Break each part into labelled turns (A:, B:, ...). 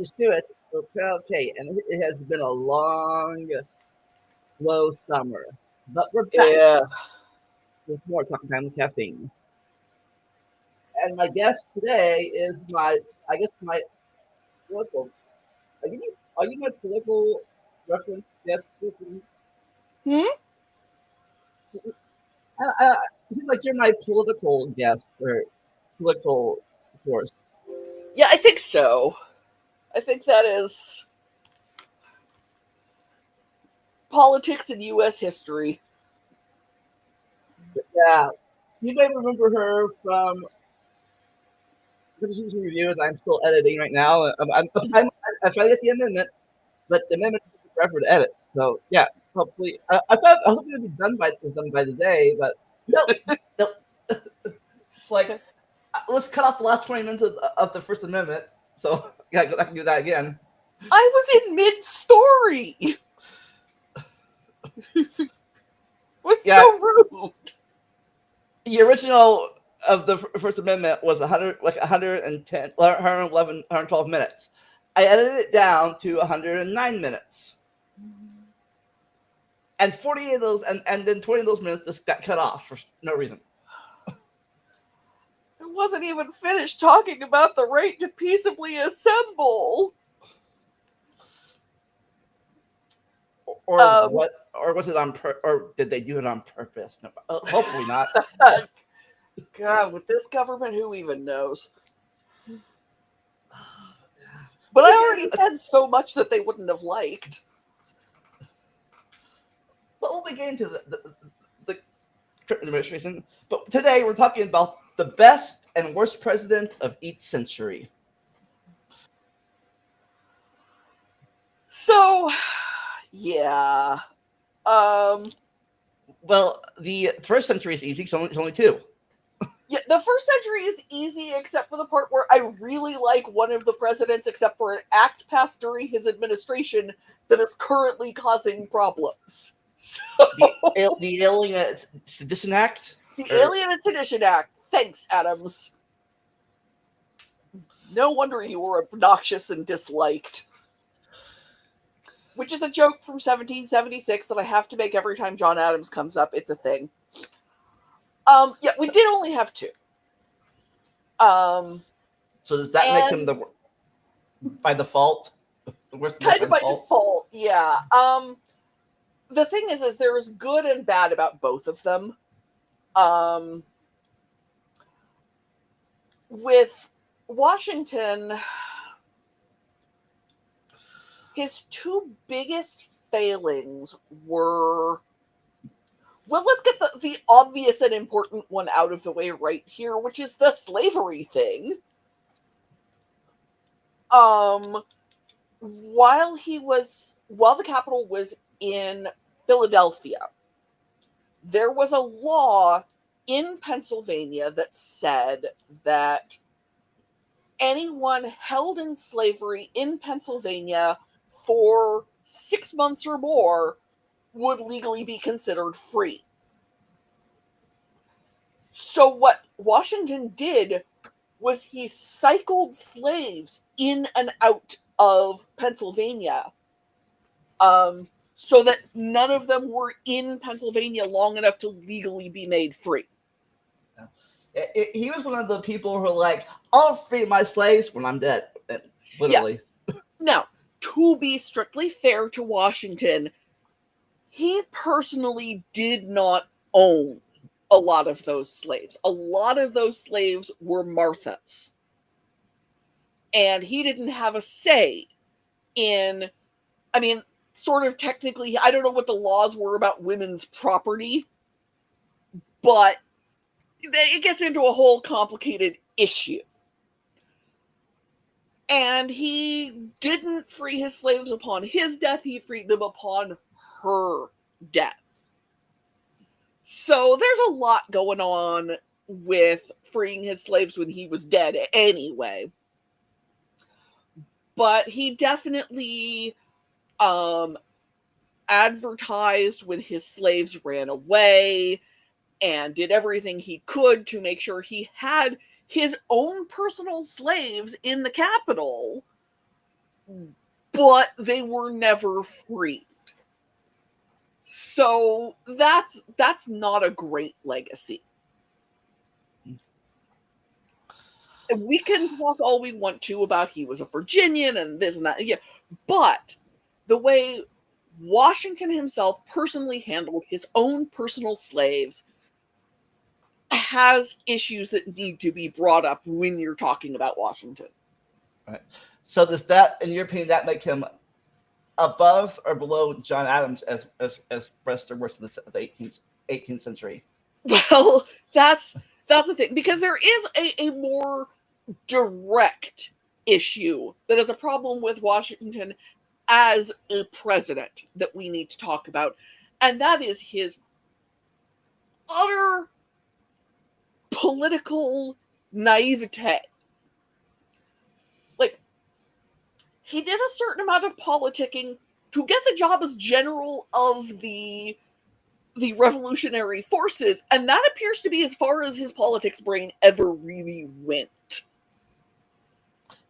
A: Just do it. Okay, and it has been a long, slow summer, but we're back
B: Yeah.
A: with more talking time with caffeine. And my guest today is I guess my political. Are you my political reference guest?
B: Hmm?
A: I feel like you're my political guest or political force.
B: Yeah, I think so. I think that is politics in U.S. history.
A: Yeah, you may remember her from Criticism Reviews. I'm still editing right now. I finally get the amendment, but the amendment took forever to edit. So yeah, hopefully, I hope it would be done by the day, but no, no. It's like let's cut off the last 20 minutes of the First Amendment. So yeah, I can do that again.
B: I was in mid-story. Was
A: Yeah,
B: so rude.
A: the original of the First Amendment was 110, 111, 112 minutes. I edited it down to 109 minutes. And 48 of those, and then 20 of those minutes just got cut off for no reason.
B: I wasn't even finished talking about the right to peaceably assemble.
A: Or
B: Um,
A: what? Or was it or did they do it on purpose? No, hopefully not.
B: God, with this government, who even knows? But I
A: We'll
B: already said so much that they wouldn't have liked.
A: get into the administration. But today we're talking about the best and worst presidents of each century.
B: So, yeah. Um,
A: Well, the first century is easy, so it's only two.
B: yeah, the first century is easy except for the part where I really like one of the presidents, except for an act passed during his administration that is currently causing problems. So,
A: The Alien Sedition Act.
B: the
A: Or,
B: Alien and Sedition Act. Thanks, Adams. No wonder you were obnoxious and disliked. Which is a joke from 1776 that I have to make every time John Adams comes up. It's a thing. Yeah, we did only have two.
A: so does that make him the by default the worst
B: kind
A: by
B: of by
A: default?
B: default, yeah. The thing is there is good and bad about both of them. With Washington, his two biggest failings were, well, let's get the obvious and important one out of the way right here, which is the slavery thing. While the capital was in Philadelphia, there was a law in Pennsylvania that said that anyone held in slavery in Pennsylvania for 6 months or more would legally be considered free. So what Washington did was he cycled slaves in and out of Pennsylvania, so that none of them were in Pennsylvania long enough to legally be made free.
A: He was one of the people who were like, I'll free my slaves when I'm dead. Literally.
B: Yeah. Now, to be strictly fair to Washington, he personally did not own a lot of those slaves. A lot of those slaves were Martha's. And he didn't have a say in, I mean, sort of technically, I don't know what the laws were about women's property, but it gets into a whole complicated issue. And he didn't free his slaves upon his death, he freed them upon her death. So there's a lot going on with freeing his slaves when he was dead anyway. But he definitely advertised when his slaves ran away and did everything he could to make sure he had his own personal slaves in the capital, but they were never freed. So that's not a great legacy. And we can talk all we want to about he was a Virginian and this and that, yeah, but the way Washington himself personally handled his own personal slaves has issues that need to be brought up when you're talking about Washington.
A: Right. So does that, in your opinion, that make him above or below John Adams as Western works of the 18th century?
B: Well, that's the thing, because there is a more direct issue that is a problem with Washington as a president that we need to talk about, and that is his utter political naivete. Like, he did a certain amount of politicking to get the job as general of the revolutionary forces, and that appears to be as far as his politics brain ever really went.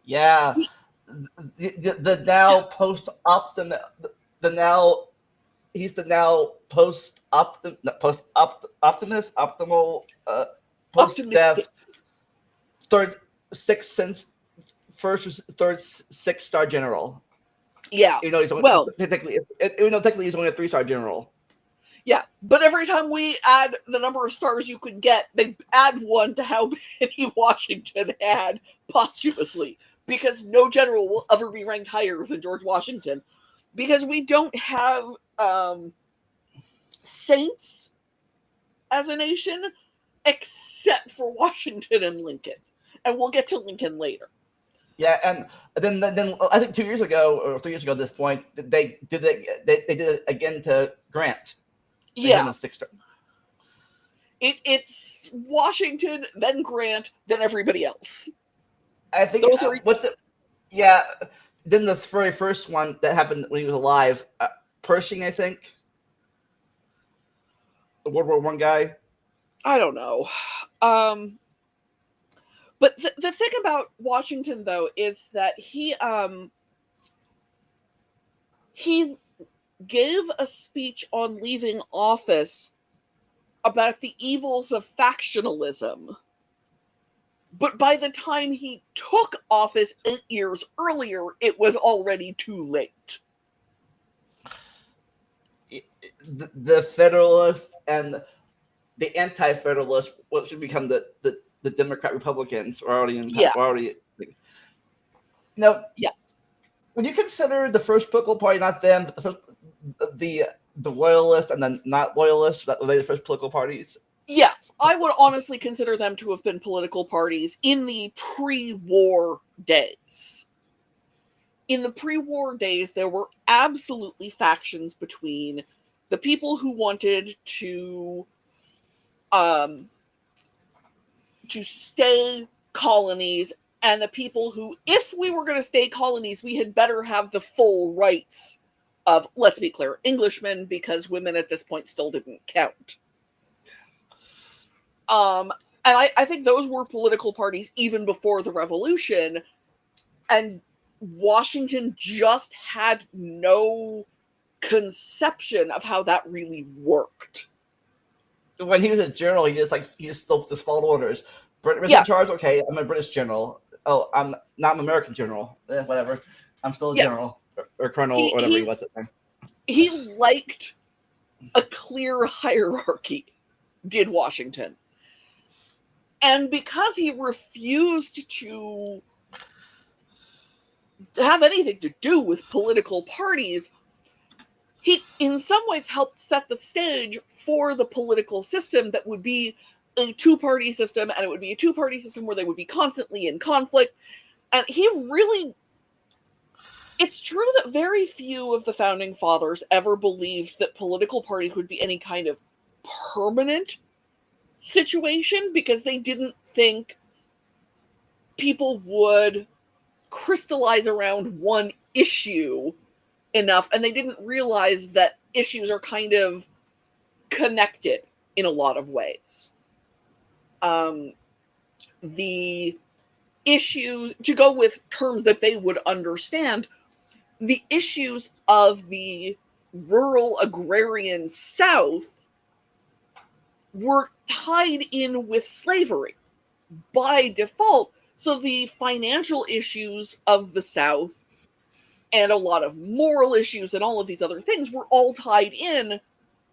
A: Yeah, the now post optim the now he's the now post optimist optimal post death third sixth sense first third 6-star general.
B: Yeah,
A: he's only,
B: well,
A: technically he's only a 3-star general.
B: Yeah, but every time we add the number of stars you could get, they add one to how many Washington had posthumously, because no general will ever be ranked higher than George Washington, because we don't have saints as a nation except for Washington and Lincoln, and we'll get to Lincoln later.
A: Yeah, and then I think 2 years ago or 3 years ago at this point they did it again to Grant.
B: Yeah, it's Washington, then Grant, then everybody else.
A: I think those are yeah. Then the very first one that happened when he was alive, Pershing, I think, the World War I guy.
B: I don't know. But the thing about Washington, though, is that he gave a speech on leaving office about the evils of factionalism. But by the time he took office 8 years earlier, it was already too late.
A: The Federalists and the Anti-Federalists, what should become the Democrat Republicans, are already in.
B: Yeah.
A: Now,
B: yeah.
A: When you consider the first political party, not them, but the Loyalists and the not Loyalists, that were the first political parties.
B: Yeah, I would honestly consider them to have been political parties in the pre-war days. In the pre-war days, there were absolutely factions between the people who wanted to stay colonies and the people who, if we were going to stay colonies, we had better have the full rights of, let's be clear, Englishmen, because women at this point still didn't count. And I think those were political parties even before the Revolution, and Washington just had no conception of how that really worked.
A: When he was a general, he just followed orders. British in charge. Okay, I'm a British general. Oh, I'm not an American general. Whatever. I'm still a general or colonel or whatever he was at the time.
B: He liked a clear hierarchy, did Washington. And because he refused to have anything to do with political parties, he in some ways helped set the stage for the political system that would be a two-party system, and it would be a two-party system where they would be constantly in conflict. And he really... It's true that very few of the founding fathers ever believed that political parties would be any kind of permanent situation, because they didn't think people would crystallize around one issue enough, and they didn't realize that issues are kind of connected in a lot of ways. The issues, to go with terms that they would understand, the issues of the rural agrarian South were tied in with slavery by default. So the financial issues of the South and a lot of moral issues and all of these other things were all tied in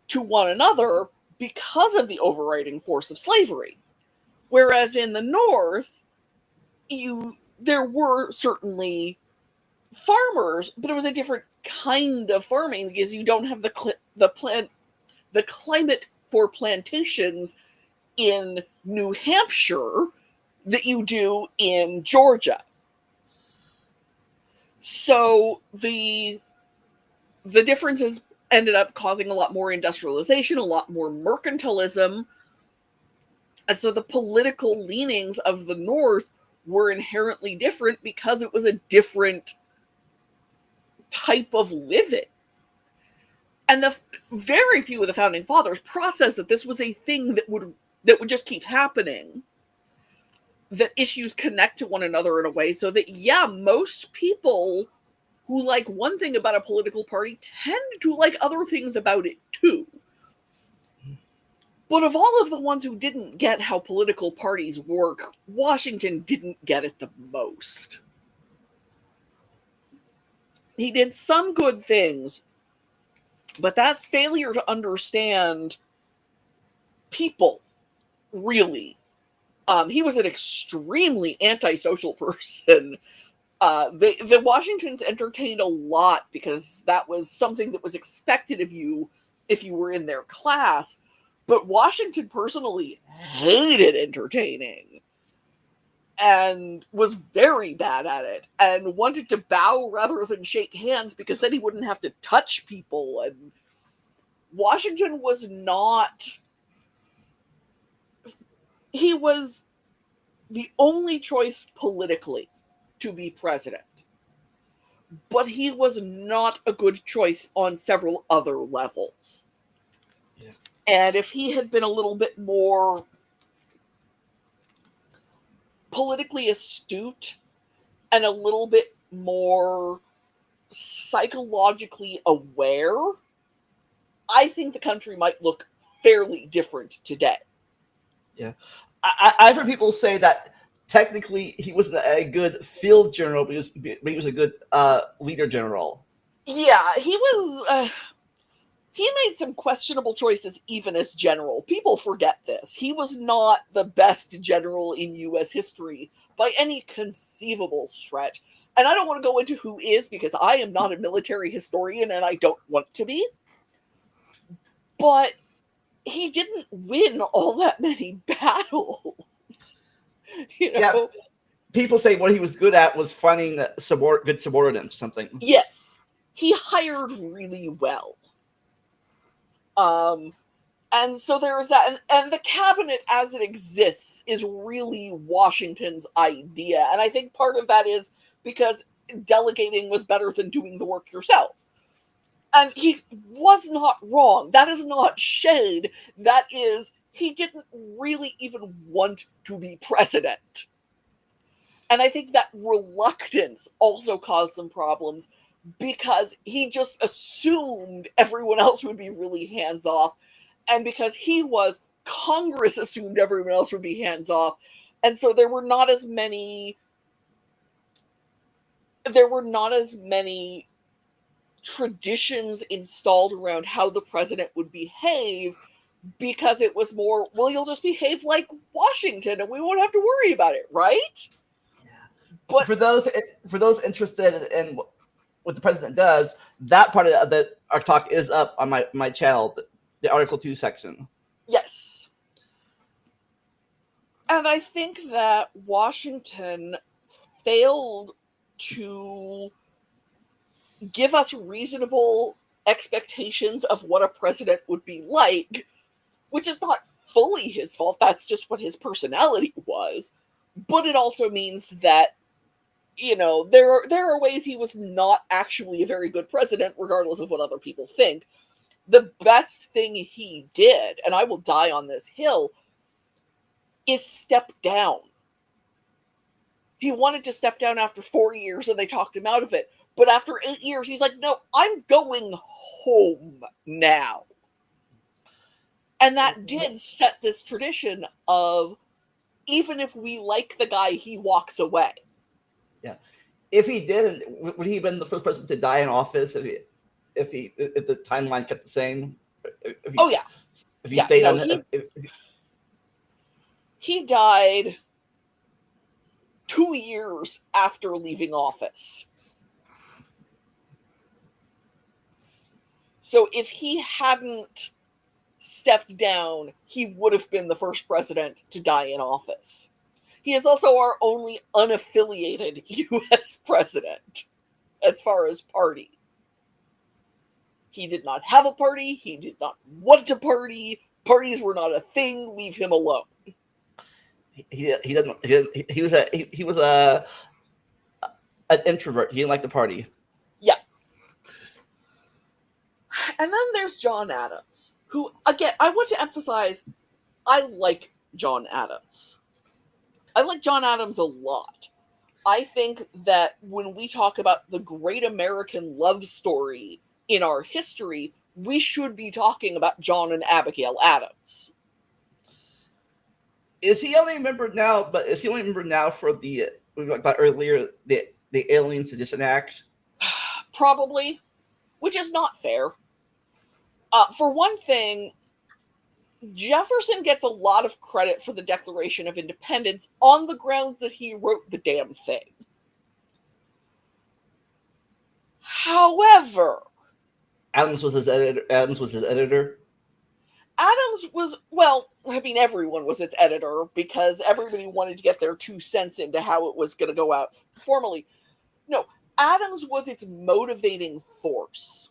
B: to one another because of the overriding force of slavery. Whereas in the North, there were certainly farmers, but it was a different kind of farming because you don't have the climate for plantations in New Hampshire that you do in Georgia. So the differences ended up causing a lot more industrialization, a lot more mercantilism. And so the political leanings of the North were inherently different because it was a different type of living. And very few of the founding fathers processed that this was a thing that would just keep happening, that issues connect to one another in a way so that, yeah, most people who like one thing about a political party tend to like other things about it too. But of all of the ones who didn't get how political parties work, Washington didn't get it the most. He did some good things, but that failure to understand people, really, he was an extremely antisocial person. The Washingtons entertained a lot because that was something that was expected of you if you were in their class. But Washington personally hated entertaining and was very bad at it and wanted to bow rather than shake hands because then he wouldn't have to touch people. And Washington was not... He was the only choice politically to be president. But he was not a good choice on several other levels.
A: Yeah.
B: And if he had been a little bit more politically astute and a little bit more psychologically aware, I think the country might look fairly different today.
A: Yeah. I've heard people say that technically he wasn't a good field general, but he was a good leader general.
B: Yeah, he made some questionable choices even as general. People forget this. He was not the best general in U.S. history by any conceivable stretch. And I don't want to go into who is because I am not a military historian and I don't want to be. But he didn't win all that many battles. You know?
A: Yeah. People say what he was good at was finding good subordinates or something.
B: Yes. He hired really well. And so there is that. And the cabinet as it exists is really Washington's idea. And I think part of that is because delegating was better than doing the work yourself. And he was not wrong. That is not shade. That is, he didn't really even want to be president. And I think that reluctance also caused some problems because he just assumed everyone else would be really hands off. And because he was, Congress assumed everyone else would be hands off. And so there were not as many traditions installed around how the president would behave because it was more, well, you'll just behave like Washington and we won't have to worry about it, right?
A: But for those interested in what the president does, that part of our talk is up on my channel, the Article 2 section.
B: Yes. And I think that Washington failed to give us reasonable expectations of what a president would be like, which is not fully his fault. That's just what his personality was. But it also means that, you know, there are ways he was not actually a very good president, regardless of what other people think. The best thing he did, and I will die on this hill, is step down. He wanted to step down after 4 years and they talked him out of it. But after 8 years, he's like, no, I'm going home now. And that did set this tradition of, even if we like the guy, he walks away.
A: Yeah. If he didn't, would he have been the first person to die in office if the timeline kept the same?
B: Oh, yeah.
A: If he stayed on
B: he died 2 years after leaving office. So if he hadn't stepped down, he would have been the first president to die in office. He is also our only unaffiliated U.S. president as far as party. He did not have a party. He did not want a party. Parties were not a thing. Leave him alone.
A: He was an introvert. He didn't like the party.
B: Yeah. And then there's John Adams, who, again, I want to emphasize, I like John Adams. I like John Adams a lot. I think that when we talk about the great American love story in our history, we should be talking about John and Abigail Adams.
A: Is he only remembered now? But is he only remembered now for the we talked about earlier the Alien Sedition Act?
B: Probably, which is not fair. For one thing, Jefferson gets a lot of credit for the Declaration of Independence on the grounds that he wrote the damn thing. However,
A: Adams was his editor. Adams
B: was, well, I mean, everyone was its editor because everybody wanted to get their 2 cents into how it was going to go out formally. No, Adams was its motivating force.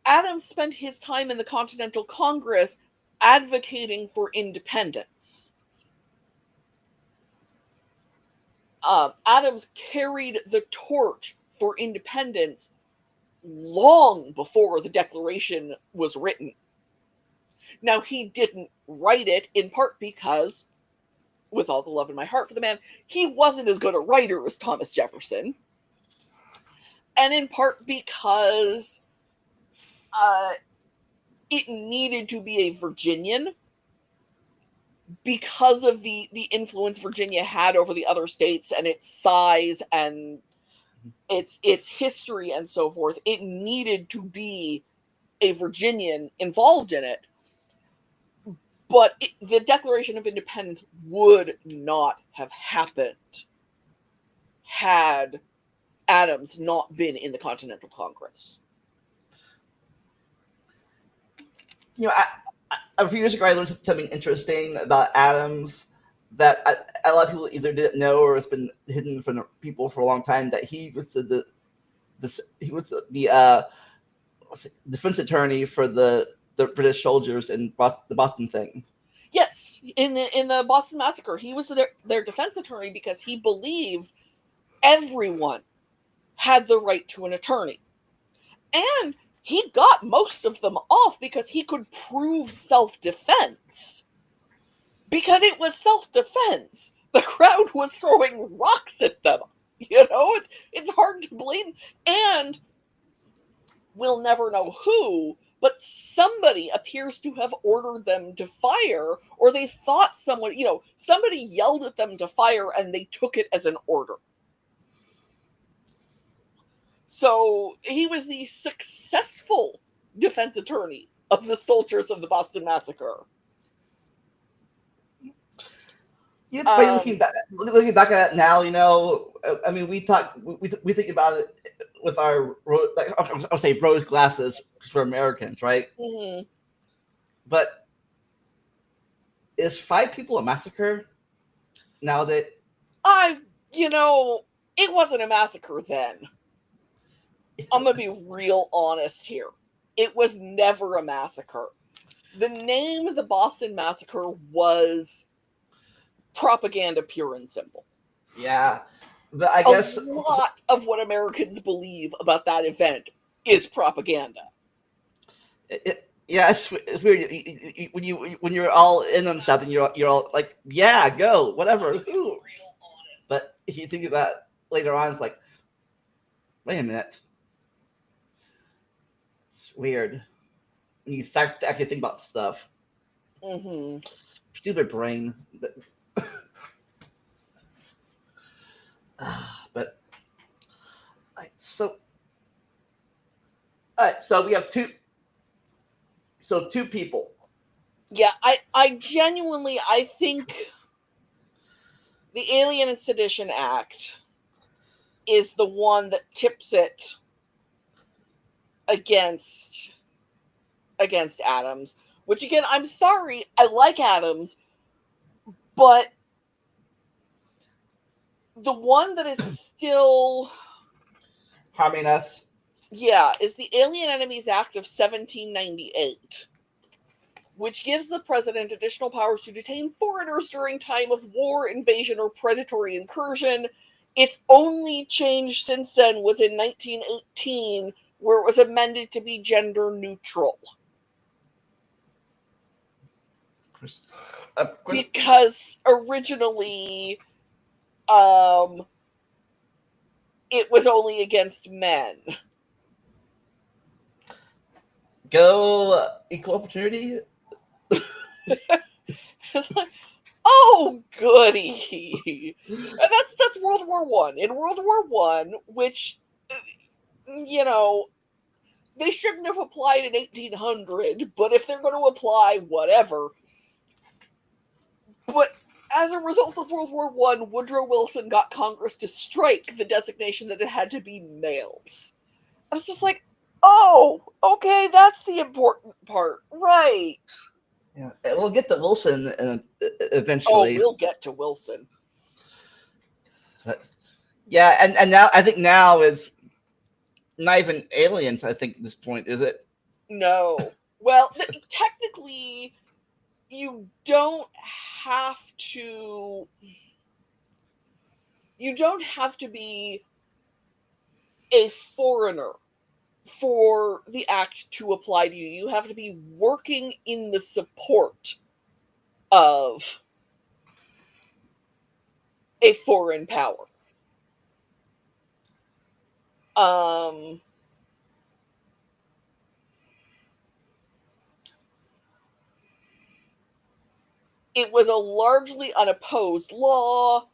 B: Adams spent his time in the Continental Congress advocating for independence. Adams carried the torch for independence long before the Declaration was written. Now, he didn't write it, in part because, with all the love in my heart for the man, he wasn't as good a writer as Thomas Jefferson. And in part because it needed to be a Virginian because of the influence Virginia had over the other states and its size and its history and so forth. It needed to be a Virginian involved in it. But the Declaration of Independence would not have happened had Adams not been in the Continental Congress.
A: You know, a few years ago, I learned something interesting about Adams that a lot of people either didn't know or it's been hidden from people for a long time. That he was the defense attorney for the British soldiers in the Boston thing.
B: Yes, in the Boston Massacre, he was their defense attorney because he believed everyone had the right to an attorney. And he got most of them off because he could prove self-defense. Because it was self-defense. The crowd was throwing rocks at them. You know, it's hard to blame. And we'll never know who, but somebody appears to have ordered them to fire, or they thought somebody yelled at them to fire and they took it as an order. So he was the successful defense attorney of the soldiers of the Boston Massacre.
A: It's funny looking back at it now. You know, I mean, we think about it with our I'll say rose glasses for Americans, right?
B: Mm-hmm.
A: But is 5 people a massacre now that?
B: It wasn't a massacre then. I'm going to be real honest here. It was never a massacre. The name of the Boston Massacre was propaganda pure and simple.
A: Yeah, but I guess
B: a lot of what Americans believe about that event is propaganda.
A: It's weird when you're all in on stuff and you're all like, yeah, go, whatever. But if you think about it later on, it's like, Wait a minute. It's weird. When you start to actually think about stuff.
B: Mm-hmm.
A: Stupid brain. But so so we have two people.
B: Yeah, I genuinely, I think the Alien and Sedition Act is the one that tips it against Adams. Which again, I'm sorry, I like Adams, but the one that is still
A: Harming us.
B: is the Alien Enemies Act of 1798, which gives the president additional powers to detain foreigners during time of war, invasion, or predatory incursion. Its only change since then was in 1918, where it was amended to be gender neutral. Because originally, it was only against men.
A: Go equal opportunity.
B: It's like, oh goody. And that's World War One. In World War One, which they shouldn't have applied in 1800, but if they're going to apply, whatever. But as a result of World War One, Woodrow Wilson got Congress to strike the designation that it had to be males. And it's just like, oh, okay, that's the important part, right?
A: Yeah, we'll get to Wilson eventually.
B: Oh, we'll get to Wilson.
A: But, yeah, and now I think now is not even aliens. I think at this point, is it?
B: No. Well, technically, you don't have to. You don't have to be a foreigner for the act to apply to you. You have to be working in the support of a foreign power. It was a largely unopposed law.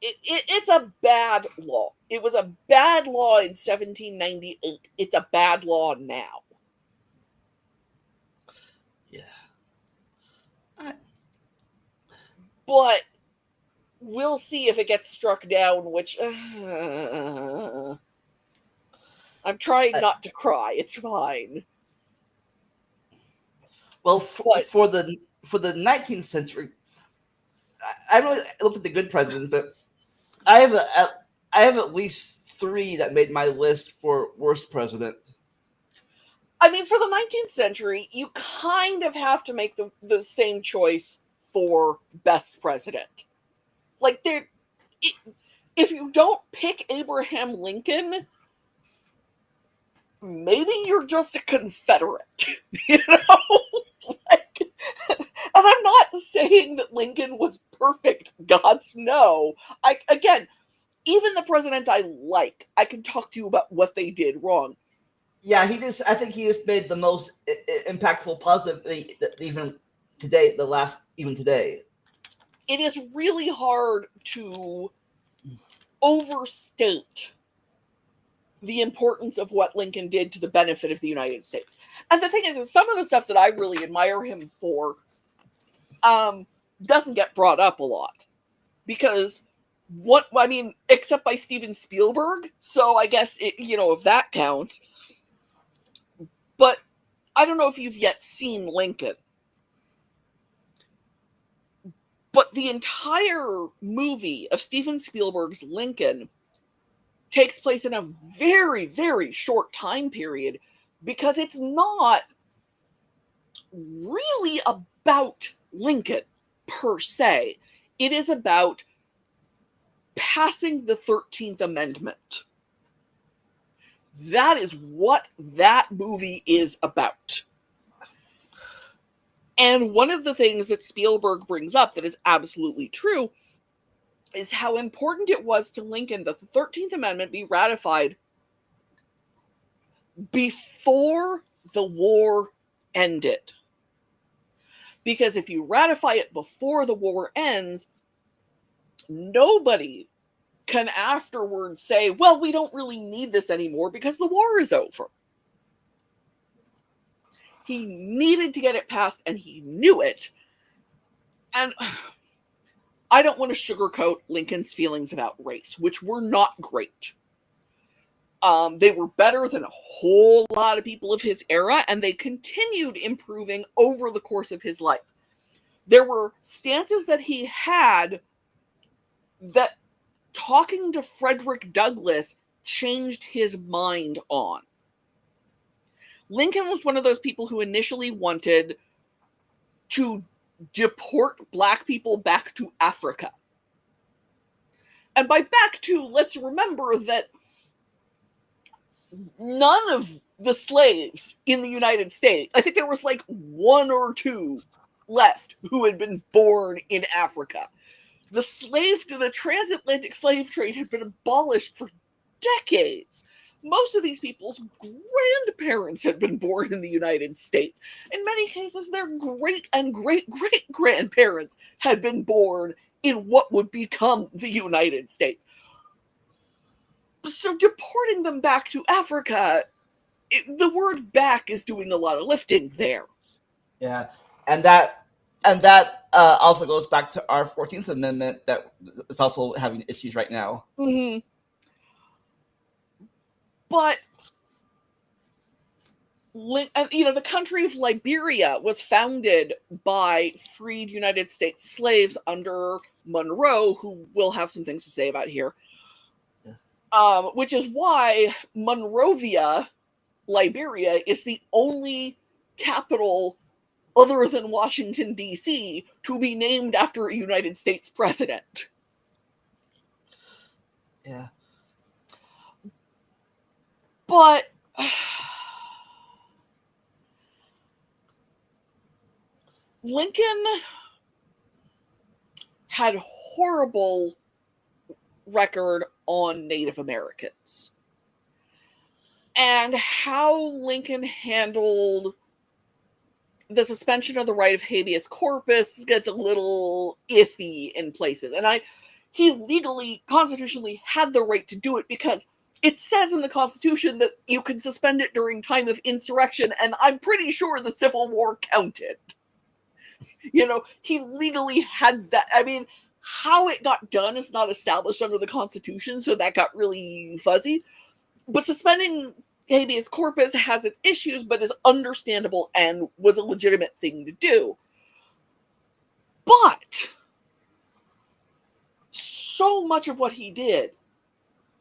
B: It's a bad law. It was a bad law in 1798. It's a bad law now.
A: Yeah.
B: But we'll see if it gets struck down, which I'm trying not to cry. It's fine.
A: Well, for the 19th century, I really looked at the good presidents, but I have at least 3 that made my list for worst president.
B: I mean, for the 19th century, you kind of have to make the same choice for best president. Like, if you don't pick Abraham Lincoln, maybe you're just a Confederate, Like, and I'm not saying that Lincoln was perfect. God's no. Again, even the presidents I like, I can talk to you about what they did wrong.
A: Yeah, I think he just made the most impactful positive even today, even today.
B: It is really hard to overstate the importance of what Lincoln did to the benefit of the United States. And the thing is some of the stuff that I really admire him for doesn't get brought up a lot. Because except by Steven Spielberg, so I guess if that counts. But I don't know if you've yet seen Lincoln. But the entire movie of Steven Spielberg's Lincoln takes place in a very, very short time period because it's not really about Lincoln per se. It is about passing the 13th Amendment. That is what that movie is about. And one of the things that Spielberg brings up that is absolutely true is how important it was to Lincoln that the 13th Amendment be ratified before the war ended. Because if you ratify it before the war ends, nobody can afterwards say, well, we don't really need this anymore because the war is over. He needed to get it passed, and he knew it. And I don't want to sugarcoat Lincoln's feelings about race, which were not great. They were better than a whole lot of people of his era, and they continued improving over the course of his life. There were stances that he had that talking to Frederick Douglass changed his mind on. Lincoln was one of those people who initially wanted to deport black people back to Africa. And by back to, let's remember that none of the slaves in the United States, I think there was like one or two left who had been born in Africa. The transatlantic slave trade had been abolished for decades. Most of these people's grandparents had been born in the United States. In many cases, their great and great great grandparents had been born in what would become the United States. So deporting them back to Africa, the word back is doing a lot of lifting there.
A: Yeah, and that also goes back to our 14th Amendment that is also having issues right now.
B: Mm-hmm. But the country of Liberia was founded by freed United States slaves under Monroe, who we'll have some things to say about here. Yeah. Which is why Monrovia, Liberia, is the only capital other than Washington, D.C., to be named after a United States president.
A: Yeah.
B: But Lincoln had horrible record on Native Americans. And how Lincoln handled the suspension of the right of habeas corpus gets a little iffy in places. And he legally, constitutionally had the right to do it because it says in the Constitution that you can suspend it during time of insurrection, and I'm pretty sure the Civil War counted. He legally had that. I mean, how it got done is not established under the Constitution, so that got really fuzzy. But suspending habeas corpus has its issues, but is understandable and was a legitimate thing to do. But so much of what he did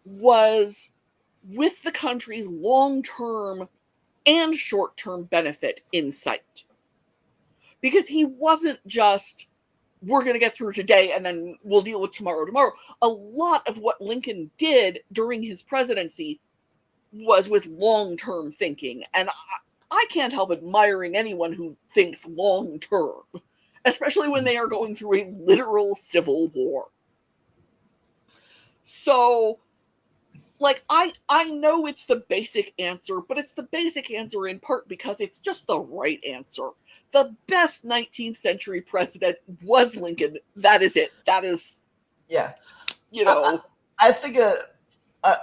B: was with the country's long-term and short-term benefit in sight. Because he wasn't just, we're going to get through today and then we'll deal with tomorrow. A lot of what Lincoln did during his presidency was with long-term thinking. And I can't help admiring anyone who thinks long-term, especially when they are going through a literal civil war. So, I know it's the basic answer, but it's the basic answer in part because it's just the right answer. The best 19th century president was Lincoln. That is it. That is,
A: yeah.
B: I
A: think I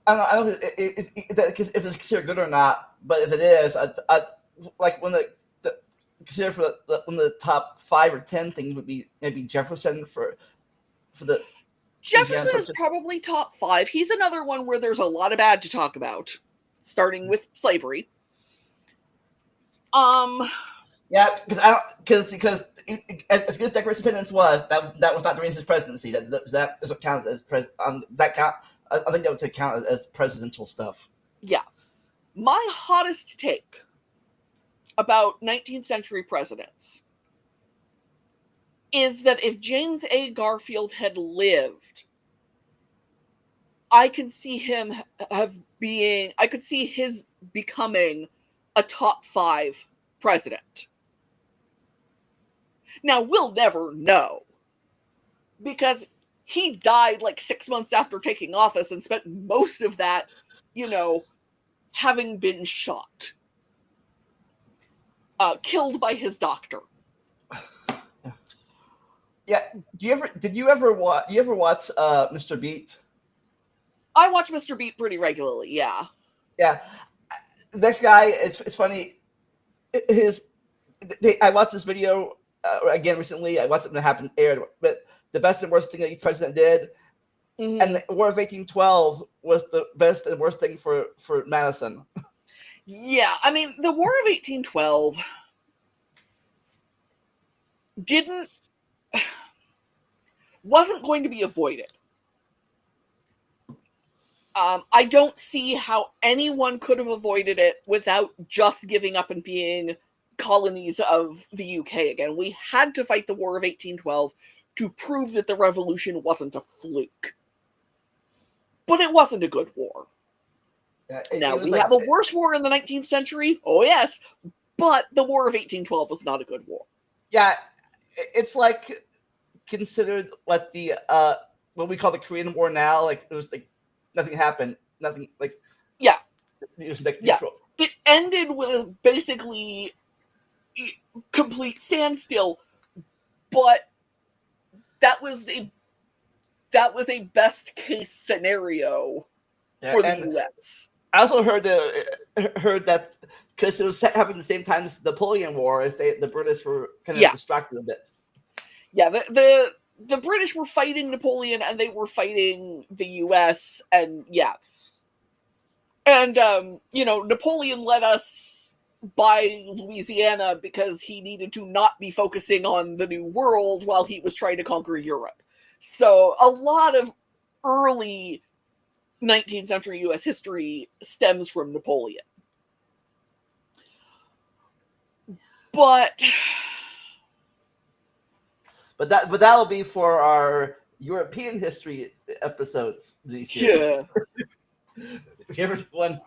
A: don't know if it's considered good or not, but if it is, like when the consider for one of the top 5 or 10 things would be maybe Jefferson for the.
B: Jefferson is probably top 5. He's another one where there's a lot of bad to talk about, starting with slavery.
A: Yeah, because as good as Declaration of Independence was, that was not during his presidency. That doesn't count as that count. I think that would count as presidential stuff.
B: Yeah, my hottest take about 19th century presidents is that if James A. Garfield had lived, I could see him his becoming a top 5 president. Now, we'll never know, because he died like 6 months after taking office and spent most of that, having been shot. Killed by his doctor.
A: Yeah. Did you ever watch Mr. Beat?
B: I watch Mr. Beat pretty regularly, yeah.
A: Yeah. This guy, it's funny. I watched this video again recently. I watched it when it happened, aired. But the best and worst thing that each president did, and the War of 1812 was the best and worst thing for Madison.
B: Yeah, I mean, the War of 1812 wasn't going to be avoided. I don't see how anyone could have avoided it without just giving up and being colonies of the UK again. We had to fight the War of 1812 to prove that the revolution wasn't a fluke. But it wasn't a good war. Now, we have a worse war in the 19th century, oh yes, but the War of 1812 was not a good war.
A: Yeah, it's like considered what we call the Korean War now. Like, it was like nothing happened, nothing, like,
B: yeah,
A: it was like neutral.
B: Yeah. It ended with basically complete standstill, but that was a best case scenario for the U.S.
A: I also heard that because it was happening at the same time as the Napoleon War, as the British were kind of distracted a bit.
B: Yeah, the British were fighting Napoleon and they were fighting the U.S. and Napoleon let us buy Louisiana because he needed to not be focusing on the New World while he was trying to conquer Europe. So a lot of early 19th century U.S. history stems from Napoleon. But
A: that'll be for our European history episodes these years. If you ever do one.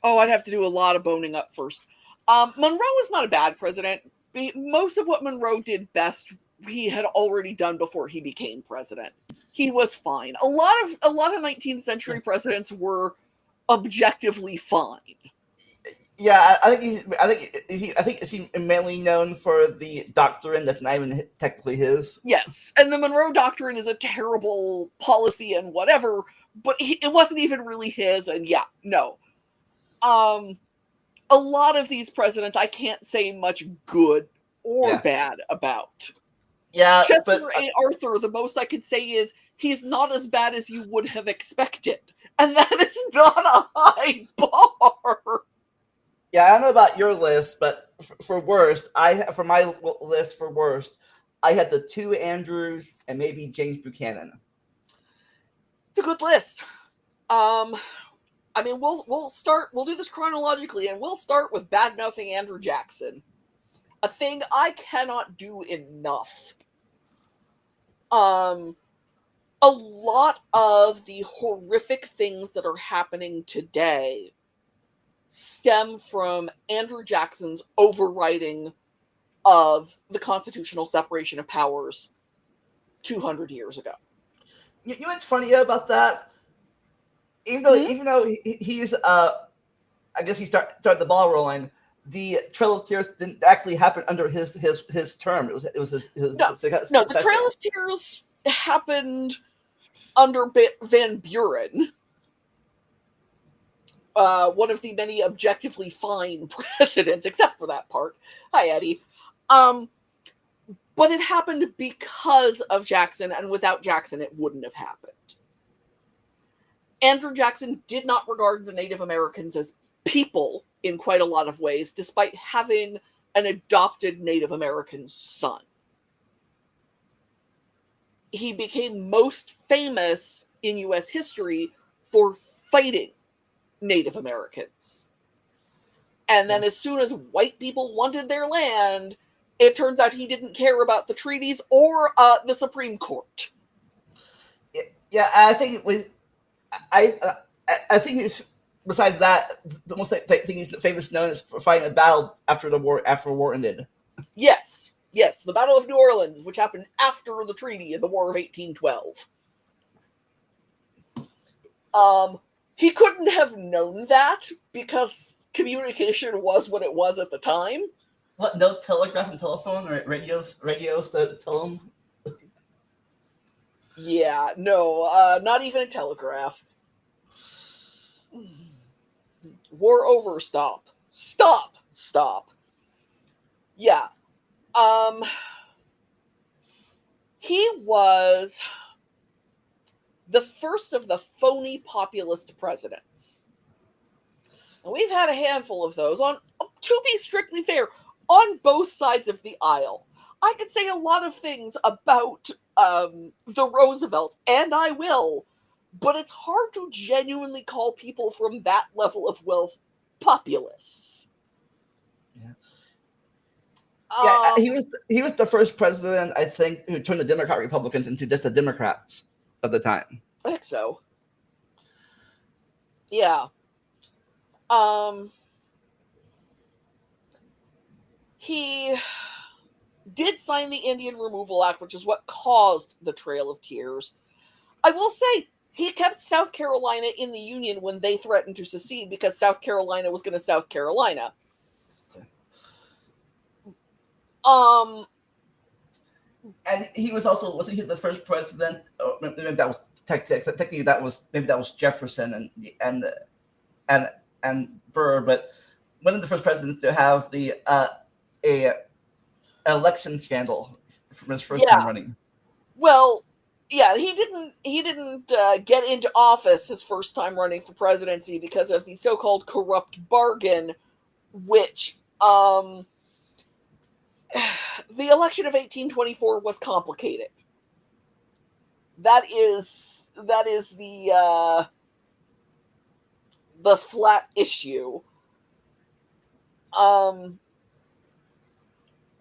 B: Oh, I'd have to do a lot of boning up first. Monroe was not a bad president. Most of what Monroe did best, he had already done before he became president. He was fine. A lot of 19th century presidents were objectively fine.
A: Yeah, I think he's mainly known for the doctrine that's not even technically his.
B: Yes, and the Monroe Doctrine is a terrible policy and whatever, but it wasn't even really his, and no. A lot of these presidents I can't say much good or bad about.
A: Yeah,
B: Chester A. Arthur, the most I could say is he's not as bad as you would have expected, and that is not a high bar.
A: Yeah, I don't know about your list, but for worst, for my list for worst, I had the 2 Andrews and maybe James Buchanan.
B: It's a good list. I mean, we'll do this chronologically, and we'll start with bad-mouthing Andrew Jackson. A thing I cannot do enough. A lot of the horrific things that are happening today stem from Andrew Jackson's overriding of the constitutional separation of powers 200 years ago.
A: You know what's funny about that? Even though he's I guess he started the ball rolling. The Trail of Tears didn't actually happen under his term. It was his
B: no. The Trail of Tears happened under Van Buren. One of the many objectively fine presidents, except for that part. Hi, Eddie. But it happened because of Jackson, and without Jackson, it wouldn't have happened. Andrew Jackson did not regard the Native Americans as people in quite a lot of ways, despite having an adopted Native American son. He became most famous in U.S. history for fighting Native Americans. And then as soon as white people wanted their land, it turns out he didn't care about the treaties or the Supreme Court.
A: Yeah, I think it was. I think it's, besides that, the most thing he's famous known is for fighting a battle after war ended.
B: Yes, Yes, the Battle of New Orleans, which happened after the treaty in the War of 1812. He couldn't have known that because communication was what it was at the time.
A: What? No telegraph and telephone or radios to tell him?
B: Yeah, no, not even a telegraph. War over, stop. Stop! Stop. Yeah. He was the first of the phony populist presidents. And we've had a handful of those to be strictly fair, on both sides of the aisle. I could say a lot of things about the Roosevelts, and I will, but it's hard to genuinely call people from that level of wealth populists.
A: Yeah. Yeah, he was the first president, I think, who turned the Democrat Republicans into just the Democrats of the time.
B: I think so. Yeah. He did sign the Indian Removal Act, which is what caused the Trail of Tears. I will say, he kept South Carolina in the Union when they threatened to secede because South Carolina was going to South Carolina.
A: And he was also, wasn't he the first president? Oh, maybe that was technically that was Jefferson and Burr, but one of the first presidents to have the a election scandal from his first time running.
B: Well, yeah, he didn't get into office his first time running for presidency because of the so-called corrupt bargain, which the election of 1824 was complicated. That is the flat issue.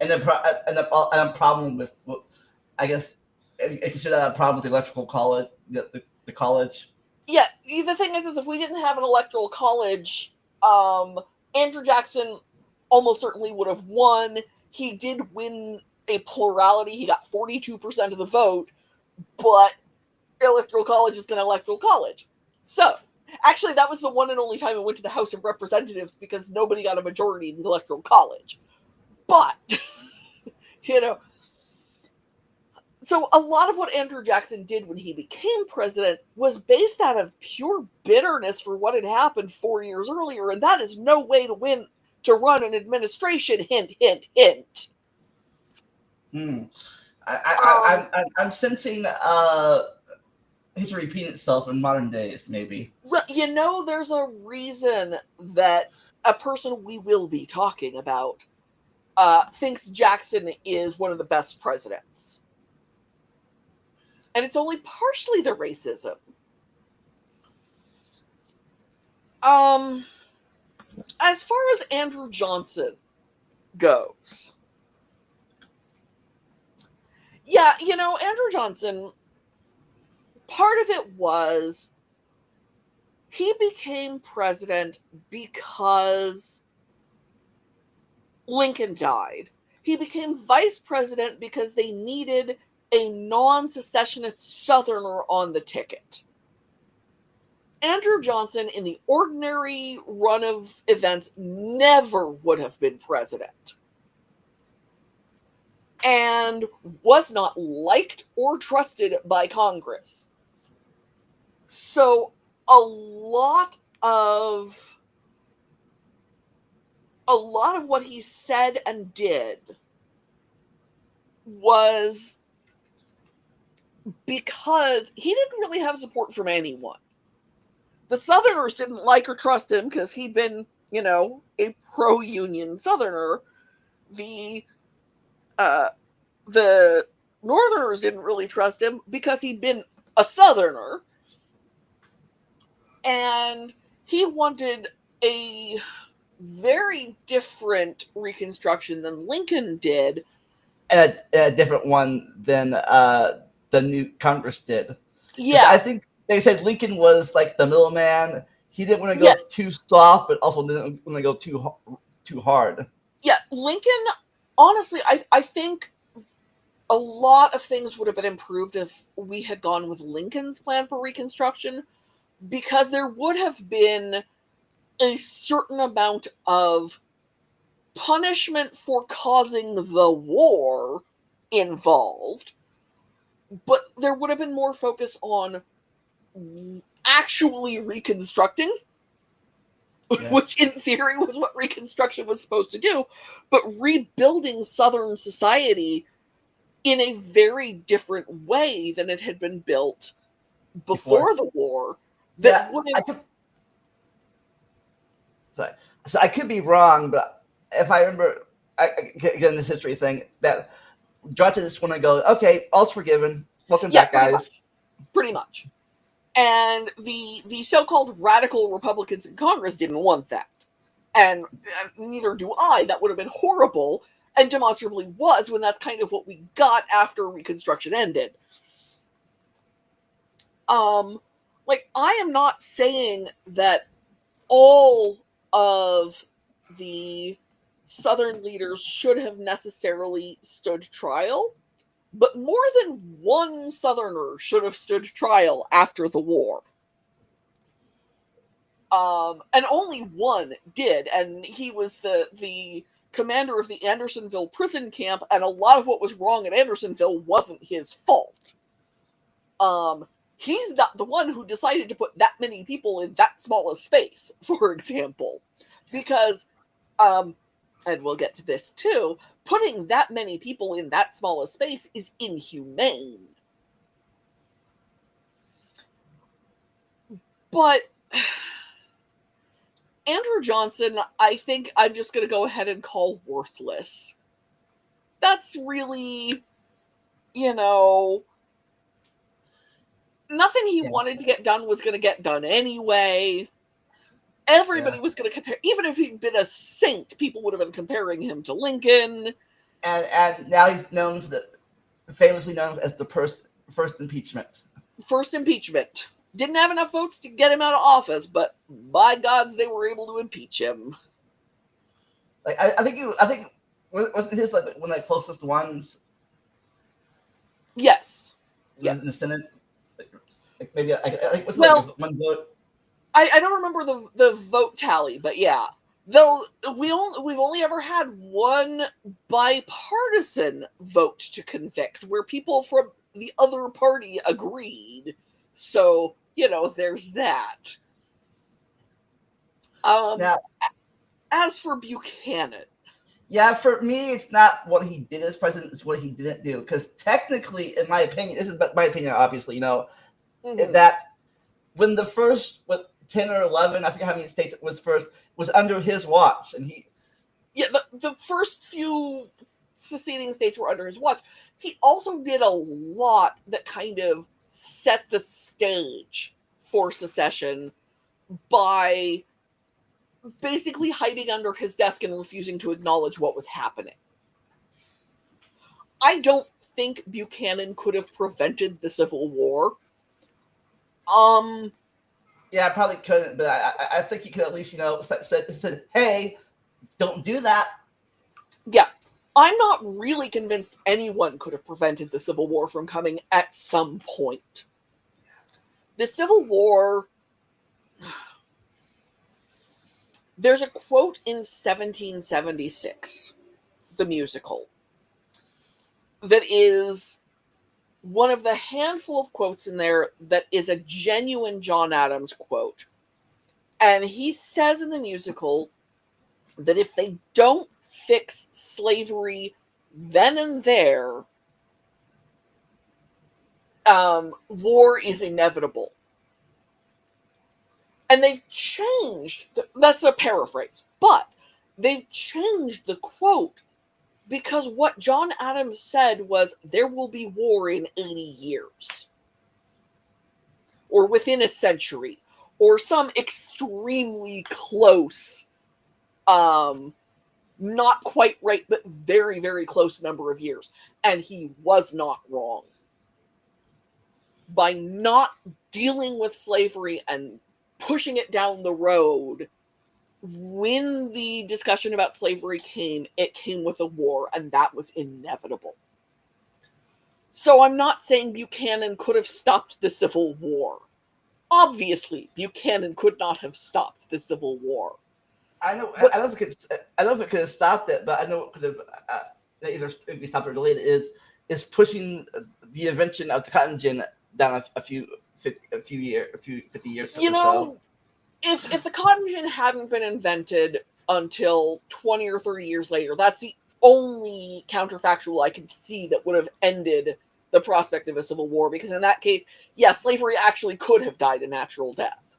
A: And a problem with, I guess, I consider that a problem with the electoral college, the college.
B: Yeah, the thing is if we didn't have an electoral college, Andrew Jackson almost certainly would have won. He did win a plurality. He got 42% of the vote, but electoral college is an electoral college. So, actually, that was the one and only time it went to the House of Representatives because nobody got a majority in the electoral college. But, so a lot of what Andrew Jackson did when he became president was based out of pure bitterness for what had happened 4 years earlier, and that is no way to run an administration. Hint, hint, hint.
A: I'm sensing history repeating itself in modern days, maybe.
B: Well, there's a reason that a person we will be talking about thinks Jackson is one of the best presidents. And it's only partially the racism. As far as Andrew Johnson goes, yeah, Andrew Johnson, part of it was he became president because Lincoln died. He became vice president because they needed a non-secessionist Southerner on the ticket. Andrew Johnson, in the ordinary run of events, never would have been president. And was not liked or trusted by Congress. So a lot of what he said and did was because he didn't really have support from anyone. The Southerners didn't like or trust him because he'd been, a pro-Union Southerner. The Northerners didn't really trust him because he'd been a Southerner. And he wanted a very different Reconstruction than Lincoln did.
A: And a different one than the new Congress did.
B: Yeah.
A: I think they said Lincoln was like the middleman. He didn't want to go too soft, but also didn't want to go too hard.
B: Yeah, Lincoln honestly, I think a lot of things would have been improved if we had gone with Lincoln's plan for Reconstruction, because there would have been a certain amount of punishment for causing the war involved, but there would have been more focus on actually reconstructing,
A: Yeah.
B: which in theory was what Reconstruction was supposed to do, but rebuilding Southern society in a very different way than it had been built
A: Before.
B: before the war.
A: Yeah,
B: That would
A: I
B: have.
A: could. Sorry. So I could be wrong, but if I remember, again, this history thing, that Johnson just want to go, okay, all's forgiven. Welcome
B: Yeah,
A: back,
B: pretty
A: guys.
B: much. Pretty much. And the so-called radical Republicans in Congress didn't want that. And neither do I. That would have been horrible, and demonstrably was, when that's kind of what we got after Reconstruction ended. Like, I am not saying that all of the Southern leaders should have necessarily stood trial, but more than one Southerner should have stood trial after the war. And only one did, and he was the commander of the Andersonville prison camp, and a lot of what was wrong at Andersonville wasn't his fault. He's not the one who decided to put that many people in that small a space, for example, because, and we'll get to this too, putting that many people in that small a space is inhumane. But Andrew Johnson, I think I'm just going to go ahead and call worthless. That's really, you know, nothing he
A: Yeah.
B: wanted to get done was going to get done anyway. Everybody
A: Yeah.
B: was going to compare, even if he'd been a saint, people would have been comparing him to Lincoln.
A: And now he's known for famously known as the first impeachment.
B: First impeachment. Didn't have enough votes to get him out of office, but by gods, they were able to impeach him.
A: Like I think wasn't his like one of the closest ones
B: Yes.
A: in the
B: Yes.
A: Senate? Like maybe like was it
B: Well,
A: like one vote?
B: I don't remember the vote tally, but yeah. Though we've only ever had one bipartisan vote to convict, where people from the other party agreed. So, there's that.
A: Now,
B: As for Buchanan,
A: yeah, for me, it's not what he did as president; it's what he didn't do. Because technically, in my opinion, this is my opinion. Obviously, that when the first 10 or 11, I forget how many states it was first, was under his watch, and he.
B: Yeah, the first few seceding states were under his watch. He also did a lot that kind of set the stage for secession by basically hiding under his desk and refusing to acknowledge what was happening. I don't think Buchanan could have prevented the Civil War.
A: Yeah, I probably couldn't, but I think he could at least said, hey, don't do that.
B: Yeah. I'm not really convinced anyone could have prevented the Civil War from coming at some point. The Civil War, there's a quote in 1776, the musical, that is one of the handful of quotes in there that is a genuine John Adams quote. And he says in the musical that if they don't fix slavery then and there, war is inevitable. And they've changed, that's a paraphrase, but they've changed the quote because what John Adams said was there will be war in 80 years. Or within a century. Or some extremely close, not quite right, but very, very close number of years. And he was not wrong. By not dealing with slavery and pushing it down the road, when the discussion about slavery came, it came with a war, and that was inevitable. So I'm not saying Buchanan could have stopped the Civil War. Obviously, Buchanan could not have stopped the Civil War.
A: I know.
B: But
A: I don't think it's. I don't know if it could have stopped it, but I know it could have. Either maybe stopped it related is pushing the invention of the cotton gin down a few 50 years
B: you
A: or so.
B: know, if the cotton gin hadn't been invented until 20 or 30 years later, that's the only counterfactual I can see that would have ended the prospect of a civil war, because in that case, yes, slavery actually could have died a natural death.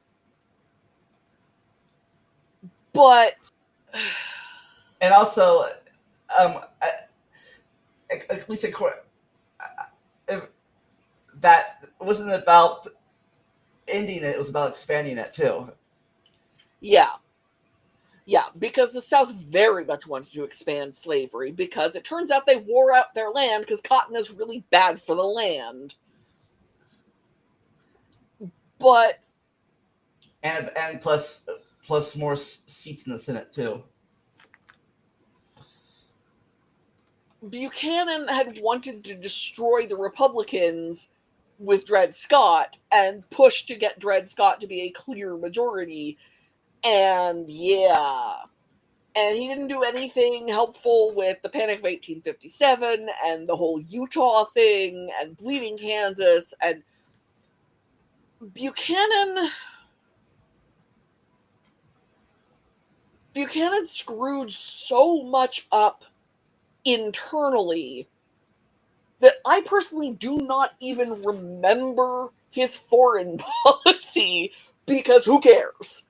B: But
A: And also, at least if that wasn't about ending it; it was about expanding it too.
B: yeah, because the South very much wanted to expand slavery, because it turns out they wore out their land because cotton is really bad for the land. But
A: And plus more seats in the Senate too.
B: Buchanan had wanted to destroy the Republicans with Dred Scott and pushed to get Dred Scott to be a clear majority. And yeah. And he didn't do anything helpful with the Panic of 1857 and the whole Utah thing and Bleeding Kansas. And Buchanan screwed so much up internally that I personally do not even remember his foreign policy, because who cares?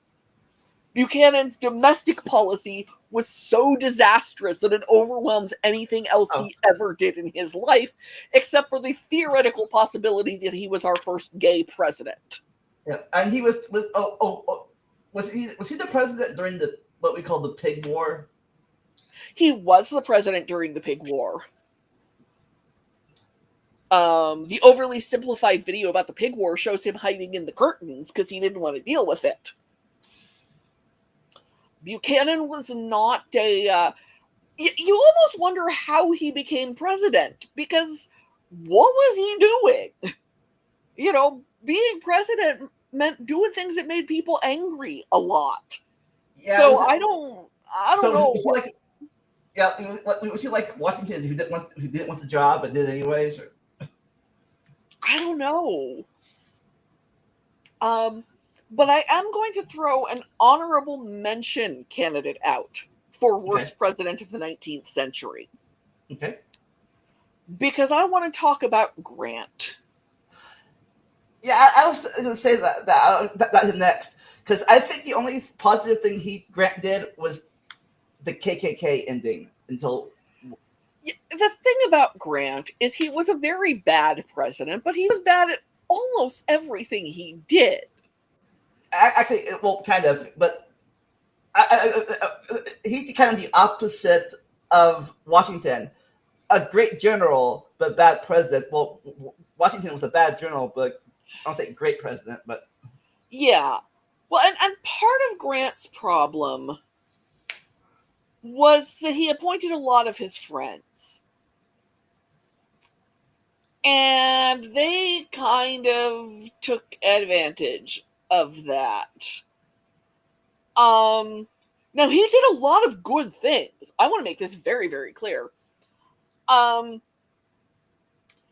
B: Buchanan's domestic policy was so disastrous that it overwhelms anything else
A: Oh,
B: he ever did in his life, except for the theoretical possibility that he was our first gay president.
A: yeah, and he was was he the president during the what we call the Pig War?
B: He was the president during the Pig War. The overly simplified video about the Pig War shows him hiding in the curtains because he didn't want to deal with it. Buchanan was not a. You almost wonder how he became president, because what was he doing? Being president meant doing things that made people angry a lot.
A: Yeah,
B: So
A: was it,
B: I don't
A: so
B: know.
A: was he like yeah, was he like Washington who didn't want the job but did anyways? Or?
B: I don't know. But I am going to throw an honorable mention candidate out for
A: Okay,
B: worst president of the 19th century,
A: okay.
B: because I want to talk about Grant.
A: Yeah, I was going to say that's next because I think the only positive thing Grant did was the KKK ending until.
B: The thing about Grant is he was a very bad president, but he was bad at almost everything he did.
A: Actually, well, kind of, but he's kind of the opposite of Washington. A great general, but bad president. Well, Washington was a bad general, but I don't say great president, but
B: Yeah. Well, and part of Grant's problem was that he appointed a lot of his friends. And they kind of took advantage of that. Now he did a lot of good things. I want to make this very, very clear.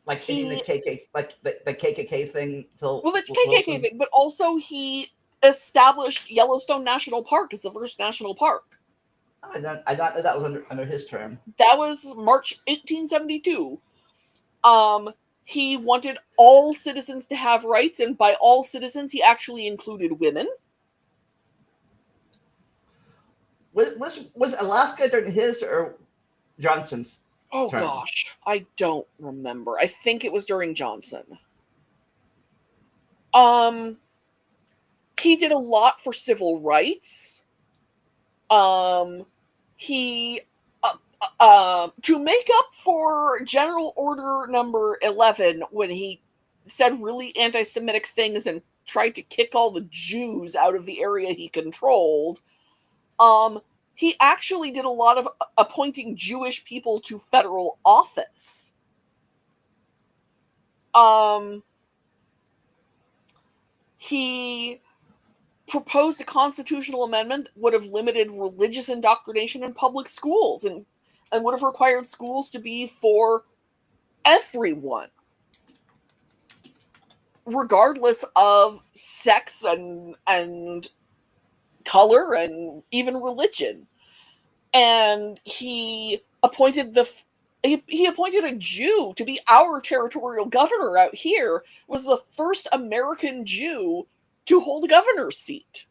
A: like ending the KKK, like the KKK thing till
B: Well, the KKK
A: Wilson.
B: thing, but also he established Yellowstone National Park as the first national park.
A: I thought that was under his term.
B: That was March 1872. He wanted all citizens to have rights, and by all citizens, he actually included women.
A: Was Alaska during his or Johnson's
B: Oh
A: term?
B: gosh, I don't remember. I think it was during Johnson. Um, he did a lot for civil rights. He to make up for General Order Number 11, when he said really anti-Semitic things and tried to kick all the Jews out of the area he controlled. He actually did a lot of appointing Jewish people to federal office. He proposed a constitutional amendment that would have limited religious indoctrination in public schools and would have required schools to be for everyone, regardless of sex and color and even religion. And he appointed he appointed a Jew to be our territorial governor out here. Was the first American Jew to hold a governor's seat.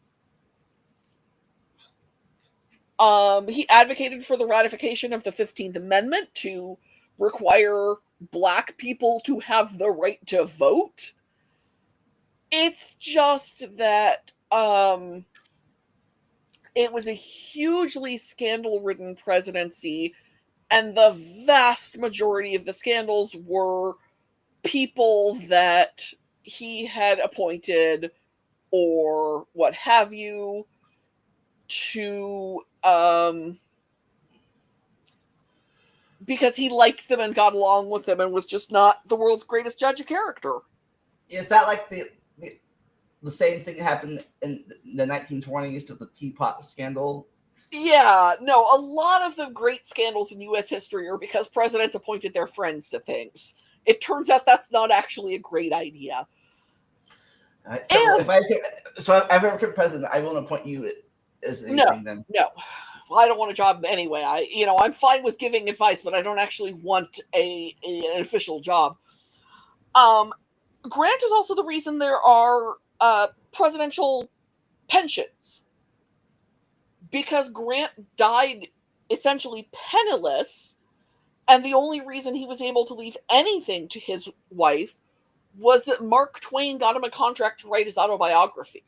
B: He advocated for the ratification of the 15th Amendment to require Black people to have the right to vote. It's just that it was a hugely scandal-ridden presidency, and the vast majority of the scandals were people that he had appointed or what have you to because he liked them and got along with them and was just not the world's greatest judge of character.
A: Is that like the same thing happened in the 1920s to the teapot scandal?
B: Yeah, no, a lot of the great scandals in U.S. history are because presidents appointed their friends to things. It turns out that's not actually a great idea.
A: Right, so if I've ever become president, I won't appoint you as anything then.
B: No. Well, I don't want a job anyway. I'm fine with giving advice, but I don't actually want an official job. Grant is also the reason there are presidential pensions, because Grant died essentially penniless, and the only reason he was able to leave anything to his wife was that Mark Twain got him a contract to write his autobiography.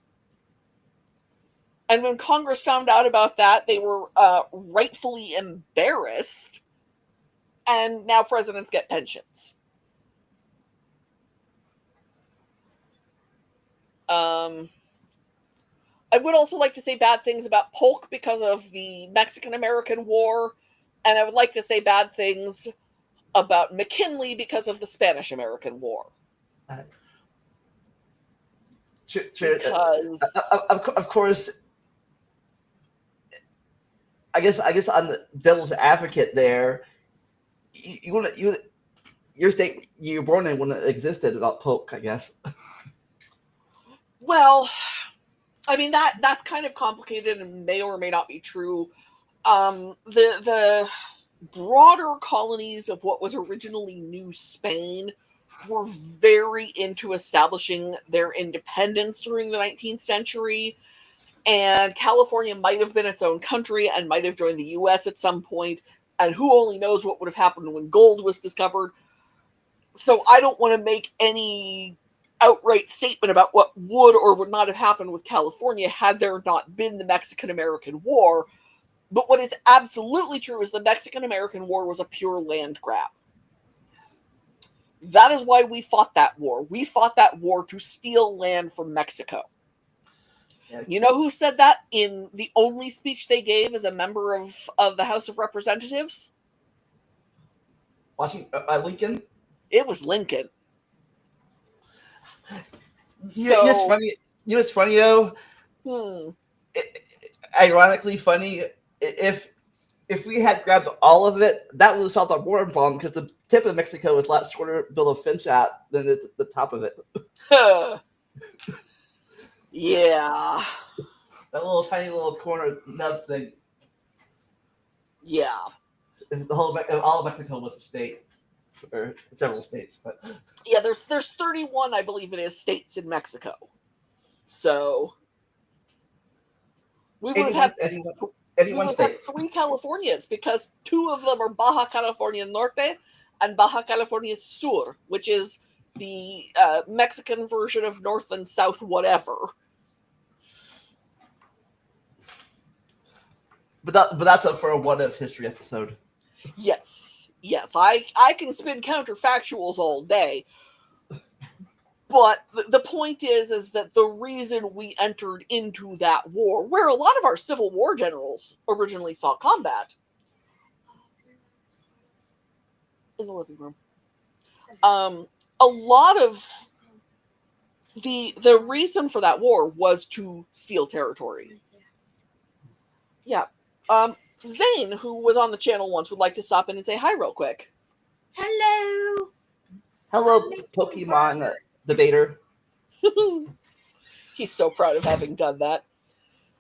B: And when Congress found out about that, they were rightfully embarrassed, and now presidents get pensions. I would also like to say bad things about Polk because of the Mexican-American War, and I would like to say bad things about McKinley because of the Spanish-American War. Because
A: of course, I guess I'm the devil's advocate there. Your state you were born in wouldn't have existed without Polk, I guess.
B: Well, I mean that's kind of complicated and may or may not be true. The broader colonies of what was originally New Spain were very into establishing their independence during the 19th century, and California might have been its own country and might have joined the U.S. at some point, and who only knows what would have happened when gold was discovered. So I don't want to make any outright statement about what would or would not have happened with California had there not been the Mexican-American War. But what is absolutely true is the Mexican-American War was a pure land grab. That is why we fought that war. We fought that war to steal land from Mexico.
A: Yeah.
B: You know who said that in the only speech they gave as a member of the House of Representatives?
A: Lincoln?
B: It was Lincoln.
A: It's funny. You know what's funny though? Ironically funny. If we had grabbed all of it, that would have solved our war problem, because the tip of Mexico is a lot shorter bill of Finch out than the top of it.
B: Yeah.
A: That little tiny little corner nub thing.
B: Yeah.
A: All of Mexico was a state, or several states, but
B: yeah, there's 31, I believe it is, states in Mexico. So we would have had 3 Californias, because 2 of them are Baja California Norte and Baja California Sur, which is the Mexican version of North and South whatever.
A: But that's up for a What If history episode.
B: Yes, I can spin counterfactuals all day, But the point is that the reason we entered into that war, where a lot of our Civil War generals originally saw combat, in the living room, a lot of the reason for that war was to steal territory. Yeah. Zane, who was on the channel once, would like to stop in and say hi real quick.
C: Hello.
A: Hello, Pokemon debater.
B: He's so proud of having done that.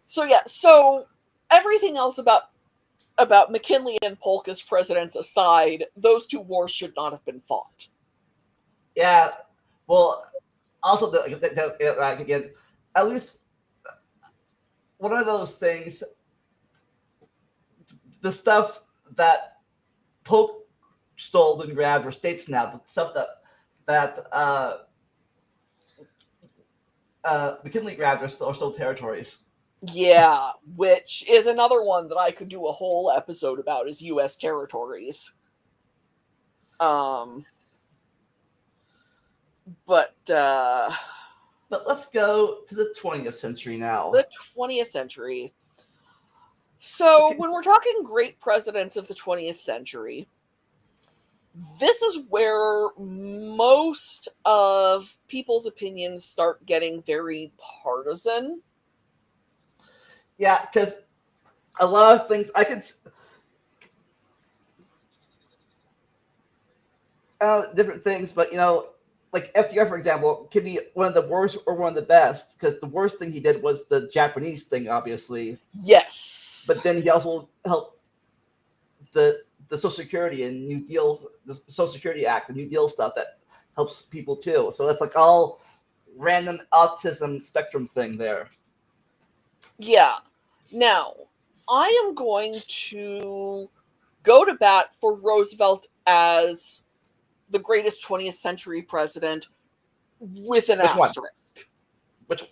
B: So yeah, so everything else about McKinley and Polk as presidents aside, those two wars should not have been fought.
A: Yeah. Well, also again, at least one of those things, the stuff that Polk stole and grabbed are states now. The stuff that McKinley grabbed are still territories.
B: Yeah, which is another one that I could do a whole episode about, is U.S. territories. But
A: let's go to the 20th century now.
B: The 20th century. So when we're talking great presidents of the 20th century, this is where most of people's opinions start getting very partisan.
A: Yeah, because a lot of things I could different things, but like FDR, for example, can be one of the worst or one of the best, because the worst thing he did was the Japanese thing, obviously.
B: Yes.
A: But then he also helped the Social Security and New Deal, the Social Security Act, the New Deal stuff that helps people too. So it's like all random autism spectrum thing there.
B: Yeah. Now, I am going to go to bat for Roosevelt as the greatest 20th century president with an asterisk.
A: Which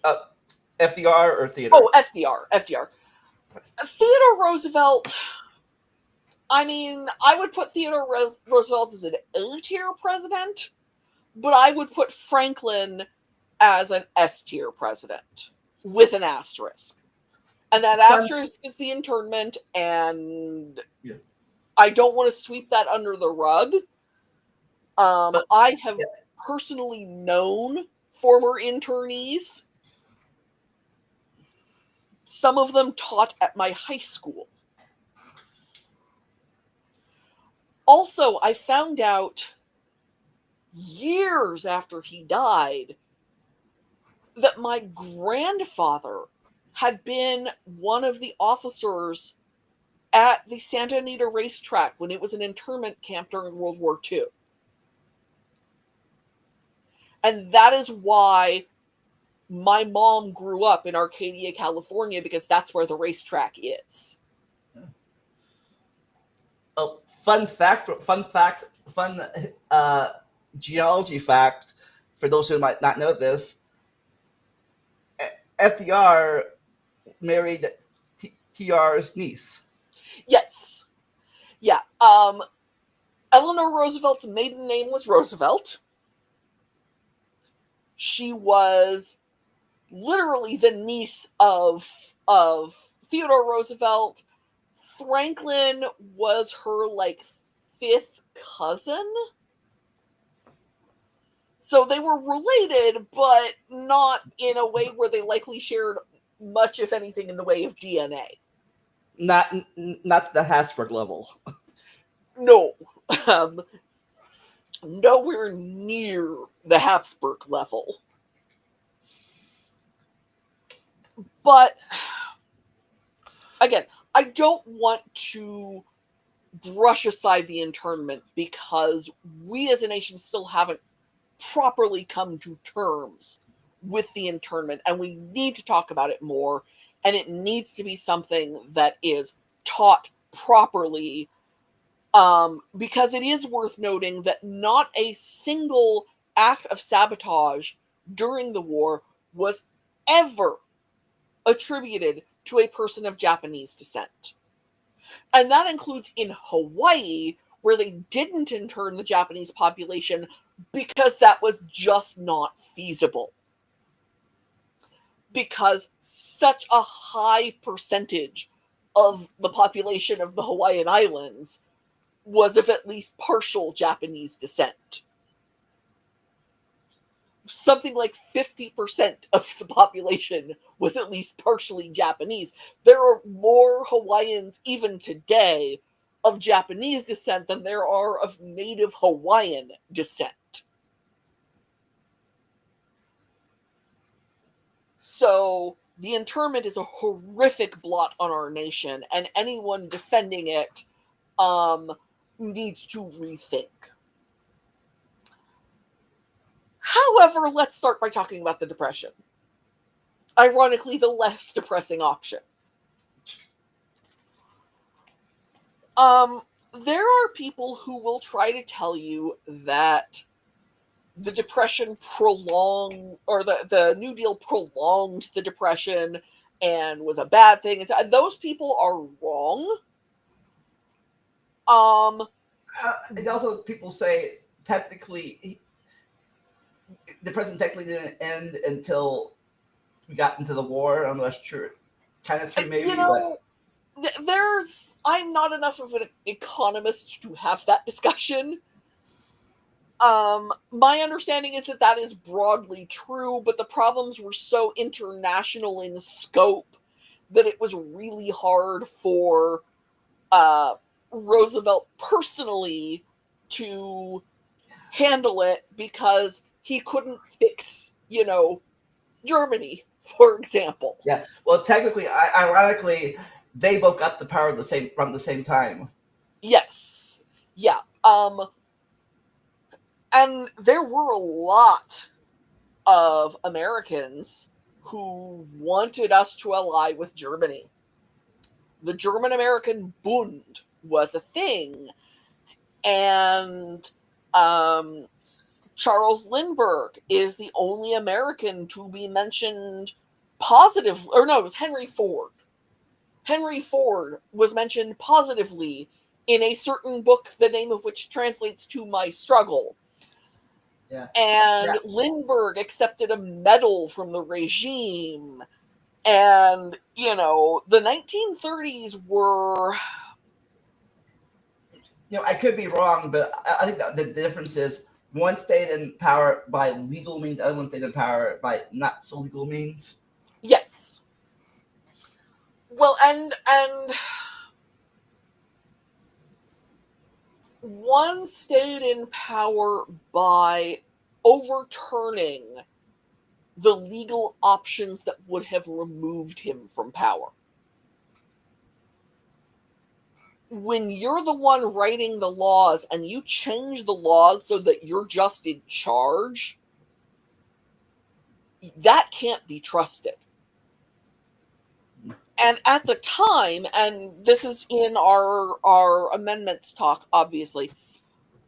A: FDR or Theodore?
B: Oh, FDR. Theodore Roosevelt, I mean, I would put Theodore Roosevelt as an A-tier president, but I would put Franklin as an S-tier president with an asterisk. And that asterisk is the internment, and I don't want to sweep that under the rug. I have personally known former internees. Some of them taught at my high school. Also, I found out years after he died that my grandfather had been one of the officers at the Santa Anita racetrack when it was an internment camp during World War II. And that is why my mom grew up in Arcadia, California, because that's where the racetrack is.
A: Oh, fun geology fact for those who might not know this. FDR married TR's niece.
B: Yes. Yeah. Eleanor Roosevelt's maiden name was Roosevelt. She was literally the niece of Theodore Roosevelt. Franklin was her fifth cousin. So they were related, but not in a way where they likely shared much, if anything, in the way of DNA.
A: Not the Habsburg level.
B: No. Nowhere near the Habsburg level. But, again, I don't want to brush aside the internment because we as a nation still haven't properly come to terms with the internment, and we need to talk about it more, and it needs to be something that is taught properly, because it is worth noting that not a single act of sabotage during the war was ever attributed to a person of Japanese descent. And that includes in Hawaii, where they didn't intern the Japanese population, because that was just not feasible. Because such a high percentage of the population of the Hawaiian Islands was of at least partial Japanese descent. Something like 50% of the population was at least partially Japanese. There are more Hawaiians even today of Japanese descent than there are of native Hawaiian descent. So the internment is a horrific blot on our nation, and anyone defending it needs to rethink. However, let's start by talking about the Depression. Ironically, the less depressing option. There are people who will try to tell you that the Depression prolonged, or the New Deal prolonged the Depression and was a bad thing. Those people are wrong.
A: And also, people say technically, the Depression technically didn't end until we got into the war. I don't know if that's true. Kind of true, maybe.
B: You know, I'm not enough of an economist to have that discussion. My understanding is that is broadly true, but the problems were so international in scope that it was really hard for Roosevelt personally to handle it because he couldn't fix, Germany, for example.
A: Yeah. Well, technically, ironically, they both got the power around the same time.
B: Yes. Yeah. And there were a lot of Americans who wanted us to ally with Germany. The German-American Bund was a thing. And Charles Lindbergh is the only American to be mentioned positive, or no, it was Henry Ford. Henry Ford was mentioned positively in a certain book, the name of which translates to My Struggle.
A: Yeah.
B: And Lindbergh accepted a medal from the regime. And, the 1930s were...
A: I could be wrong, but I think that the difference is one stayed in power by legal means, the other one stayed in power by not so legal means.
B: Yes. Well, and one stayed in power by overturning the legal options that would have removed him from power. When you're the one writing the laws and you change the laws so that you're just in charge, that can't be trusted. And at the time, and this is in our amendments talk, obviously,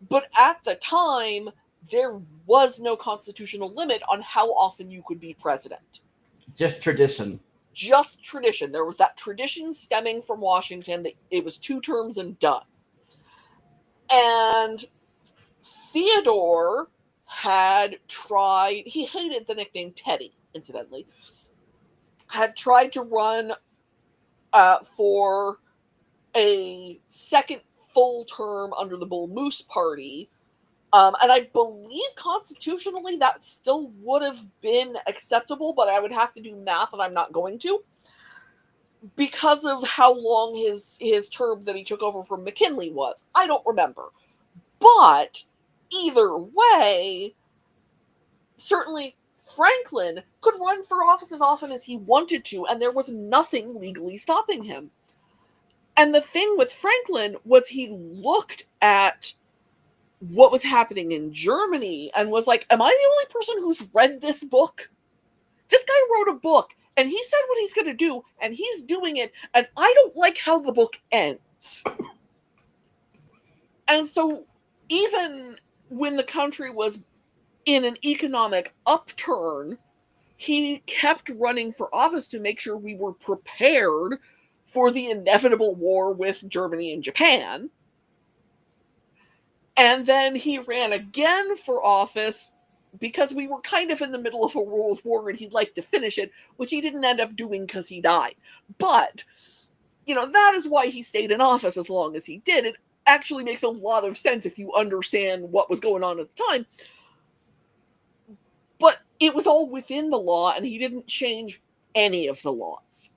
B: but at the time, there was no constitutional limit on how often you could be president.
A: Just tradition.
B: Just tradition. There was that tradition stemming from Washington that it was 2 terms and done. And Theodore had tried, he hated the nickname Teddy, incidentally, had tried to run for a second full term under the Bull Moose Party. And I believe constitutionally that still would have been acceptable, but I would have to do math, and I'm not going to, because of how long his term that he took over from McKinley was. I don't remember. But either way, certainly Franklin could run for office as often as he wanted to, and there was nothing legally stopping him. And the thing with Franklin was he looked at what was happening in Germany and was like, am I the only person who's read this book? This guy wrote a book, and he said what he's going to do, and he's doing it, and I don't like how the book ends. And so even when the country was in an economic upturn, he kept running for office to make sure we were prepared for the inevitable war with Germany and Japan. And then he ran again for office because we were kind of in the middle of a world war and he'd like to finish it, which he didn't end up doing because he died. But, that is why he stayed in office as long as he did. It actually makes a lot of sense if you understand what was going on at the time. But it was all within the law, and he didn't change any of the laws.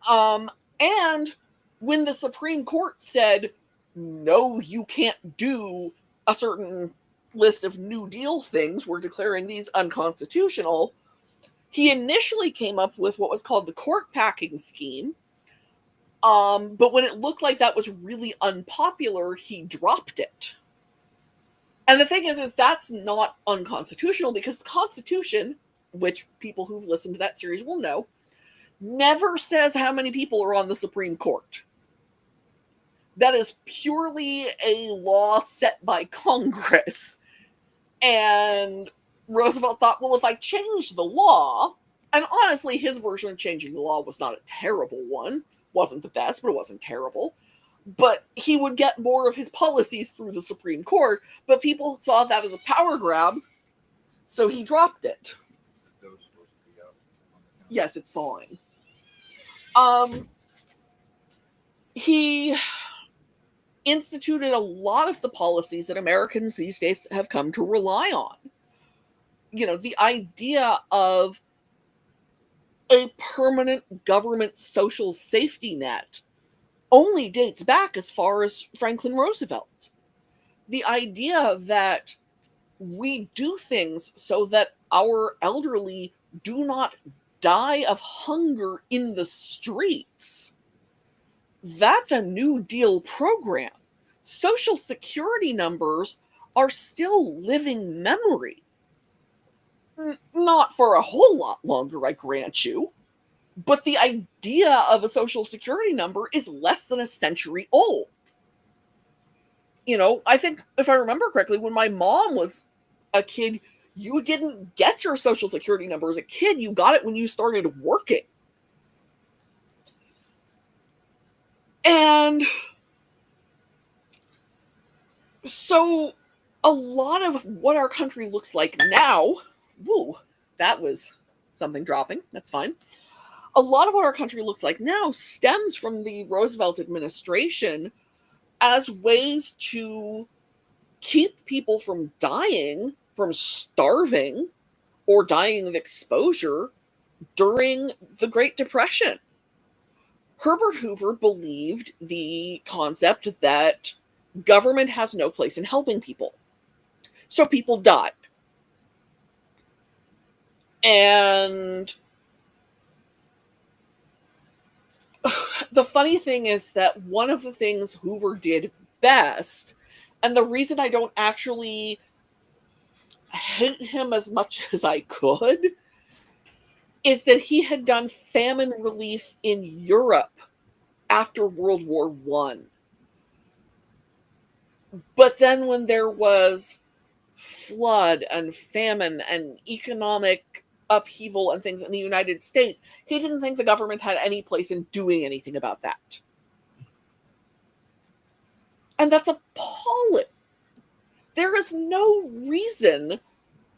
B: And when the Supreme Court said, no, you can't do a certain list of New Deal things, we're declaring these unconstitutional, he initially came up with what was called the court packing scheme. But when it looked like that was really unpopular, he dropped it. And the thing is that's not unconstitutional because the Constitution, which people who've listened to that series will know, never says how many people are on the Supreme Court. That is purely a law set by Congress. And Roosevelt thought, well, if I change the law, and honestly, his version of changing the law was not a terrible one. Wasn't the best, but it wasn't terrible. But he would get more of his policies through the Supreme Court, but people saw that as a power grab, so he dropped it. Yes, it's thawing. He instituted a lot of the policies that Americans these days have come to rely on. The idea of a permanent government social safety net only dates back as far as Franklin Roosevelt. The idea that we do things so that our elderly do not die of hunger in the streets, that's a New Deal program. Social Security numbers are still living memory. Not for a whole lot longer, I grant you. But the idea of a Social Security number is less than a century old. I think, if I remember correctly, when my mom was a kid, you didn't get your Social Security number as a kid. You got it when you started working. And so a lot of what our country looks like now, woo, that was something dropping. That's fine. A lot of what our country looks like now stems from the Roosevelt administration as ways to keep people from dying, from starving, or dying of exposure during the Great Depression. Herbert Hoover believed the concept that government has no place in helping people. So people died. And the funny thing is that one of the things Hoover did best, and the reason I don't actually hate him as much as I could, is that he had done famine relief in Europe after World War I. But then when there was flood and famine and economic upheaval and things in the United States, he didn't think the government had any place in doing anything about that. And that's appalling. There is no reason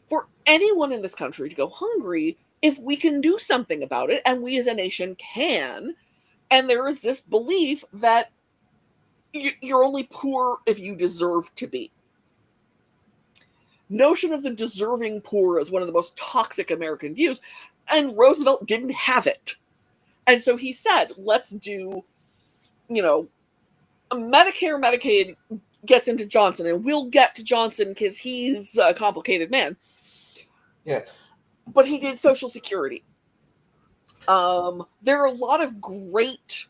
B: for anyone in this country to go hungry if we can do something about it, and we as a nation can. And there is this belief that you're only poor if you deserve to be. Notion of the deserving poor is one of the most toxic American views, and Roosevelt didn't have it. And so he said, let's do, Medicare, Medicaid gets into Johnson, and we'll get to Johnson because he's a complicated man.
A: Yeah.
B: But he did Social Security. There are a lot of great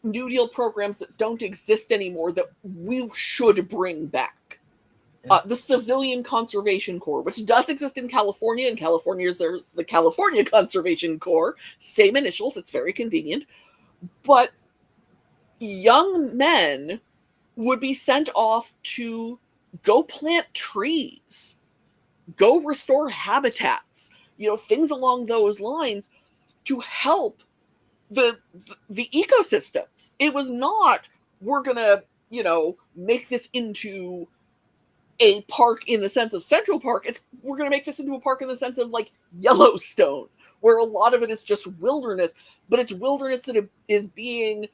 B: New Deal programs that don't exist anymore that we should bring back. The Civilian Conservation Corps, which does exist in California. In California, there's the California Conservation Corps. Same initials. It's very convenient. But young men would be sent off to go plant trees, go restore habitats, things along those lines to help the ecosystems. It was not, we're going to, make this into a park in the sense of Central Park. We're going to make this into a park in the sense of like Yellowstone, where a lot of it is just wilderness, but it's wilderness that is being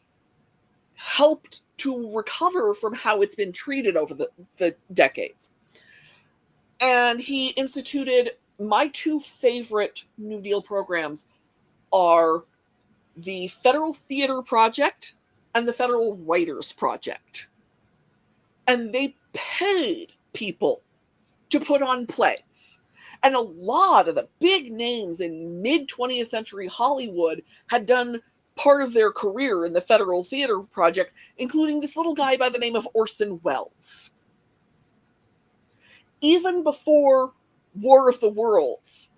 B: helped to recover from how it's been treated over the decades. And he instituted my two favorite New Deal programs are the Federal Theater Project and the Federal Writers Project. And they paid people to put on plays. And a lot of the big names in mid-20th century Hollywood had done part of their career in the Federal Theater Project, including this little guy by the name of Orson Welles. Even before War of the Worlds,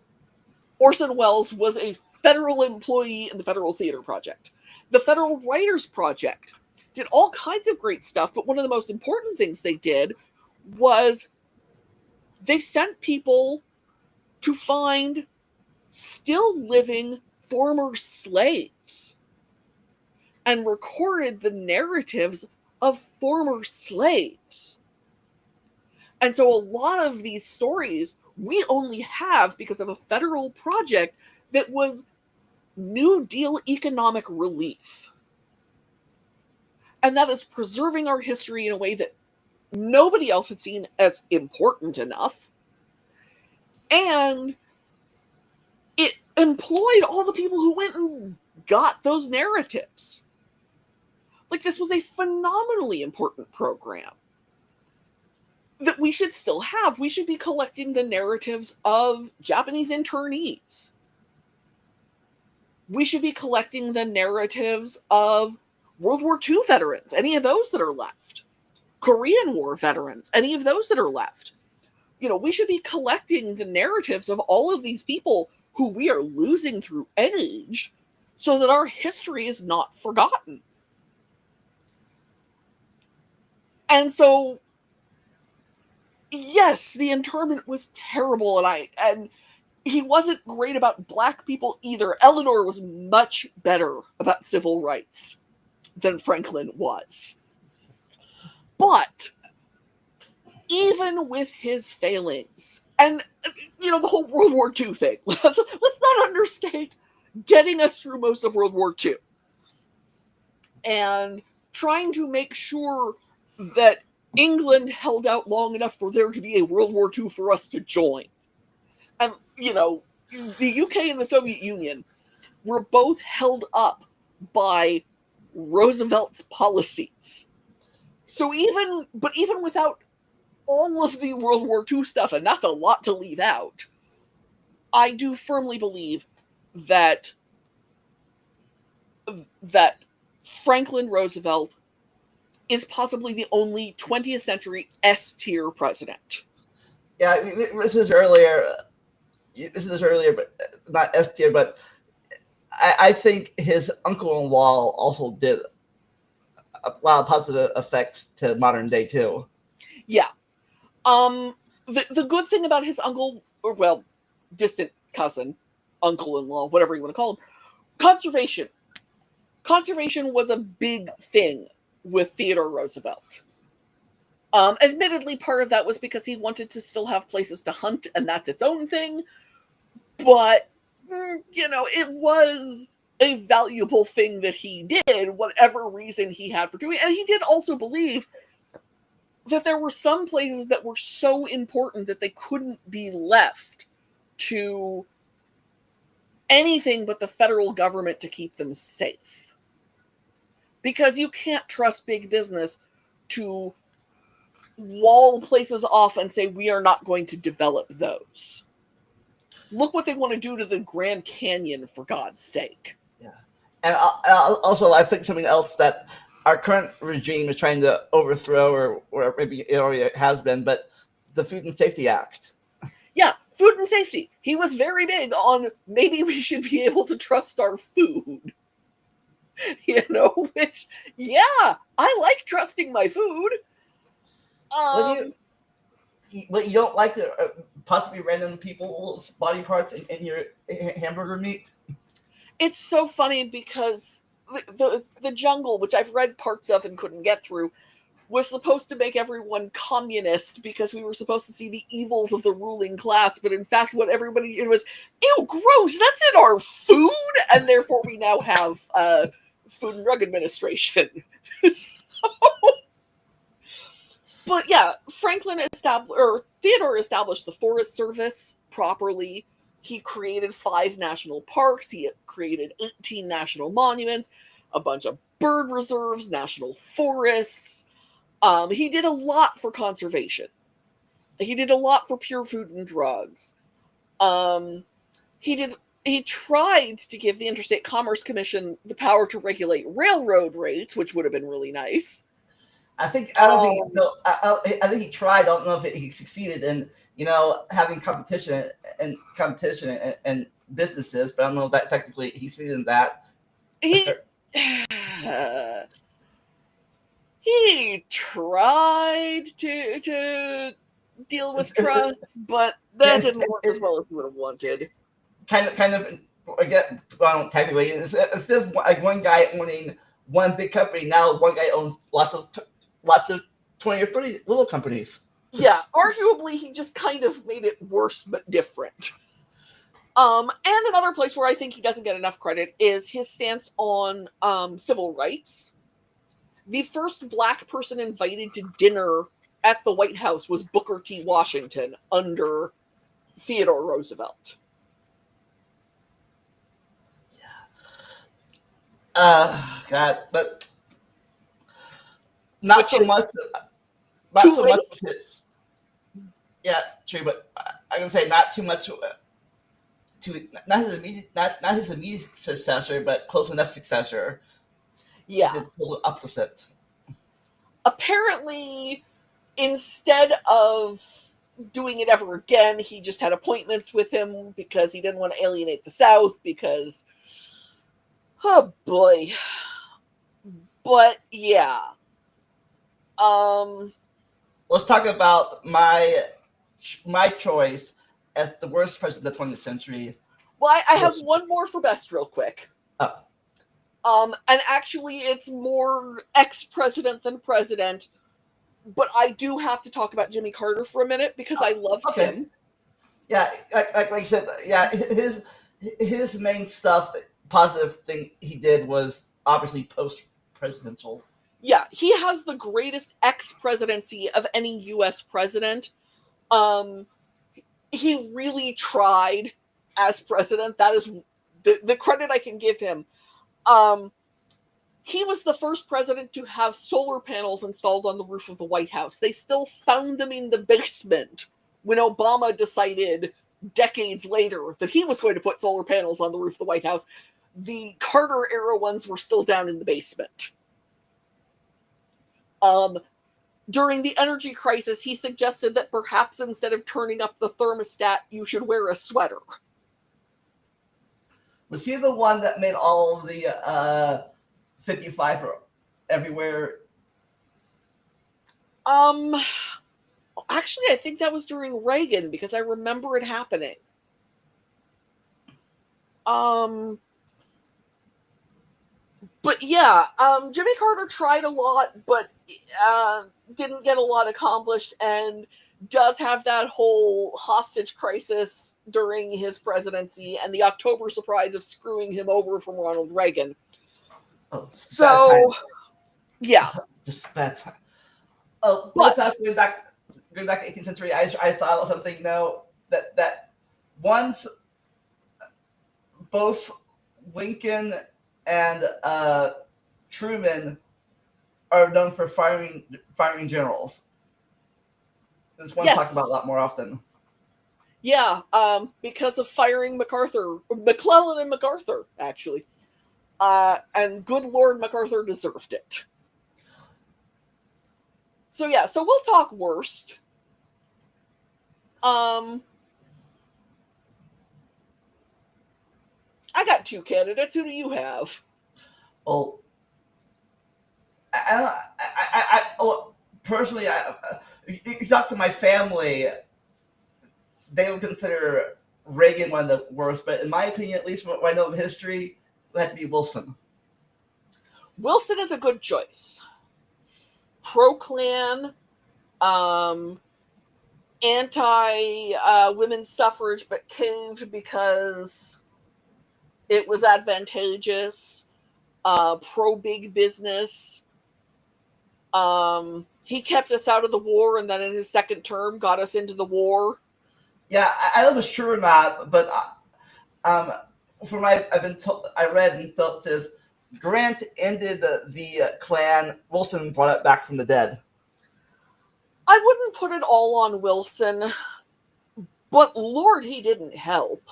B: Orson Welles was a federal employee in the Federal Theater Project. The Federal Writers Project did all kinds of great stuff, but one of the most important things they did was they sent people to find still living former slaves and recorded the narratives of former slaves. And so a lot of these stories we only have because of a federal project that was New Deal economic relief. And that is preserving our history in a way that nobody else had seen as important enough. And it employed all the people who went and got those narratives. Like, this was a phenomenally important program that we should still have. We should be collecting the narratives of Japanese internees. We should be collecting the narratives of World War II veterans, any of those that are left. Korean War veterans, any of those that are left. We should be collecting the narratives of all of these people who we are losing through age so that our history is not forgotten. And so, yes, the internment was terrible, and he wasn't great about black people either. Eleanor was much better about civil rights than Franklin was. But even with his failings, and the whole World War II thing, let's not understate getting us through most of World War II and trying to make sure that England held out long enough for there to be a World War II for us to join. And, the UK and the Soviet Union were both held up by Roosevelt's policies. So even without all of the World War II stuff, and that's a lot to leave out, I do firmly believe that Franklin Roosevelt is possibly the only 20th century S-tier president.
A: Yeah, this is earlier, but not S-tier, but I think his uncle-in-law also did a lot of positive effects to modern day too.
B: Yeah. The good thing about his uncle, or well, distant cousin, uncle-in-law, whatever you want to call him, conservation. Conservation was a big thing with Theodore Roosevelt. Admittedly, part of that was because he wanted to still have places to hunt, and that's its own thing. But, it was a valuable thing that he did, whatever reason he had for doing it. And he did also believe that there were some places that were so important that they couldn't be left to anything but the federal government to keep them safe. Because you can't trust big business to wall places off and say, we are not going to develop those. Look what they want to do to the Grand Canyon, for God's sake.
A: Yeah. And also, I think something else that our current regime is trying to overthrow, or maybe it already has been, but the Food and Safety Act.
B: Yeah, food and safety. He was very big on maybe we should be able to trust our food. Which, yeah, I like trusting my food.
A: But you don't like possibly random people's body parts in your hamburger meat?
B: It's so funny because the Jungle, which I've read parts of and couldn't get through, was supposed to make everyone communist because we were supposed to see the evils of the ruling class, but in fact what everybody did was, ew, gross, that's in our food, and therefore we now have Food and Drug Administration. But yeah, Theodore established the Forest Service properly. He created 5 national parks. He created 18 national monuments, a bunch of bird reserves, national forests. He did a lot for conservation. He did a lot for pure food and drugs. He tried to give the Interstate Commerce Commission the power to regulate railroad rates, which would have been really nice.
A: I think I don't think no, I think he tried. I don't know if he succeeded in having competition and businesses, but I don't know if that technically he succeeded in that.
B: He tried to deal with trusts, but that didn't work as well as he would have wanted.
A: Kind of. Again, well, technically, instead of like one guy owning one big company, now one guy owns lots of 20 or 30 little companies.
B: Yeah, arguably he just kind of made it worse but different. And another place where I think he doesn't get enough credit is his stance on civil rights. The first black person invited to dinner at the White House was Booker T. Washington under Theodore Roosevelt.
A: God, but not so much. Not
B: too
A: so
B: late?
A: much. Yeah, true, but I'm gonna say not too much to not his immediate successor, but close enough successor.
B: Yeah.
A: The total opposite.
B: Apparently, instead of doing it ever again, he just had appointments with him because he didn't want to alienate the South because, oh boy. But yeah.
A: Let's talk about my choice as the worst president of the 20th century.
B: Well, I have one more for best real quick.
A: Oh.
B: And actually it's more ex-president than president, but I do have to talk about Jimmy Carter for a minute because I loved him.
A: Yeah, like I said, yeah, his main stuff, positive thing he did was obviously post-presidential.
B: Yeah, he has the greatest ex-presidency of any U.S. president. He really tried as president. That is the credit I can give him. He was the first president to have solar panels installed on the roof of the White House. They still found them in the basement when Obama decided decades later that he was going to put solar panels on the roof of the White House. The Carter era ones were still down in the basement. During the energy crisis, he suggested that perhaps instead of turning up the thermostat, you should wear a sweater.
A: Was he the one that made all of the 55 for everywhere?
B: Actually, I think that was during Reagan because I remember it happening. But yeah, Jimmy Carter tried a lot, but didn't get a lot accomplished, and does have that whole hostage crisis during his presidency and the October surprise of screwing him over from Ronald Reagan.
A: Oh,
B: so, yeah.
A: Just bad time. Oh, but going back to the 18th century, I thought of something, that once both Lincoln and Truman are known for firing generals. This one talked about a lot more often.
B: Yeah, because of firing McClellan and MacArthur, actually. And good Lord, MacArthur deserved it. So yeah, so we'll talk worst. I got 2 candidates. Who do you have?
A: Well, personally, you talk to my family, they would consider Reagan one of the worst, but in my opinion, at least from what I know of history, it would have to be Wilson.
B: Wilson is a good choice. pro-Klan, anti-women's suffrage, but caved because it was advantageous, pro-big business. He kept us out of the war, and then in his second term got us into the war.
A: Yeah, I don't know if it's true or not, but from I've been told, I read and thought this, Grant ended the Klan. Wilson brought it back from the dead.
B: I wouldn't put it all on Wilson, but Lord, he didn't help.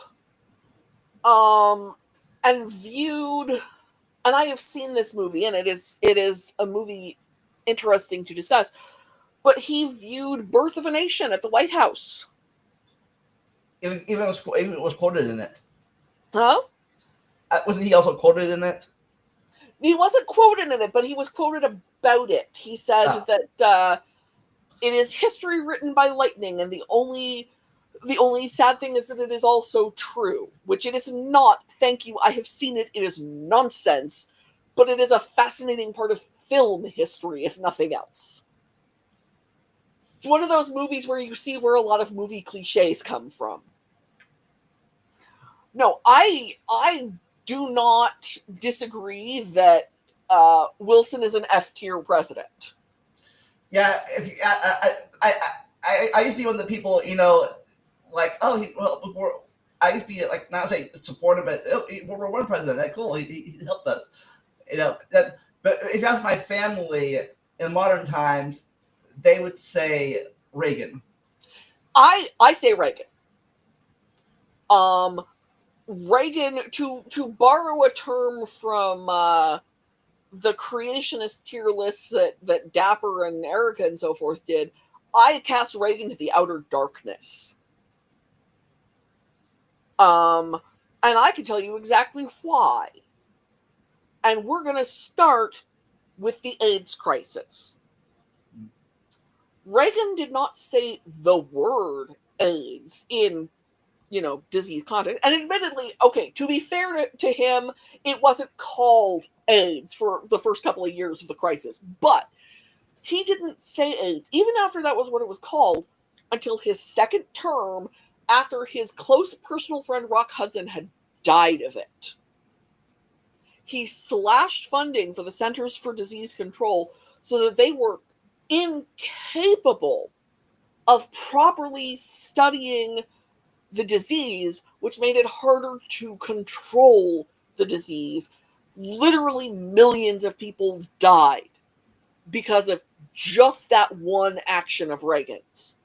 B: And viewed, and I have seen this movie, and it is a movie interesting to discuss. But he viewed Birth of a Nation at the White House.
A: Even it was quoted in it.
B: Huh?
A: Wasn't he also quoted in it?
B: He wasn't quoted in it, but he was quoted about it. He said that it is history written by lightning, and the only sad thing is that it is also true, which it is not. Thank you. I have seen it. It is nonsense, but it is a fascinating part of film history, if nothing else. It's one of those movies where you see where a lot of movie cliches come from. No, I do not disagree that Wilson is an F-tier president.
A: Yeah, I used to be one of the people, like, I used to be like, not say supportive, but we're one president. Cool, he helped us, But if you ask my family in modern times, they would say Reagan.
B: I say Reagan. Reagan, to borrow a term from the creationist tier lists that Dapper and Erica and so forth did, I cast Reagan to the outer darkness. And I can tell you exactly why. And we're going to start with the AIDS crisis. Reagan did not say the word AIDS in, disease context. And admittedly, okay, to be fair to him, it wasn't called AIDS for the first couple of years of the crisis. But he didn't say AIDS, even after that was what it was called, until his second term, after his close personal friend Rock Hudson had died of it. He slashed funding for the Centers for Disease Control so that they were incapable of properly studying the disease, which made it harder to control the disease. Literally millions of people died because of just that one action of Reagan's.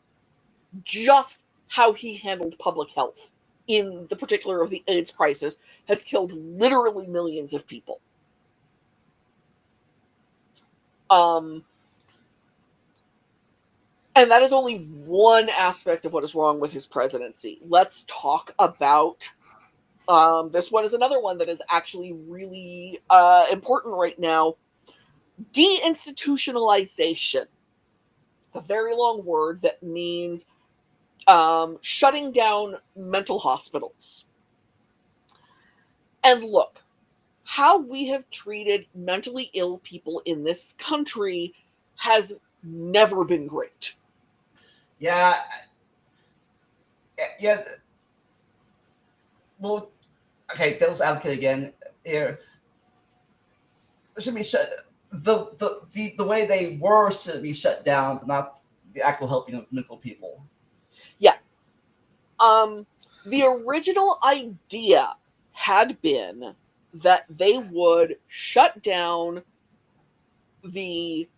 B: Just how he handled public health in the particular of the AIDS crisis has killed literally millions of people. And that is only one aspect of what is wrong with his presidency. Let's talk about this one is another one that is actually really important right now. Deinstitutionalization. It's a very long word that means shutting down mental hospitals. And look, how we have treated mentally ill people in this country has never been great.
A: Yeah. Well, okay, devil's advocate again here. It should be shut. The way they were should be shut down, not the actual helping of mental people.
B: Yeah. The original idea had been that they would shut down the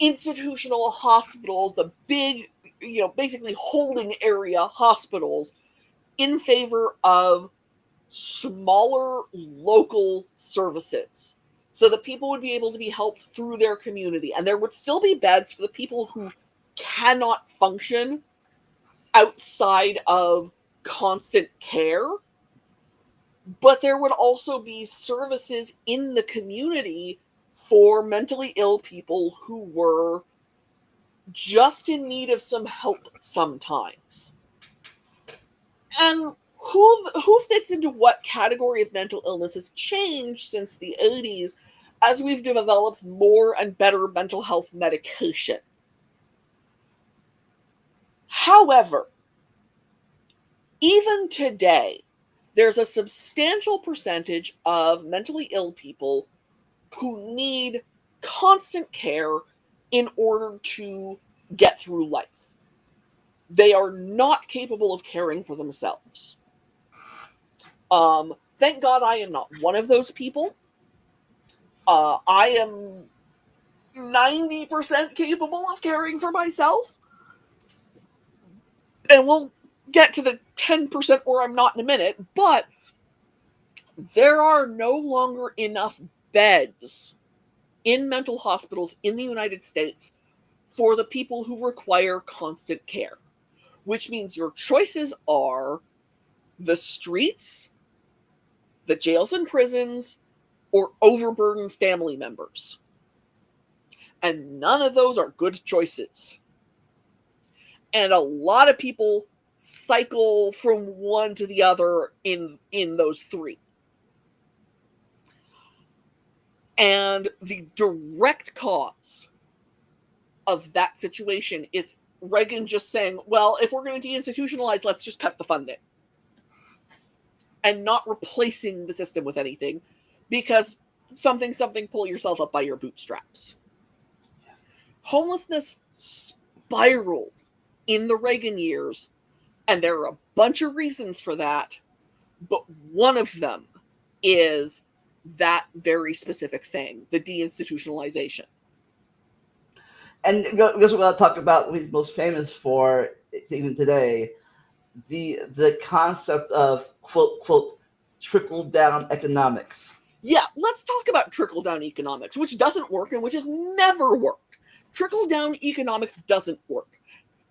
B: institutional hospitals, the big, basically holding area hospitals, in favor of smaller local services so that people would be able to be helped through their community. And there would still be beds for the people who cannot function outside of constant care. But there would also be services in the community for mentally ill people who were just in need of some help sometimes. And who fits into what category of mental illness has changed since the 80s as we've developed more and better mental health medication. However, even today, there's a substantial percentage of mentally ill people who need constant care in order to get through life. They are not capable of caring for themselves. Thank God I am not one of those people. I am 90% capable of caring for myself. And we'll get to the 10% where I'm not in a minute, but there are no longer enough beds in mental hospitals in the United States for the people who require constant care, which means your choices are the streets, the jails and prisons, or overburdened family members. And none of those are good choices. And a lot of people cycle from one to the other in those three. And the direct cause of that situation is Reagan just saying, well, if we're going to deinstitutionalize, let's just cut the funding. And not replacing the system with anything, because something, pull yourself up by your bootstraps. Homelessness spiraled in the Reagan years, and there are a bunch of reasons for that, but one of them is that very specific thing, the deinstitutionalization.
A: And because we're going to talk about what he's most famous for, even today, the concept of quote trickle down economics.
B: Yeah, let's talk about trickle down economics, which doesn't work and which has never worked. Trickle down economics doesn't work.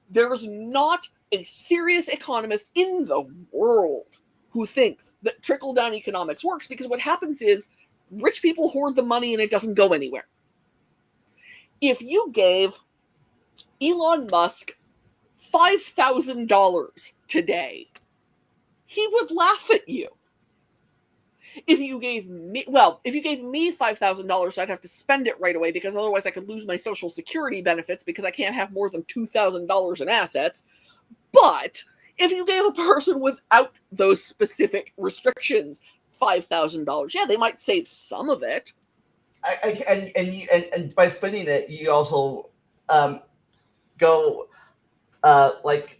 B: There's not a serious economist in the world who thinks that trickle down economics works, because what happens is rich people hoard the money and it doesn't go anywhere. If you gave Elon Musk $5,000 today, he would laugh at you. If you gave me $5,000, I'd have to spend it right away, because otherwise I could lose my Social Security benefits, because I can't have more than $2,000 in assets. But if you gave a person without those specific restrictions $5,000, yeah, they might save some of it.
A: And by spending it, you also go like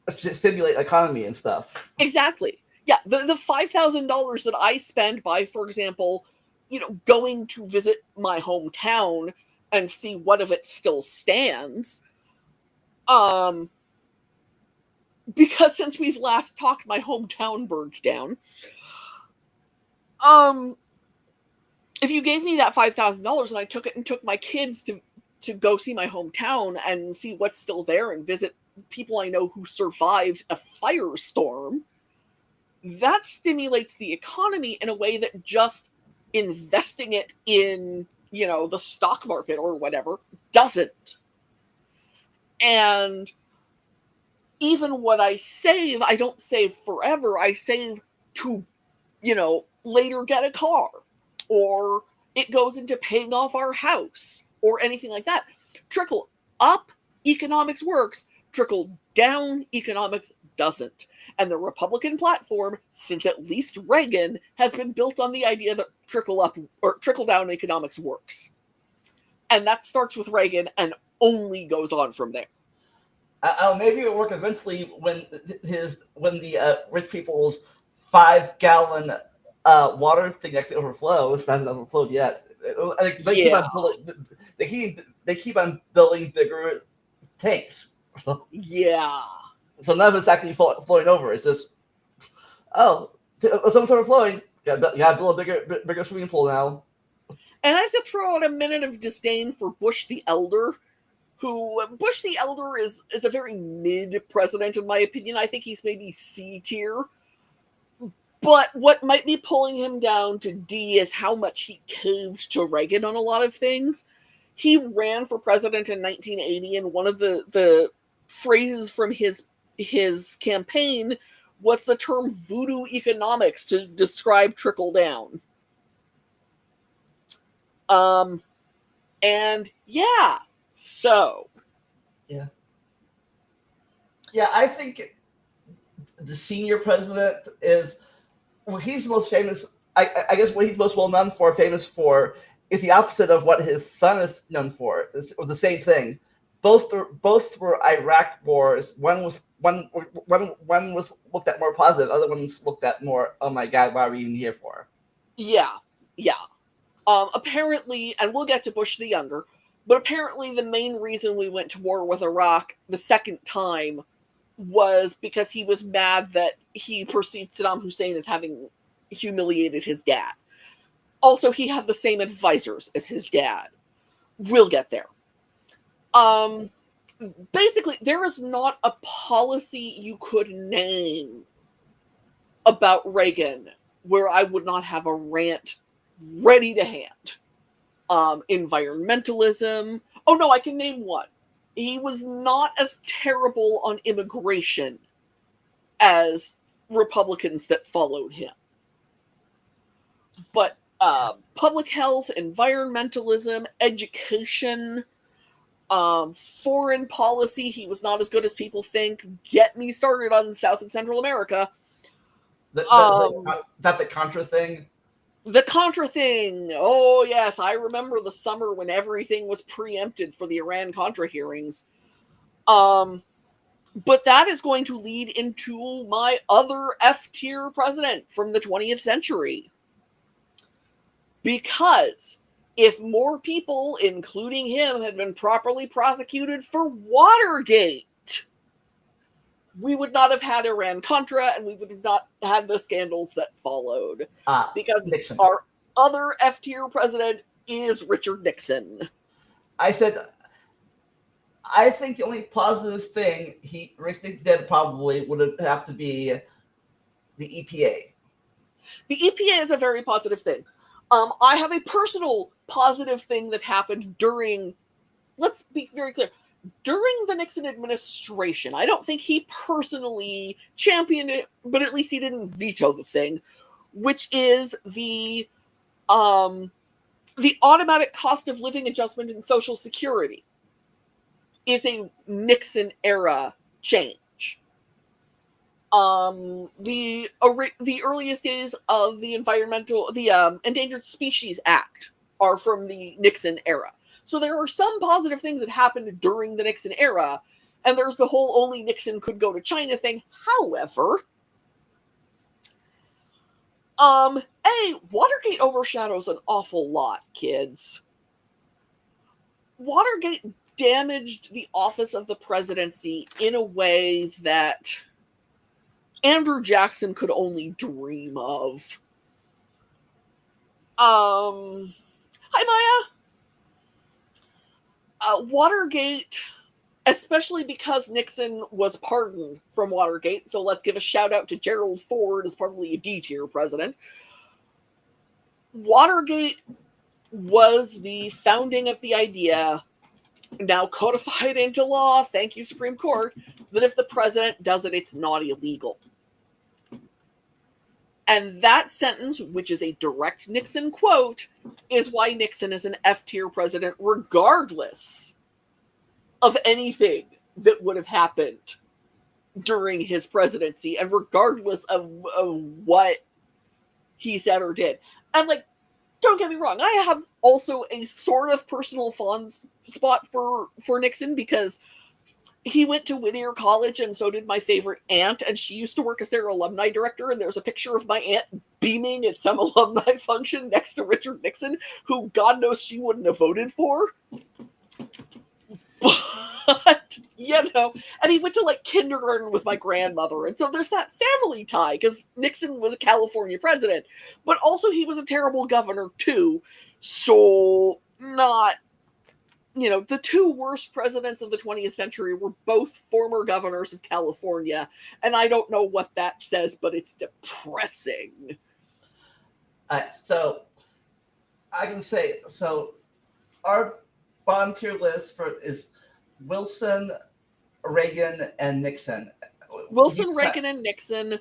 A: stimulate economy and stuff.
B: Exactly. Yeah, the $5,000 that I spend by, for example, going to visit my hometown and see what of it still stands. Because since we've last talked, my hometown burned down. If you gave me that $5,000 and I took it and took my kids to go see my hometown and see what's still there and visit people I know who survived a firestorm, that stimulates the economy in a way that just investing it in, the stock market or whatever doesn't. And even what I save, I don't save forever. I save to, later get a car, or it goes into paying off our house or anything like that. Trickle up economics works, trickle down economics doesn't. And the Republican platform, since at least Reagan, has been built on the idea that trickle up or trickle down economics works. And that starts with Reagan and only goes on from there.
A: Maybe it'll work eventually when the rich people's 5-gallon water thing actually overflows. It hasn't overflowed yet. They keep on building bigger tanks.
B: Yeah.
A: So none of it's actually flowing over. It's just, someone's overflowing. Gotta build a bigger swimming pool now.
B: And I have to throw out a minute of disdain for Bush the Elder, who Bush the Elder is a very mid-president in my opinion. I think he's maybe C tier. But what might be pulling him down to D is how much he caved to Reagan on a lot of things. He ran for president in 1980, and one of the phrases from his campaign was the term voodoo economics to describe trickle down. And yeah, so
A: Yeah. I think the senior president is, well, he's most famous. I guess what he's most famous for, is the opposite of what his son is known for. Or the same thing. Both were Iraq wars. One was looked at more positive. Other ones looked at more, oh my God, why are we even here for?
B: yeah. Apparently, and we'll get to Bush the Younger, but apparently the main reason we went to war with Iraq the second time was because he was mad that he perceived Saddam Hussein as having humiliated his dad. Also, he had the same advisors as his dad. We'll get there. Basically, there is not a policy you could name about Reagan where I would not have a rant ready to hand. Environmentalism. Oh no, I can name one. He was not as terrible on immigration as Republicans that followed him. But public health, environmentalism, education, foreign policy, he was not as good as people think. Get me started on South and Central America.
A: That the Contra thing?
B: The Contra thing. Oh, yes. I remember the summer when everything was preempted for the Iran-Contra hearings. But that is going to lead into my other F-tier president from the 20th century. Because if more people, including him, had been properly prosecuted for Watergate, we would not have had Iran-Contra, and we would have not had the scandals that followed. Because
A: Nixon.
B: Our other F-tier president is Richard Nixon.
A: I think the only positive thing Rick did probably would have to be the EPA.
B: The EPA is a very positive thing. I have a personal positive thing that happened during, let's be very clear, during the Nixon administration. I don't think he personally championed it, but at least he didn't veto the thing, which is the automatic cost of living adjustment in Social Security is a Nixon era change. The earliest days of the Endangered Species Act are from the Nixon era. So there are some positive things that happened during the Nixon era, and there's the whole only Nixon could go to China thing. However, Watergate overshadows an awful lot, kids. Watergate damaged the office of the presidency in a way that Andrew Jackson could only dream of. Hi, Maya. Watergate, especially because Nixon was pardoned from Watergate, so let's give a shout out to Gerald Ford as probably a D-tier president. Watergate was the founding of the idea, now codified into law, thank you Supreme Court, that if the president does it, it's not illegal. And that sentence, which is a direct Nixon quote, is why Nixon is an F-tier president regardless of anything that would have happened during his presidency and regardless of what he said or did. And, like, don't get me wrong, I have also a sort of personal fond spot for Nixon because he went to Whittier College, and so did my favorite aunt, and she used to work as their alumni director, and there's a picture of my aunt beaming at some alumni function next to Richard Nixon, who God knows she wouldn't have voted for. But, and he went to, like, kindergarten with my grandmother, and so there's that family tie, because Nixon was a California president, but also he was a terrible governor, too, so not... the two worst presidents of the 20th century were both former governors of California, and I don't know what that says, but it's depressing.
A: So, I can say, our bottom tier list is Wilson, Reagan, and Nixon.
B: Wilson, Reagan, and Nixon.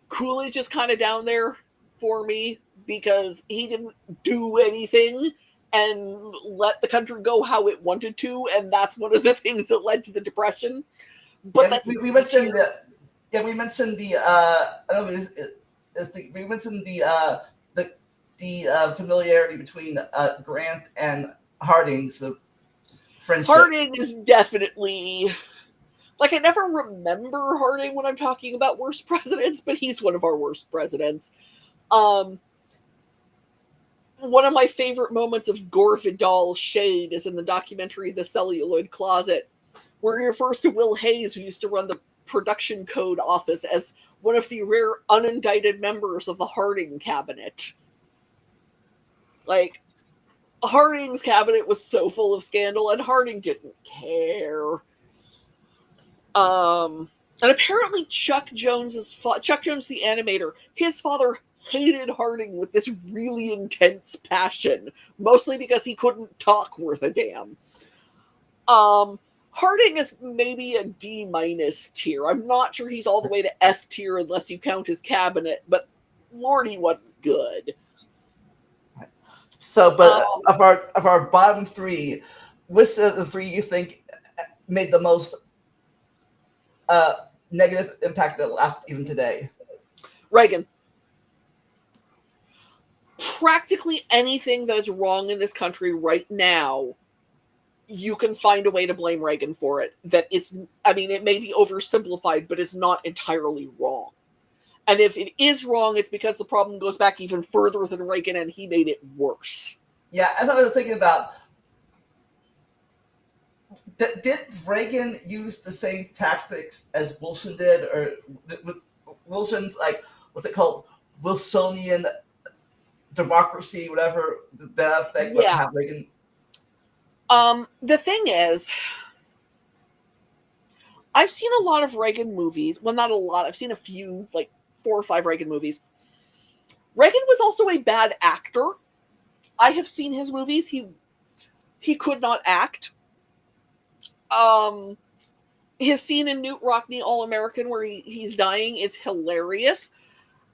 B: Coolidge is kind of down there for me. because he didn't do anything and let the country go how it wanted to, and that's one of the things that led to the Depression. But that's
A: we mentioned we mentioned the we mentioned the familiarity between Grant and Harding's the friendship.
B: Harding is definitely, like, I never remember Harding when I'm talking about worst presidents, but he's one of our worst presidents. One of my favorite moments of Gore Vidal shade is in the documentary The Celluloid Closet, where he refers to Will Hayes, who used to run the production code office, as one of the rare unindicted members of the Harding cabinet. Like, Harding's cabinet was so full of scandal, and Harding didn't care. And apparently Chuck Jones, the animator, his father hated Harding with this really intense passion, mostly because he couldn't talk worth a damn. Harding is maybe a D- tier. I'm not sure he's all the way to F tier unless you count his cabinet, but Lord, he wasn't good.
A: So, but of our bottom three, which of the three you think made the most negative impact that lasts even today?
B: Reagan. Practically anything that is wrong in this country right now, you can find a way to blame Reagan for it. That it's, I mean, it may be oversimplified, but it's not entirely wrong. And if it is wrong, it's because the problem goes back even further than Reagan, and he made it worse.
A: Yeah, as I was thinking about, did Reagan use the same tactics as Wilson did, or Wilson's, like, what's it called, Wilsonian democracy, whatever that effect would have Reagan?
B: The thing is, I've seen a lot of Reagan movies. Well, not a lot. I've seen a few, like 4 or 5 Reagan movies. Reagan was also a bad actor. I have seen his movies. He could not act. His scene in Newt Rockney All-American where he's dying is hilarious.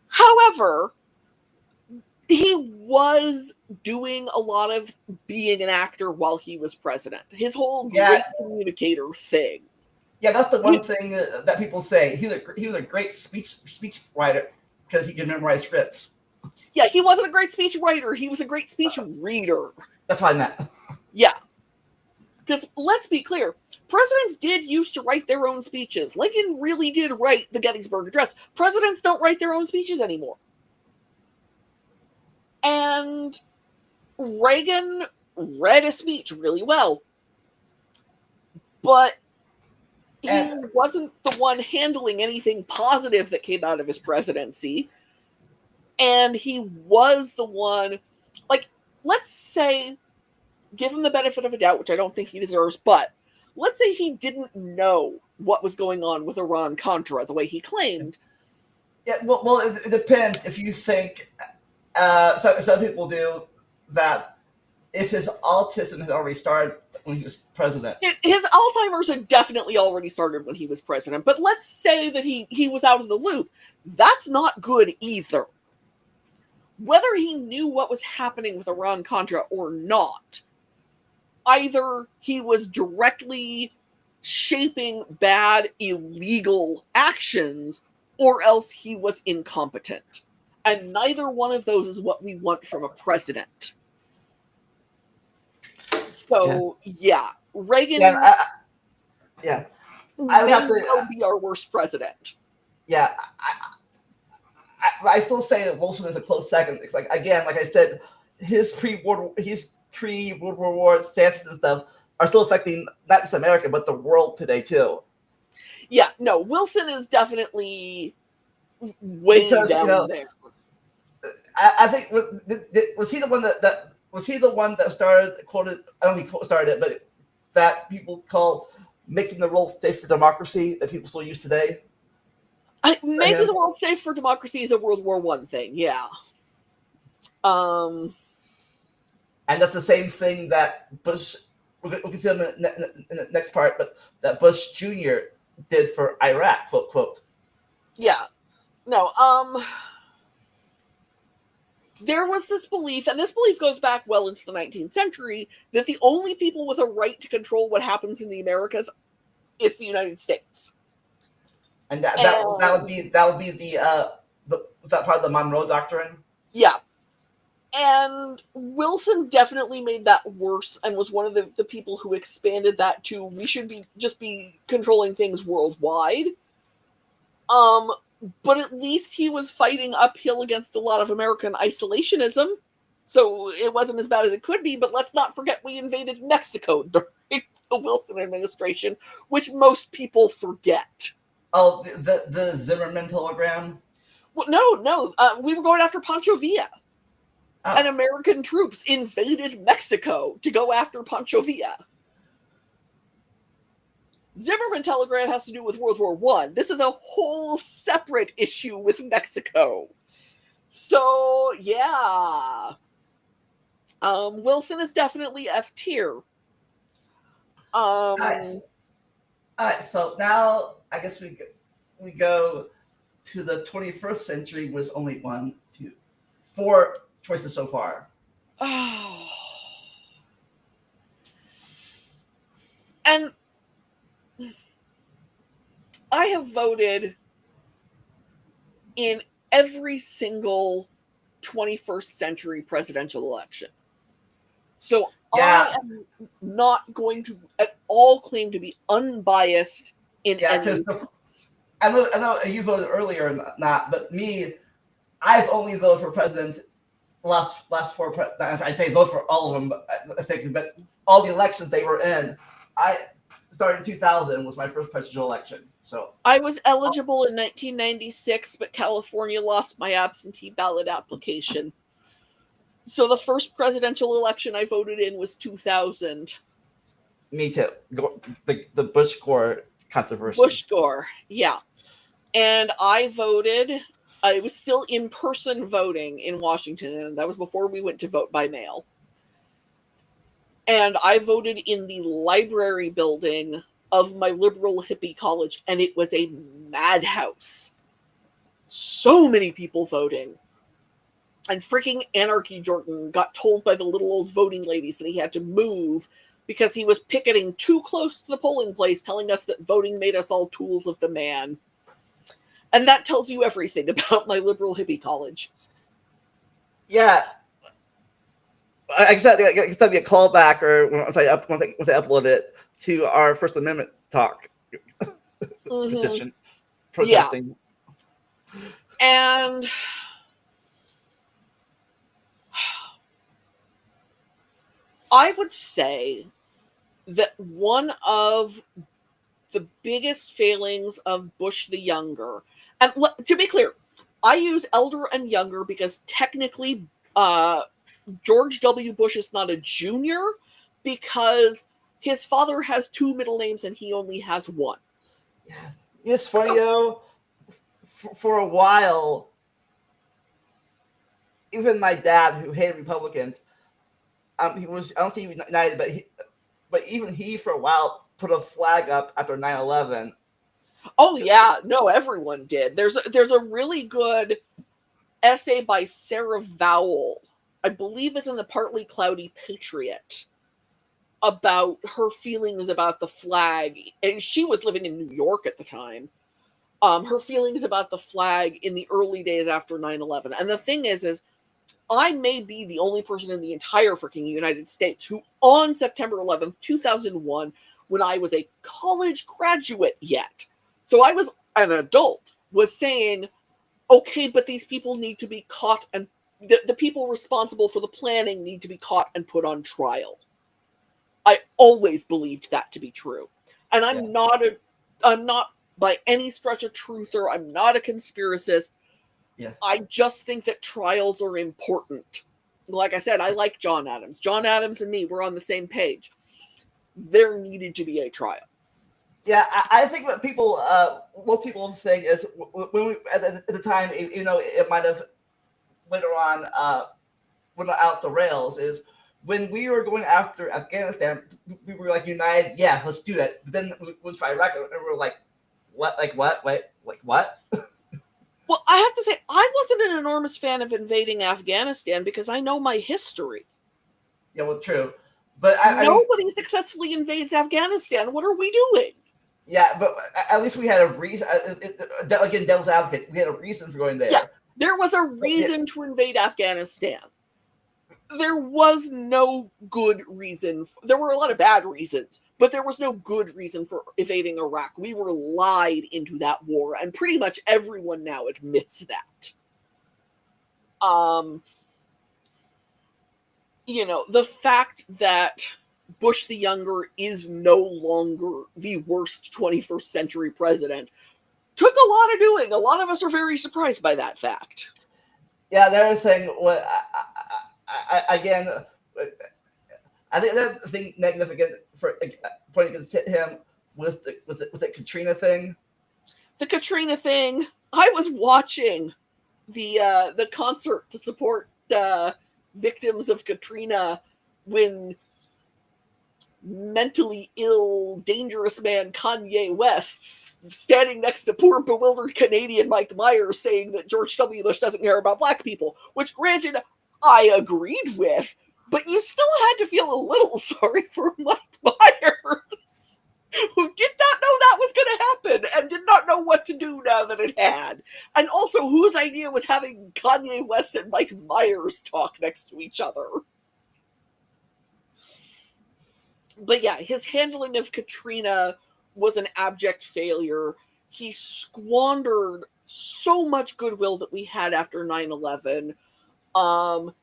B: However, he was doing a lot of being an actor while he was president. His whole great communicator thing.
A: Yeah, that's the one thing that people say. He was a great speech writer because he could memorize scripts.
B: Yeah, he wasn't a great speech writer. He was a great speech reader.
A: That's what I meant.
B: Yeah. Because let's be clear, presidents did used to write their own speeches. Lincoln really did write the Gettysburg Address. Presidents don't write their own speeches anymore. And Reagan read a speech really well. But he wasn't the one handling anything positive that came out of his presidency. And he was the one, like, let's say, give him the benefit of a doubt, which I don't think he deserves, but let's say he didn't know what was going on with Iran-Contra the way he claimed.
A: Yeah, well, it depends. If you think, some people do, that if his autism had already started when he was president.
B: His Alzheimer's had definitely already started when he was president, but let's say that he was out of the loop. That's not good either. Whether he knew what was happening with Iran-Contra or not, either he was directly shaping bad, illegal actions, or else he was incompetent. And neither one of those is what we want from a president. So, Reagan
A: I would have
B: to be our worst president.
A: Yeah, I still say that Wilson is a close second. It's like, again, like I said, his pre-World War stances and stuff are still affecting not just America but the world today too.
B: Yeah, no, Wilson is definitely way down there.
A: I think was he the one that started quoted? I don't know if he started it, but that people call making the world safe for democracy that people still use today.
B: Making the world safe for democracy is a World War I thing, yeah.
A: And that's the same thing that Bush, we'll get to him in the next part, but that Bush Jr. did for Iraq, quote, quote.
B: Yeah. No, there was this belief, and this belief goes back well into the 19th century, that the only people with a right to control what happens in the Americas is the United States.
A: And that would be was that part of the Monroe Doctrine?
B: Yeah. And Wilson definitely made that worse and was one of the people who expanded that to we should be controlling things worldwide. But at least he was fighting uphill against a lot of American isolationism, so it wasn't as bad as it could be. But let's not forget we invaded Mexico during the Wilson administration, which most people forget.
A: Oh, the Zimmerman telegram?
B: Well, no. We were going after Pancho Villa.
A: Oh.
B: And American troops invaded Mexico to go after Pancho Villa. Zimmerman telegram has to do with World War I. This is a whole separate issue with Mexico. So, yeah. Wilson is definitely F tier.
A: Nice. All right, so now I guess we go to the 21st century with only 1, 2, 4 choices so far.
B: And I have voted in every single 21st century presidential election. So
A: yeah.
B: I am not going to at all claim to be unbiased in any.
A: I know you voted earlier or not, but me, I've only voted for president last 4. I'd say vote for all of them, but I think, but all the elections they were in, I started in 2000 was my first presidential election. So
B: I was eligible in 1996, but California lost my absentee ballot application. So the first presidential election I voted in was 2000.
A: Me too. The Bush Gore controversy.
B: Bush Gore, yeah. And I voted. I was still in-person voting in Washington, and that was before we went to vote by mail. And I voted in the library building of my liberal hippie college, and it was a madhouse. So many people voting. And freaking Anarchy Jordan got told by the little old voting ladies that he had to move because he was picketing too close to the polling place, telling us that voting made us all tools of the man. And that tells you everything about my liberal hippie college.
A: Yeah. I guess that'd be a callback, or once I upload it to our First Amendment talk petition protesting.
B: Yeah. And I would say that one of the biggest failings of Bush the Younger, and to be clear, I use elder and younger because technically George W. Bush is not a junior because his father has 2 middle names and he only has 1.
A: Yeah, it's funny though. For a while, even my dad, who hated Republicans, he was, I don't think he was united, but even he for a while put a flag up after 9/11.
B: Oh yeah, no, everyone did. There's a really good essay by Sarah Vowell. I believe it's in the Partly Cloudy Patriot about her feelings about the flag. And she was living in New York at the time. Her feelings about the flag in the early days after 9/11. And the thing is I may be the only person in the entire freaking United States who on September 11th, 2001, when I was a college graduate yet, so I was an adult, was saying, okay, but these people need to be caught, and the people responsible for the planning need to be caught and put on trial. I always believed that to be true. And I'm not by any stretch a truther. I'm not a conspiracist.
A: Yeah.
B: I just think that trials are important. Like I said, I like John Adams. John Adams and me were on the same page. There needed to be a trial.
A: Yeah, I think what most people think is when we at the time, you know, it might have later on went out the rails. Is when we were going after Afghanistan, we were like united. Yeah, let's do it. But then we went to Iraq, and we were like, what? Like what? Wait, like what?
B: Well, I have to say, I wasn't an enormous fan of invading Afghanistan because I know my history.
A: Yeah, well, true. But I mean,
B: Nobody successfully invades Afghanistan. What are we doing?
A: yeah, but at least we had a reason. Again, devil's advocate, we had a reason for going there.
B: Yeah, there was a reason to invade Afghanistan. There was no good reason. There were a lot of bad reasons, but there was no good reason for invading Iraq. We were lied into that war, and pretty much everyone now admits that. The fact that Bush the Younger is no longer the worst 21st century president took a lot of doing. A lot of us are very surprised by that fact.
A: Yeah, the other thing, what again, I think another thing significant for pointing against him was the Katrina thing.
B: The Katrina thing. I was watching the concert to support victims of Katrina when mentally ill, dangerous man Kanye West standing next to poor, bewildered Canadian Mike Myers saying that George W. Bush doesn't care about black people, which, granted, I agreed with, but you still had to feel a little sorry for Mike Myers, who did not know that was going to happen and did not know what to do now that it had. And also, whose idea was having Kanye West and Mike Myers talk next to each other? But yeah, his handling of Katrina was an abject failure. He squandered so much goodwill that we had after 9/11.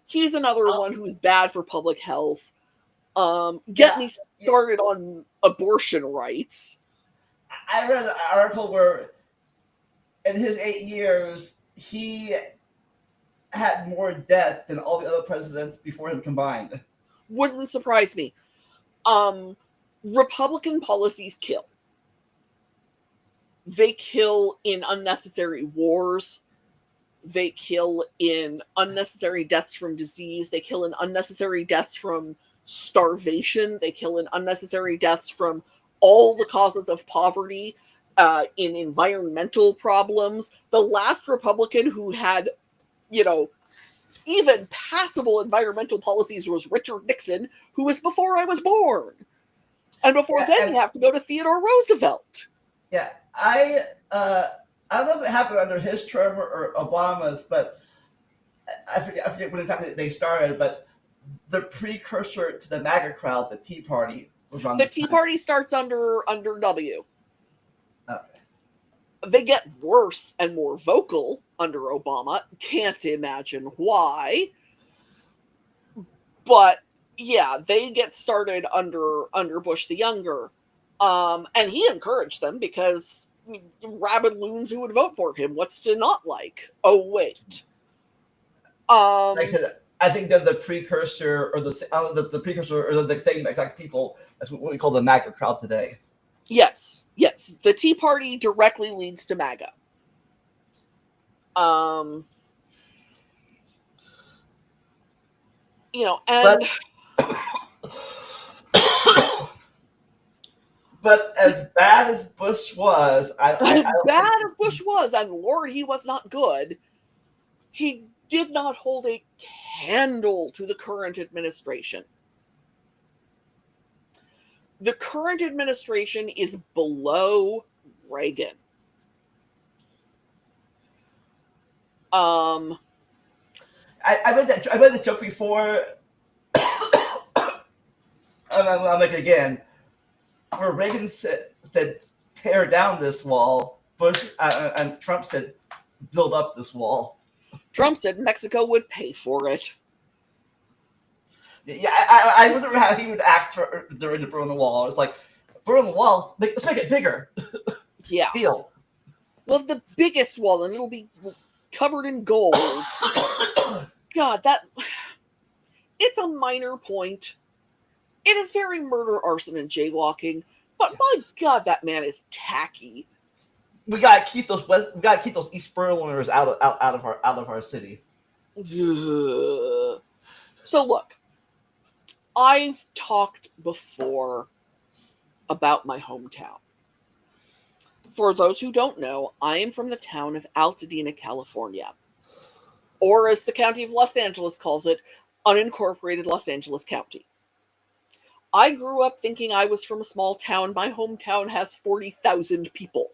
B: He's another one who's bad for public health. Get me started on abortion rights.
A: I read an article where in his 8 years, he had more debt than all the other presidents before him combined.
B: Wouldn't surprise me. Republican policies kill. They kill in unnecessary wars. They kill in unnecessary deaths from disease. They kill in unnecessary deaths from starvation. They kill in unnecessary deaths from all the causes of poverty, in environmental problems. The last Republican who had, even passable environmental policies was Richard Nixon, who was before I was born. And before then, you have to go to Theodore Roosevelt.
A: Yeah, I don't know if it happened under his term or Obama's, but I forget when exactly they started, but the precursor to the MAGA crowd, the Tea Party, was on
B: the Tea Party starts under W.
A: Okay.
B: They get worse and more vocal under Obama. Can't imagine why. But yeah, they get started under Bush the Younger. And he encouraged them because rabid loons who would vote for him. What's to not like? Oh, wait.
A: Like I said, I think they're the precursor or the precursor or the same exact people as what we call the MAGA crowd today.
B: Yes. The Tea Party directly leads to MAGA. And
A: but as bad as Bush was,
B: and Lord, he was not good, he did not hold a candle to the current administration. The current administration is below Reagan.
A: I made this joke before. I'll make it again. Where Reagan said tear down this wall, Bush and Trump said build up this wall.
B: Trump said Mexico would pay for it.
A: Yeah, I wonder how he would act during the burn the wall. It's like, burn the wall, let's make it bigger.
B: Yeah.
A: Steel.
B: Well, the biggest wall, and it'll be covered in gold. God, it's a minor point. It is very murder, arson, and jaywalking, but my God, that man is tacky.
A: We gotta keep those East Berliners out of our city.
B: So look, I've talked before about my hometown. For those who don't know, I am from the town of Altadena, California. Or as the county of Los Angeles calls it, unincorporated Los Angeles County. I grew up thinking I was from a small town. My hometown has 40,000 people.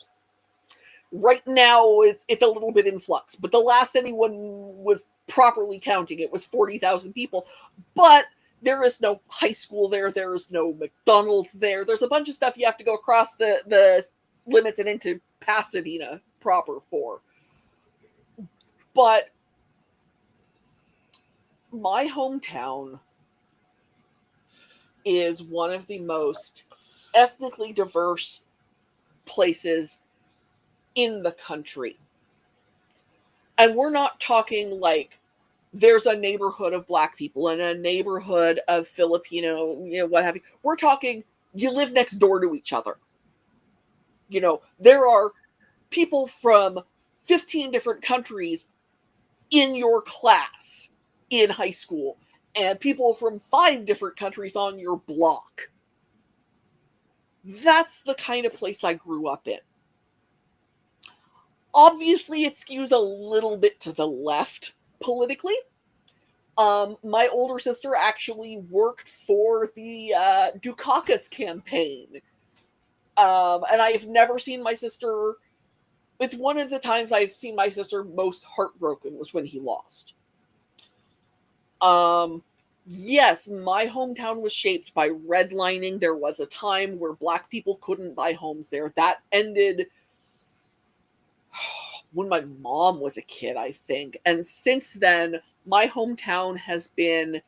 B: Right now, it's a little bit in flux, but the last anyone was properly counting, it was 40,000 people. But there is no high school there. There is no McDonald's there. There's a bunch of stuff you have to go across the limits and into Pasadena proper for. But my hometown is one of the most ethnically diverse places in the country. And we're not talking like there's a neighborhood of Black people and a neighborhood of Filipino, what have you. We're talking you live next door to each other. There are people from 15 different countries in your class in high school and people from 5 different countries on your block. That's the kind of place I grew up in. Obviously, it skews a little bit to the left politically. My older sister actually worked for the Dukakis campaign. And I've never seen my sister. It's one of the times I've seen my sister most heartbroken was when he lost. Yes, my hometown was shaped by redlining. There was a time where Black people couldn't buy homes there. That ended when my mom was a kid, I think. And since then, my hometown has been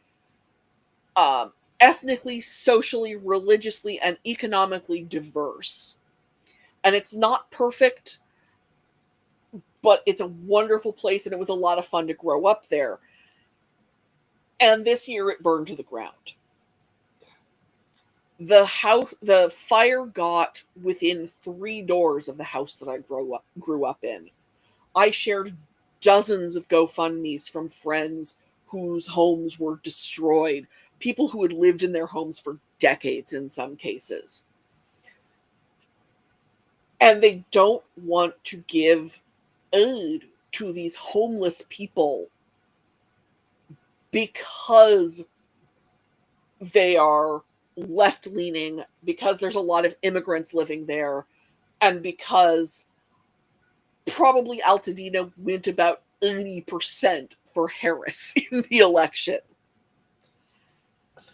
B: ethnically, socially, religiously, and economically diverse. And it's not perfect, but it's a wonderful place, and it was a lot of fun to grow up there. And this year it burned to the ground. The fire got within 3 doors of the house that I grew up in. I shared dozens of GoFundMes from friends whose homes were destroyed, people who had lived in their homes for decades in some cases. And they don't want to give aid to these homeless people because they are left-leaning, because there's a lot of immigrants living there, and because probably Altadena went about 80% for Harris in the election.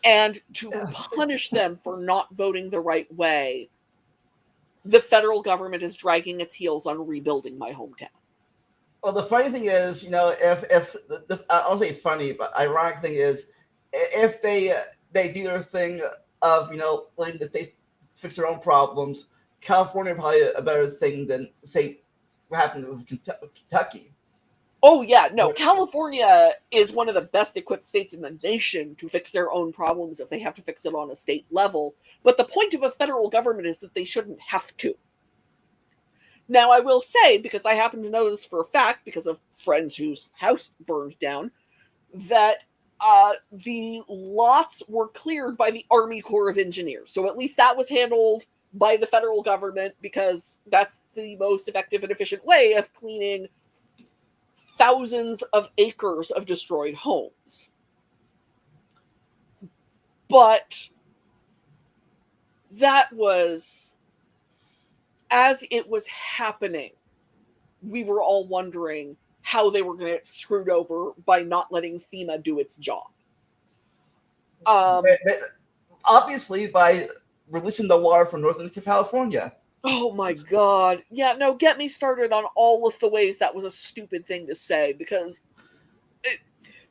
B: And to punish them for not voting the right way, the federal government is dragging its heels on rebuilding my hometown.
A: Well, the funny thing is, if I'll say funny, but ironic thing is, if they do their thing of letting the states fix their own problems, California probably a better thing than say what happened with Kentucky.
B: Oh yeah, no, California is one of the best equipped states in the nation to fix their own problems if they have to fix it on a state level. But the point of a federal government is that they shouldn't have to. Now, I will say, because I happen to know this for a fact, because of friends whose house burned down, that the lots were cleared by the Army Corps of Engineers. So at least that was handled by the federal government, because that's the most effective and efficient way of cleaning thousands of acres of destroyed homes. But that was, as it was happening, we were all wondering how they were going to get screwed over by not letting FEMA do its job.
A: Obviously, by releasing the water from Northern California.
B: Oh my God. Yeah, no, get me started on all of the ways that was a stupid thing to say, because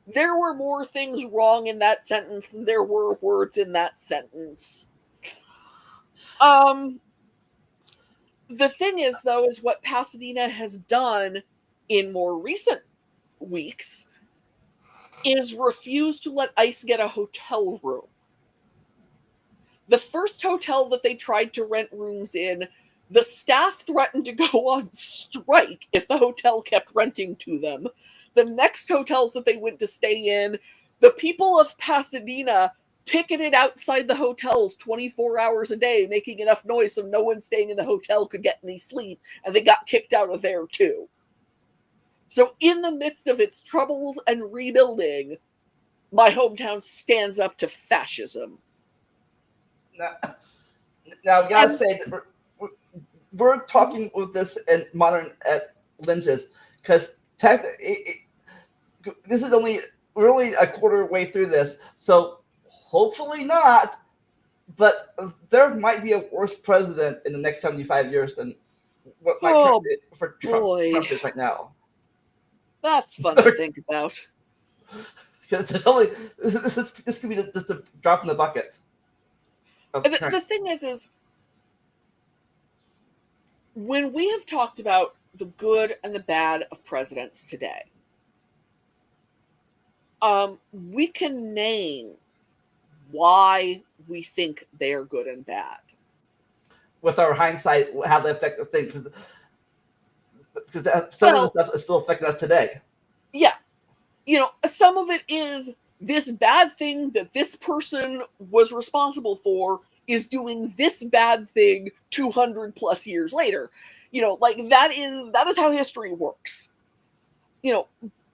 B: there were more things wrong in that sentence than there were words in that sentence. The thing is, though, is what Pasadena has done in more recent weeks is refuse to let ICE get a hotel room. The first hotel that they tried to rent rooms in, the staff threatened to go on strike if the hotel kept renting to them. The next hotels that they went to stay in, the people of Pasadena picketed outside the hotels 24 hours a day, making enough noise so no one staying in the hotel could get any sleep, and they got kicked out of there too. So in the midst of its troubles and rebuilding, my hometown stands up to fascism.
A: Now we gotta say that we're talking with this in modern lenses, because this is we're only a quarter way through this, so hopefully not. But there might be a worse president in the next 75 years than what Trump is right now.
B: That's fun to think about.
A: Because there's only this could be just a drop in the bucket.
B: The thing is when we have talked about the good and the bad of presidents today, we can name why we think they're good and bad.
A: With our hindsight, how they affect the things. Because some of the stuff is still affecting us today.
B: Yeah. Some of it is this bad thing that this person was responsible for is doing this bad thing 200 plus years later. That is how history works.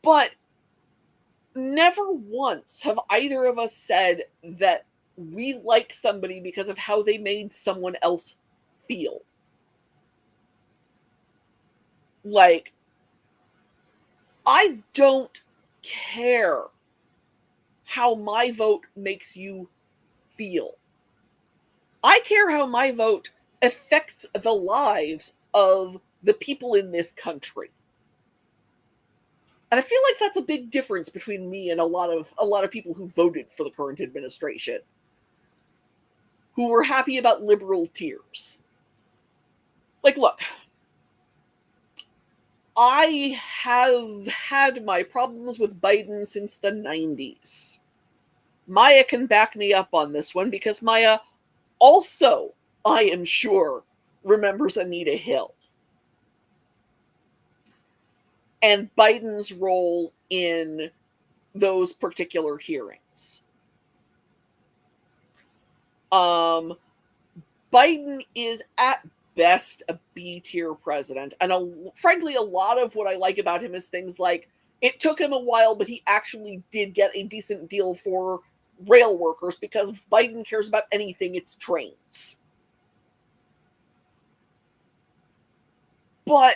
B: But never once have either of us said that we like somebody because of how they made someone else feel. I don't care how my vote makes you feel. I care how my vote affects the lives of the people in this country. And I feel like that's a big difference between me and a lot of people who voted for the current administration, who were happy about liberal tiers. Look, I have had my problems with Biden since the 90s. Maya can back me up on this one, because Maya also, I am sure, remembers Anita Hill and Biden's role in those particular hearings. Biden is at best a B-tier president, and frankly, a lot of what I like about him is things like, it took him a while, but he actually did get a decent deal for rail workers, because if Biden cares about anything, it's trains. But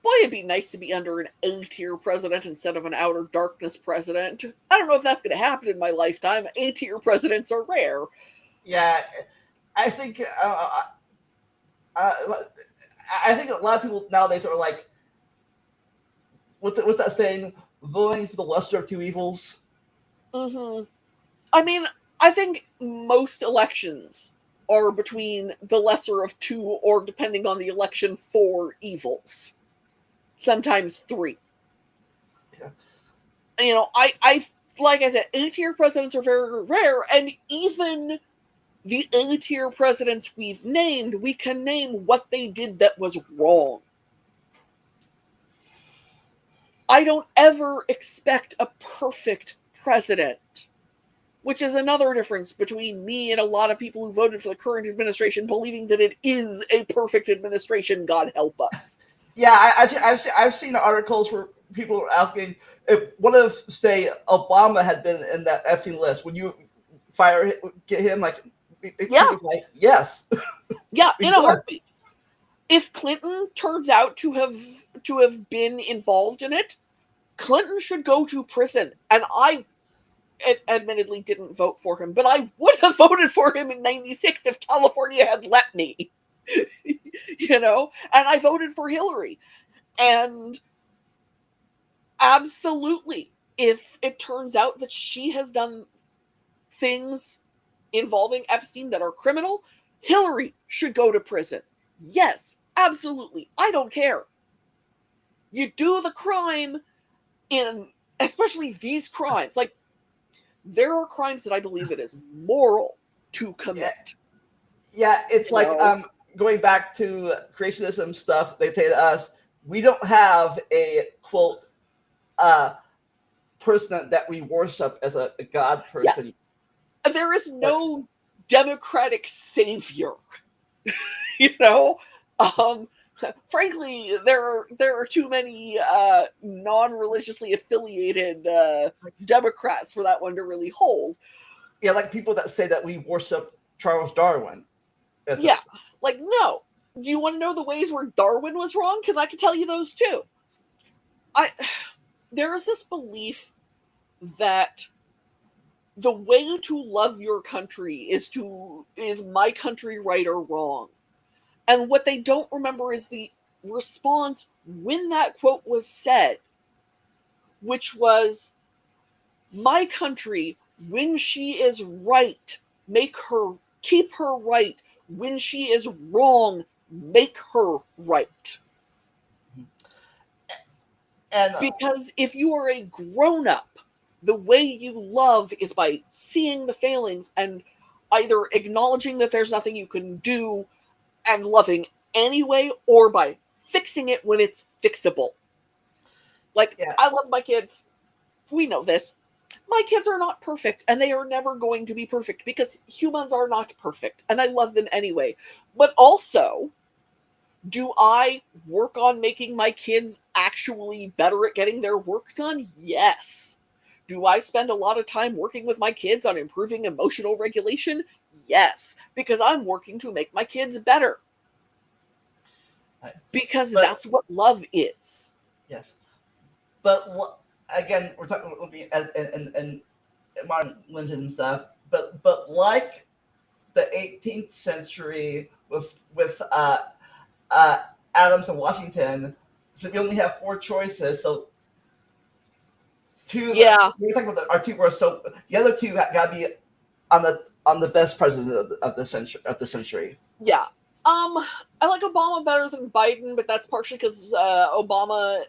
B: boy, it'd be nice to be under an A-tier president instead of an outer darkness president. I don't know if that's going to happen in my lifetime. A-tier presidents are rare.
A: Yeah, I think I think a lot of people nowadays are like, what's that saying? Voting for the lesser of two evils.
B: Mm-hmm. I mean, I think most elections are between the lesser of two, or depending on the election, 4 evils. Sometimes 3.
A: Yeah.
B: I like I said, A-tier presidents are very rare, and even the A-tier presidents we've named, we can name what they did that was wrong. I don't ever expect a perfect president, which is another difference between me and a lot of people who voted for the current administration believing that it is a perfect administration, God help us.
A: Yeah, I've seen articles where people are asking, what if, say, Obama had been in that Epstein list? Would you get him?
B: Yeah.
A: Like, yes.
B: Yeah, in a heartbeat. If Clinton turns out to have been involved in it, Clinton should go to prison. And I admittedly didn't vote for him, but I would have voted for him in 96 if California had let me. And I voted for Hillary. And absolutely, if it turns out that she has done things involving Epstein that are criminal, Hillary should go to prison. Yes, absolutely. I don't care. You do the crime, especially these crimes. There are crimes that I believe it is moral to commit.
A: Yeah, it's going back to creationism stuff. They say to us, we don't have a, quote, person that we worship as a god
B: Yeah.
A: person.
B: There is no democratic savior. You know, frankly, there are too many non-religiously affiliated Democrats for that one to really hold.
A: Yeah, like people that say that we worship Charles Darwin.
B: Yeah, like no. Do you want to know the ways where Darwin was wrong? Because I can tell you those too. There is this belief that the way to love your country is my country right or wrong? And what they don't remember is the response when that quote was said, which was, my country, when she is right, keep her right. When she is wrong, make her right.
A: And
B: Because if you are a grown up, the way you love is by seeing the failings and either acknowledging that there's nothing you can do and loving anyway, or by fixing it when it's fixable. Like,
A: yeah,
B: I love my kids. We know this. My kids are not perfect, and they are never going to be perfect because humans are not perfect, and I love them anyway. But also, do I work on making my kids actually better at getting their work done? Yes. Do I spend a lot of time working with my kids on improving emotional regulation? Yes, because I'm working to make my kids better. Because that's what love is.
A: Yes, but again, we're looking at and modern religion and stuff. But like the 18th century with Adams and Washington, so we only have four choices. So
B: Yeah.
A: we were talking about our two worst. So the other two got to be on the best president of the century.
B: Yeah. I like Obama better than Biden, but that's partially because Obama,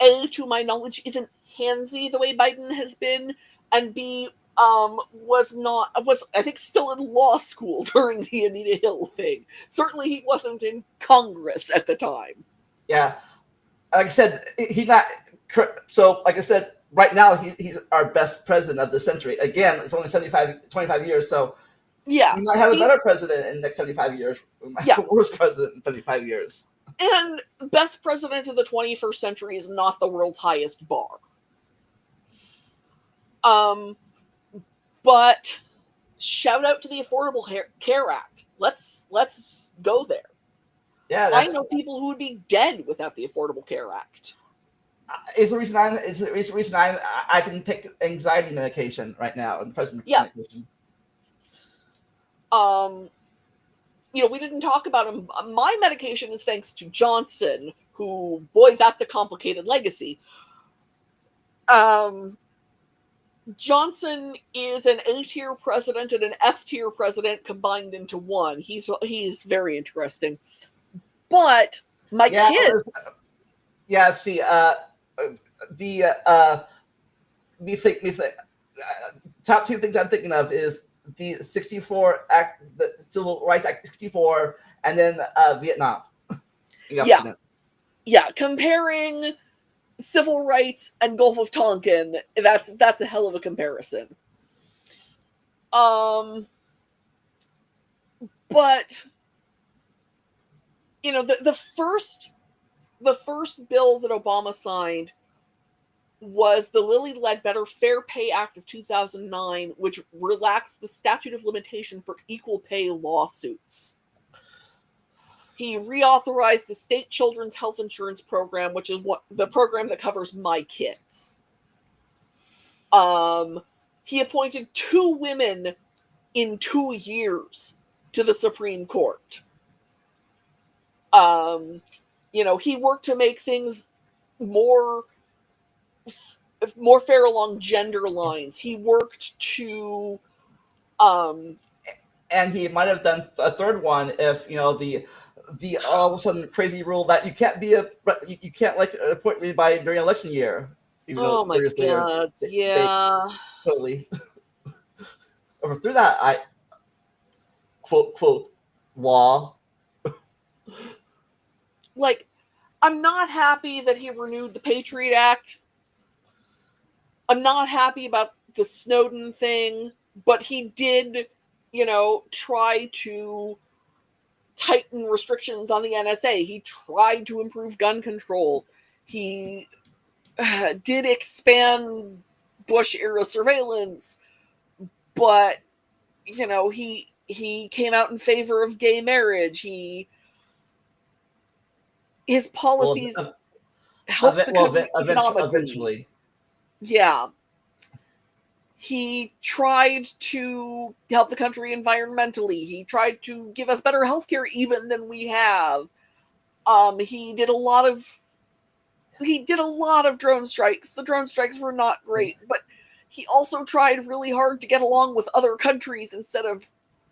B: A, to my knowledge, isn't handsy the way Biden has been, and B, was I think still in law school during the Anita Hill thing. Certainly he wasn't in Congress at the time.
A: Yeah, like I said, he's not. So, like I said, right now he's our best president of the century. Again, it's only 25 years, so
B: yeah,
A: we might have a better president in the next 75 years. We might have a worse president in 75 years.
B: And best president of the 21st century is not the world's highest bar. But shout out to the Affordable Care Act. Let's go there.
A: Yeah,
B: I know people who would be dead without the Affordable Care Act.
A: It's the reason I can take anxiety medication right now and depression medication.
B: We didn't talk about him. My medication is thanks to Johnson, who, boy, that's a complicated legacy. Johnson is an A-tier president and an F-tier president combined into one. He's very interesting. But my kids...
A: Yeah, see, top two things I'm thinking of is the 64 Act, the Civil Rights Act 64, and then Vietnam.
B: Yeah, comparing civil rights and Gulf of Tonkin, that's a hell of a comparison. But the first bill that Obama signed was the Lilly Ledbetter Fair Pay Act of 2009, which relaxed the statute of limitation for equal pay lawsuits. He reauthorized the state children's health insurance program, which is the program that covers my kids. He appointed 2 women in 2 years to the Supreme Court. He worked to make things more fair along gender lines. He worked to
A: and he might have done a third one if the all of a sudden crazy rule that you can't appoint me by during election year.
B: Oh my God! Yeah,
A: they totally overthrew that. I quote law.
B: Like, I'm not happy that he renewed the Patriot Act. I'm not happy about the Snowden thing, but he did, try to tighten restrictions on the NSA. He tried to improve gun control. He did expand Bush-era surveillance, but, he came out in favor of gay marriage. His policies helped the country economically.
A: Eventually.
B: Yeah. He tried to help the country environmentally. He tried to give us better healthcare even than we have. He did a lot of drone strikes. The drone strikes were not great, but he also tried really hard to get along with other countries instead of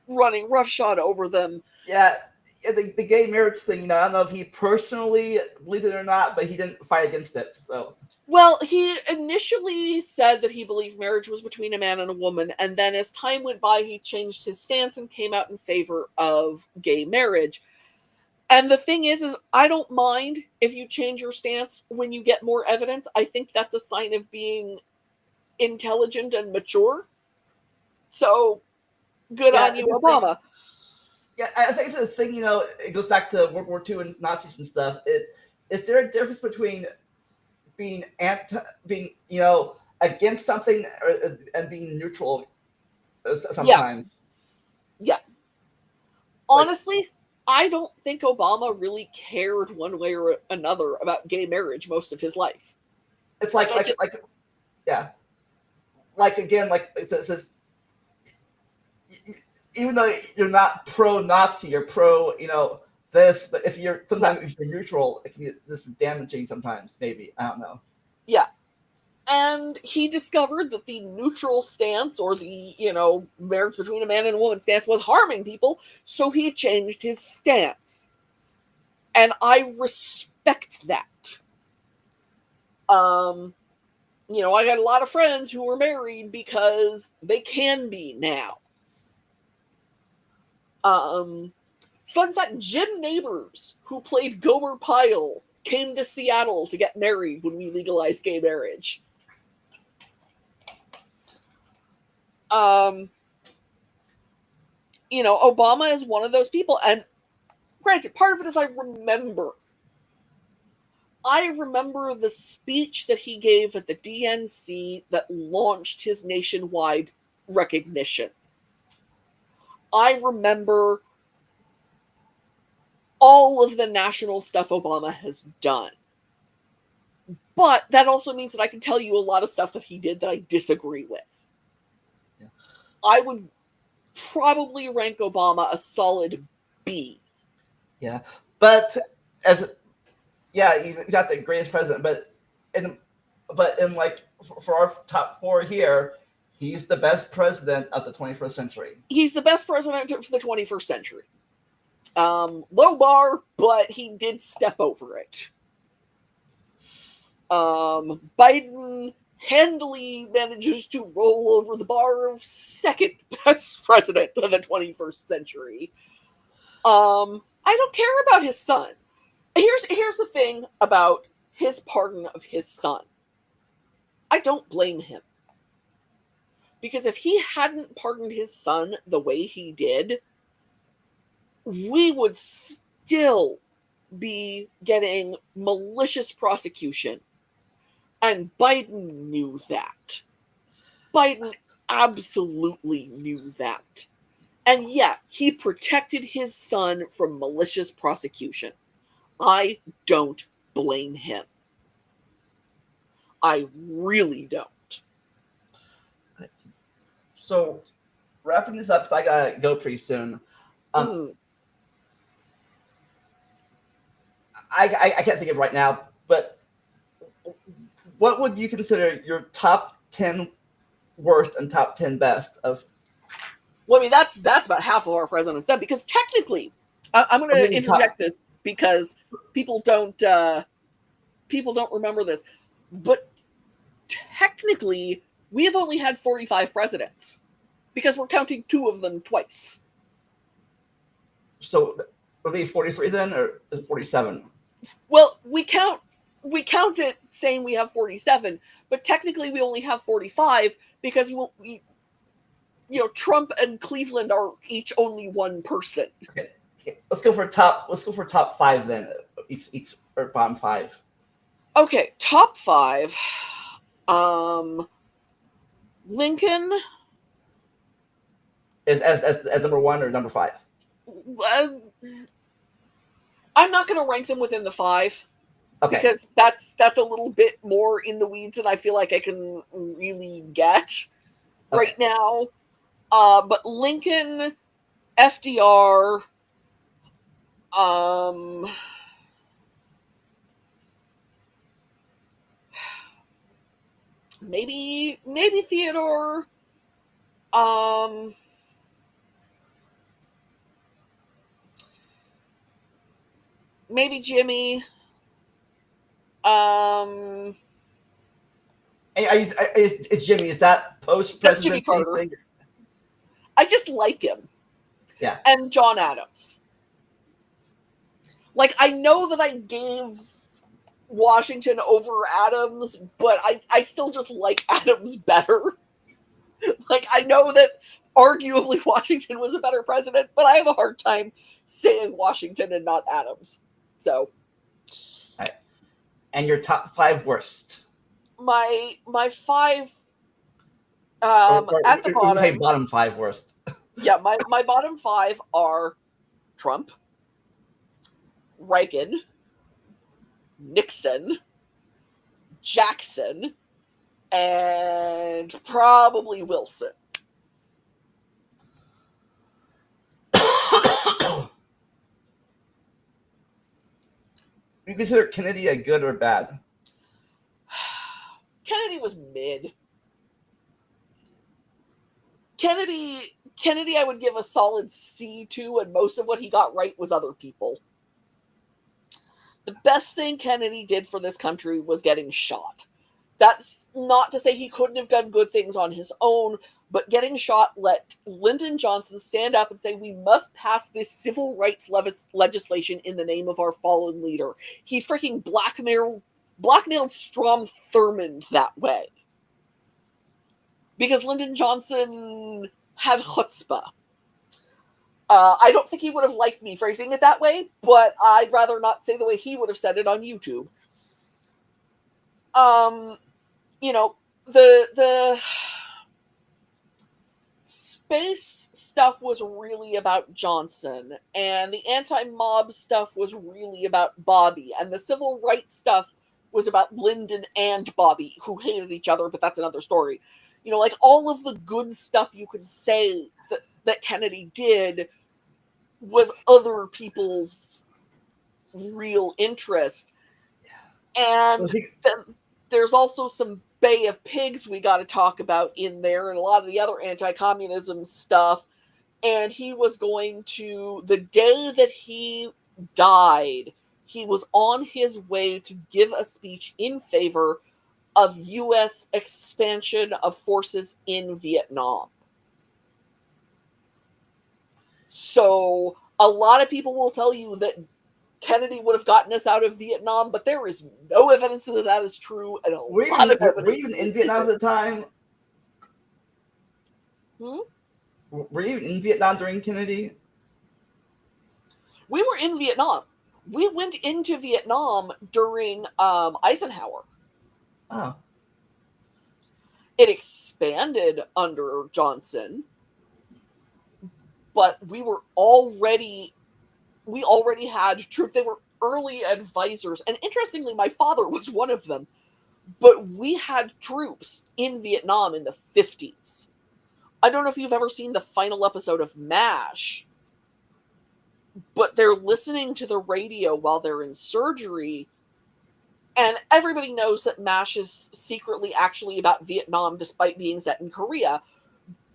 B: running roughshod over them.
A: Yeah, the gay marriage thing, I don't know if he personally believed it or not, but he didn't fight against it. So,
B: well, he initially said that he believed marriage was between a man and a woman, and then as time went by, he changed his stance and came out in favor of gay marriage. And the thing is I don't mind if you change your stance when you get more evidence. I think that's a sign of being intelligent and mature. So, good on you, Obama.
A: I think it's a thing, it goes back to World War II and Nazis and stuff. Is there a difference between being against something and being neutral sometimes?
B: Yeah. Honestly, I don't think Obama really cared one way or another about gay marriage most of his life.
A: It's it says, even though you're not pro-Nazi or pro, this, but if you're neutral, it can be this is damaging sometimes. Maybe, I don't know.
B: Yeah, and he discovered that the neutral stance, or the marriage between a man and a woman stance, was harming people, so he changed his stance, and I respect that. I got a lot of friends who were married because they can be now. Fun fact, Jim Nabors, who played Gomer Pyle, came to Seattle to get married when we legalized gay marriage. Obama is one of those people, and granted, part of it is I remember the speech that he gave at the DNC that launched his nationwide recognition. I remember all of the national stuff Obama has done. But that also means that I can tell you a lot of stuff that he did that I disagree with.
A: Yeah.
B: I would probably rank Obama a solid B.
A: Yeah, but he's not the greatest president, but for our top four here, he's the best president of the 21st century.
B: He's the best president of the 21st century. Low bar, but he did step over it. Biden handily manages to roll over the bar of second best president of the 21st century. I don't care about his son. Here's the thing about his pardon of his son. I don't blame him. Because if he hadn't pardoned his son the way he did, we would still be getting malicious prosecution. And Biden knew that. Biden absolutely knew that. And yeah, he protected his son from malicious prosecution. I don't blame him. I really don't.
A: So, wrapping this up, because I gotta go pretty soon. I can't think of it right now, but what would you consider your top 10 worst and top 10 best of?
B: Well, I mean, that's about half of our president's done, because technically, I'm going to interject this because people don't remember this, but technically, we have only had 45 presidents because we're counting 2 of them twice.
A: So, would it be 43 then, or 47?
B: Well, we count it saying we have 47, but technically we only have 45 because Trump and Cleveland are each only one person.
A: Okay. Let's go for top 5 then. Each or bottom 5.
B: Okay, top 5. Lincoln.
A: As number 1 or number 5?
B: I'm not going to rank them within the 5.
A: Okay.
B: Because that's a little bit more in the weeds than I feel like I can really get right now. But Lincoln, FDR, maybe Theodore, maybe Jimmy.
A: It's Jimmy. Is that post-president
B: Jimmy Carter.
A: thing?
B: I just like him.
A: Yeah.
B: And John Adams. Like, I know that I gave Washington over Adams, but I still just like Adams better. Like, I know that arguably Washington was a better president, but I have a hard time saying Washington and not Adams. So.
A: Right. And your top 5 worst?
B: My 5 at the bottom.
A: Say bottom 5 worst.
B: Yeah, my bottom 5 are Trump, Reagan, Nixon, Jackson, and probably Wilson.
A: You consider Kennedy a good or bad?
B: Kennedy was mid. Kennedy, I would give a solid C to, and most of what he got right was other people. The best thing Kennedy did for this country was getting shot. That's not to say he couldn't have done good things on his own, but getting shot let Lyndon Johnson stand up and say, we must pass this civil rights legislation in the name of our fallen leader. He freaking blackmailed Strom Thurmond that way. Because Lyndon Johnson had chutzpah. I don't think he would have liked me phrasing it that way, but I'd rather not say the way he would have said it on YouTube. The space stuff was really about Johnson, and the anti-mob stuff was really about Bobby, and the civil rights stuff was about Lyndon and Bobby, who hated each other, but that's another story. Like all of the good stuff you could say that Kennedy did was other people's real interest. And then there's also some Bay of Pigs we got to talk about in there, and a lot of the other anti-communism stuff. And he was going to, the day that he died, he was on his way to give a speech in favor of U.S. expansion of forces in Vietnam. So a lot of people will tell you that Kennedy would have gotten us out of Vietnam, but there is no evidence that that is true. And
A: were you even in Vietnam at the time? Were you in Vietnam during Kennedy?
B: We were in Vietnam. We went into Vietnam during Eisenhower.
A: Oh.
B: It expanded under Johnson, but we already had troops. They were early advisors, and interestingly, my father was one of them. But we had troops in Vietnam in the 50s. I don't know if you've ever seen the final episode of MASH, but they're listening to the radio while they're in surgery. And everybody knows that MASH is secretly actually about Vietnam, despite being set in Korea.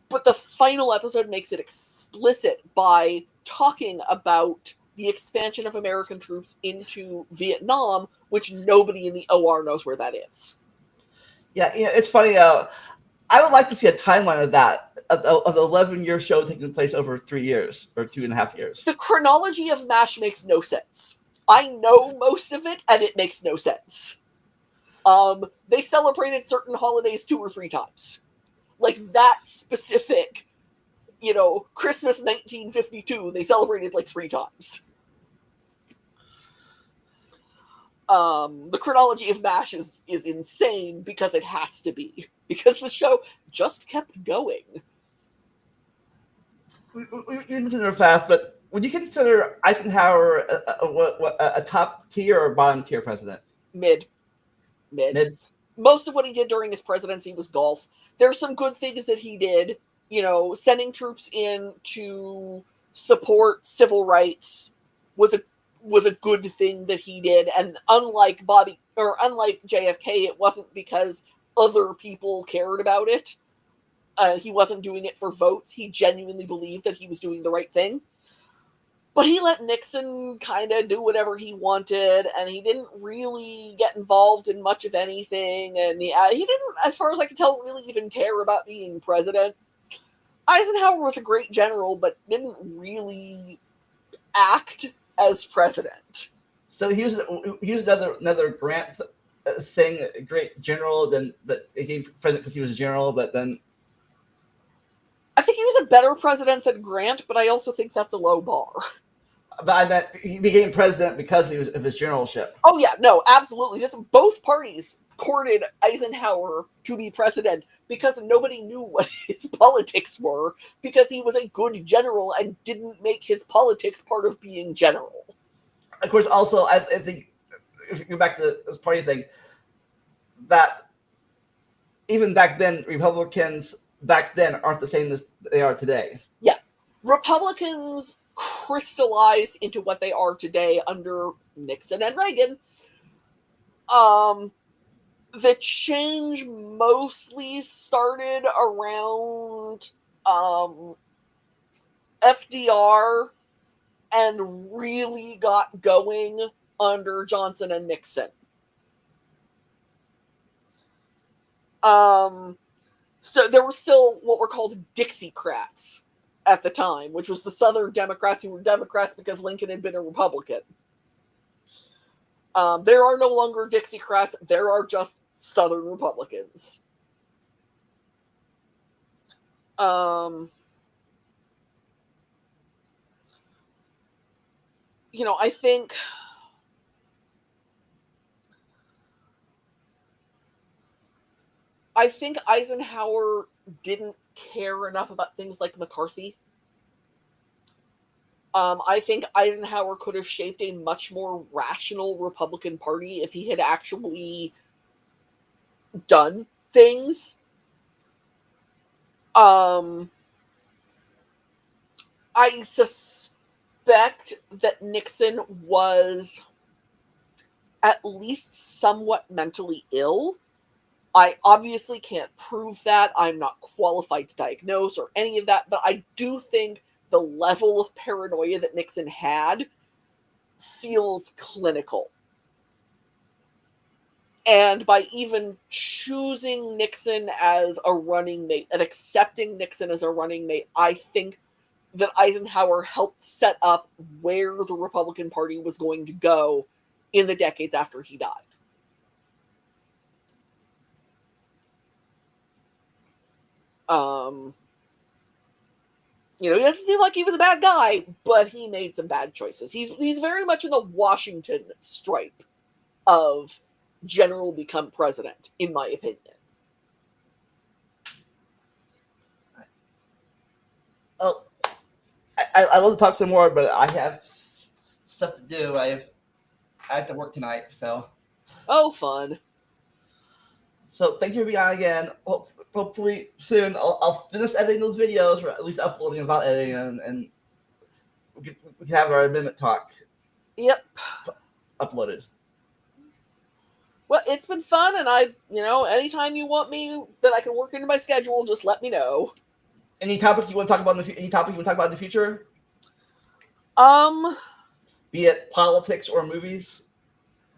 B: But the final episode makes it explicit by talking about the expansion of American troops into Vietnam, which nobody in the OR knows where that is.
A: Yeah, it's funny. I would like to see a timeline of that, of the 11-year show taking place over 3 years or 2.5 years.
B: The chronology of MASH makes no sense. I know most of it, and it makes no sense. They celebrated certain holidays 2 or 3 times. Like that specific, Christmas 1952, they celebrated like 3 times. The chronology of MASH is insane because it has to be. Because the show just kept going.
A: We mentioned it fast, but would you consider Eisenhower a top tier or bottom tier president?
B: Mid. Most of what he did during his presidency was golf. There's some good things that he did, sending troops in to support civil rights was a good thing that he did. And unlike JFK, it wasn't because other people cared about it. He wasn't doing it for votes. He genuinely believed that he was doing the right thing. But he let Nixon kind of do whatever he wanted, and he didn't really get involved in much of anything, and he didn't, as far as I can tell, really even care about being president. Eisenhower was a great general, but didn't really act as president.
A: So he was another Grant thing, a great general, but he became president because he was a general, but then...
B: I think he was a better president than Grant, but I also think that's a low bar.
A: But I meant he became president because of his generalship.
B: Oh yeah, no, absolutely. Both parties courted Eisenhower to be president because nobody knew what his politics were, because he was a good general and didn't make his politics part of being general.
A: Of course, also, I think, if you go back to this party thing, that even back then, Republicans back then aren't the same as they are today.
B: Yeah. Republicans crystallized into what they are today under Nixon and Reagan. The change mostly started around FDR and really got going under Johnson and Nixon. So there were still what were called Dixiecrats at the time, which was the Southern Democrats who were Democrats because Lincoln had been a Republican. There are no longer Dixiecrats. There are just Southern Republicans. I think Eisenhower didn't care enough about things like McCarthy. I think Eisenhower could have shaped a much more rational Republican Party if he had actually done things. I suspect that Nixon was at least somewhat mentally ill. I obviously can't prove that. I'm not qualified to diagnose or any of that, but I do think the level of paranoia that Nixon had feels clinical. And by even choosing Nixon as a running mate and accepting Nixon as a running mate, I think that Eisenhower helped set up where the Republican Party was going to go in the decades after he died. He doesn't seem like he was a bad guy, but he made some bad choices. He's very much in the Washington stripe of general become president, in my opinion.
A: Oh, I love to talk some more, but I have stuff to do. I have to work tonight, so.
B: Oh, fun.
A: So thank you for being on again. Hopefully soon I'll finish editing those videos, or at least uploading them without editing, and we can have our amendment talk.
B: Yep.
A: Uploaded.
B: Well, it's been fun, and anytime you want me that I can work into my schedule, just let me know.
A: Any topic you want to talk about in the future? Be it politics or movies.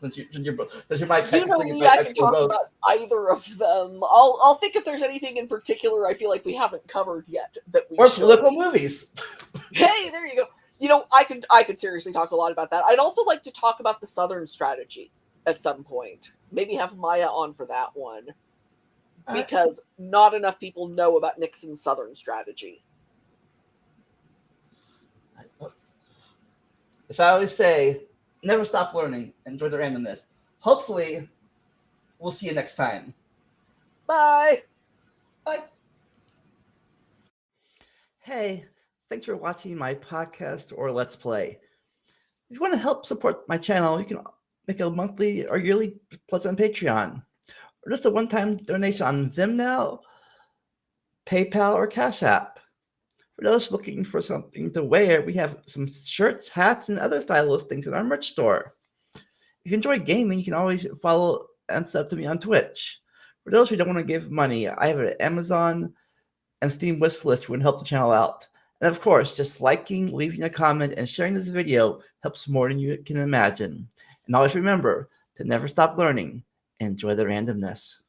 A: Since you're my technically,
B: me, I can talk about either of them. I'll think if there's anything in particular I feel like we haven't covered yet that we
A: or
B: should.
A: Political movies.
B: Hey, there you go. I could seriously talk a lot about that. I'd also like to talk about the Southern strategy. at some point. Maybe have Maya on for that one.
A: All right.
B: Because not enough people know about Nixon's Southern strategy.
A: As I always say, never stop learning. Enjoy the randomness. Hopefully, we'll see you next time.
B: Bye!
A: Bye. Hey, thanks for watching my podcast or Let's Play. If you want to help support my channel, you can make a monthly or yearly pledge on Patreon, or just a one-time donation on Vimeo, PayPal, or Cash App. For those looking for something to wear, we have some shirts, hats, and other stylish things in our merch store. If you enjoy gaming, you can always follow and sub to me on Twitch. For those who don't want to give money, I have an Amazon and Steam wish list who would help the channel out. And of course, just liking, leaving a comment, and sharing this video helps more than you can imagine. And always remember to never stop learning and enjoy the randomness.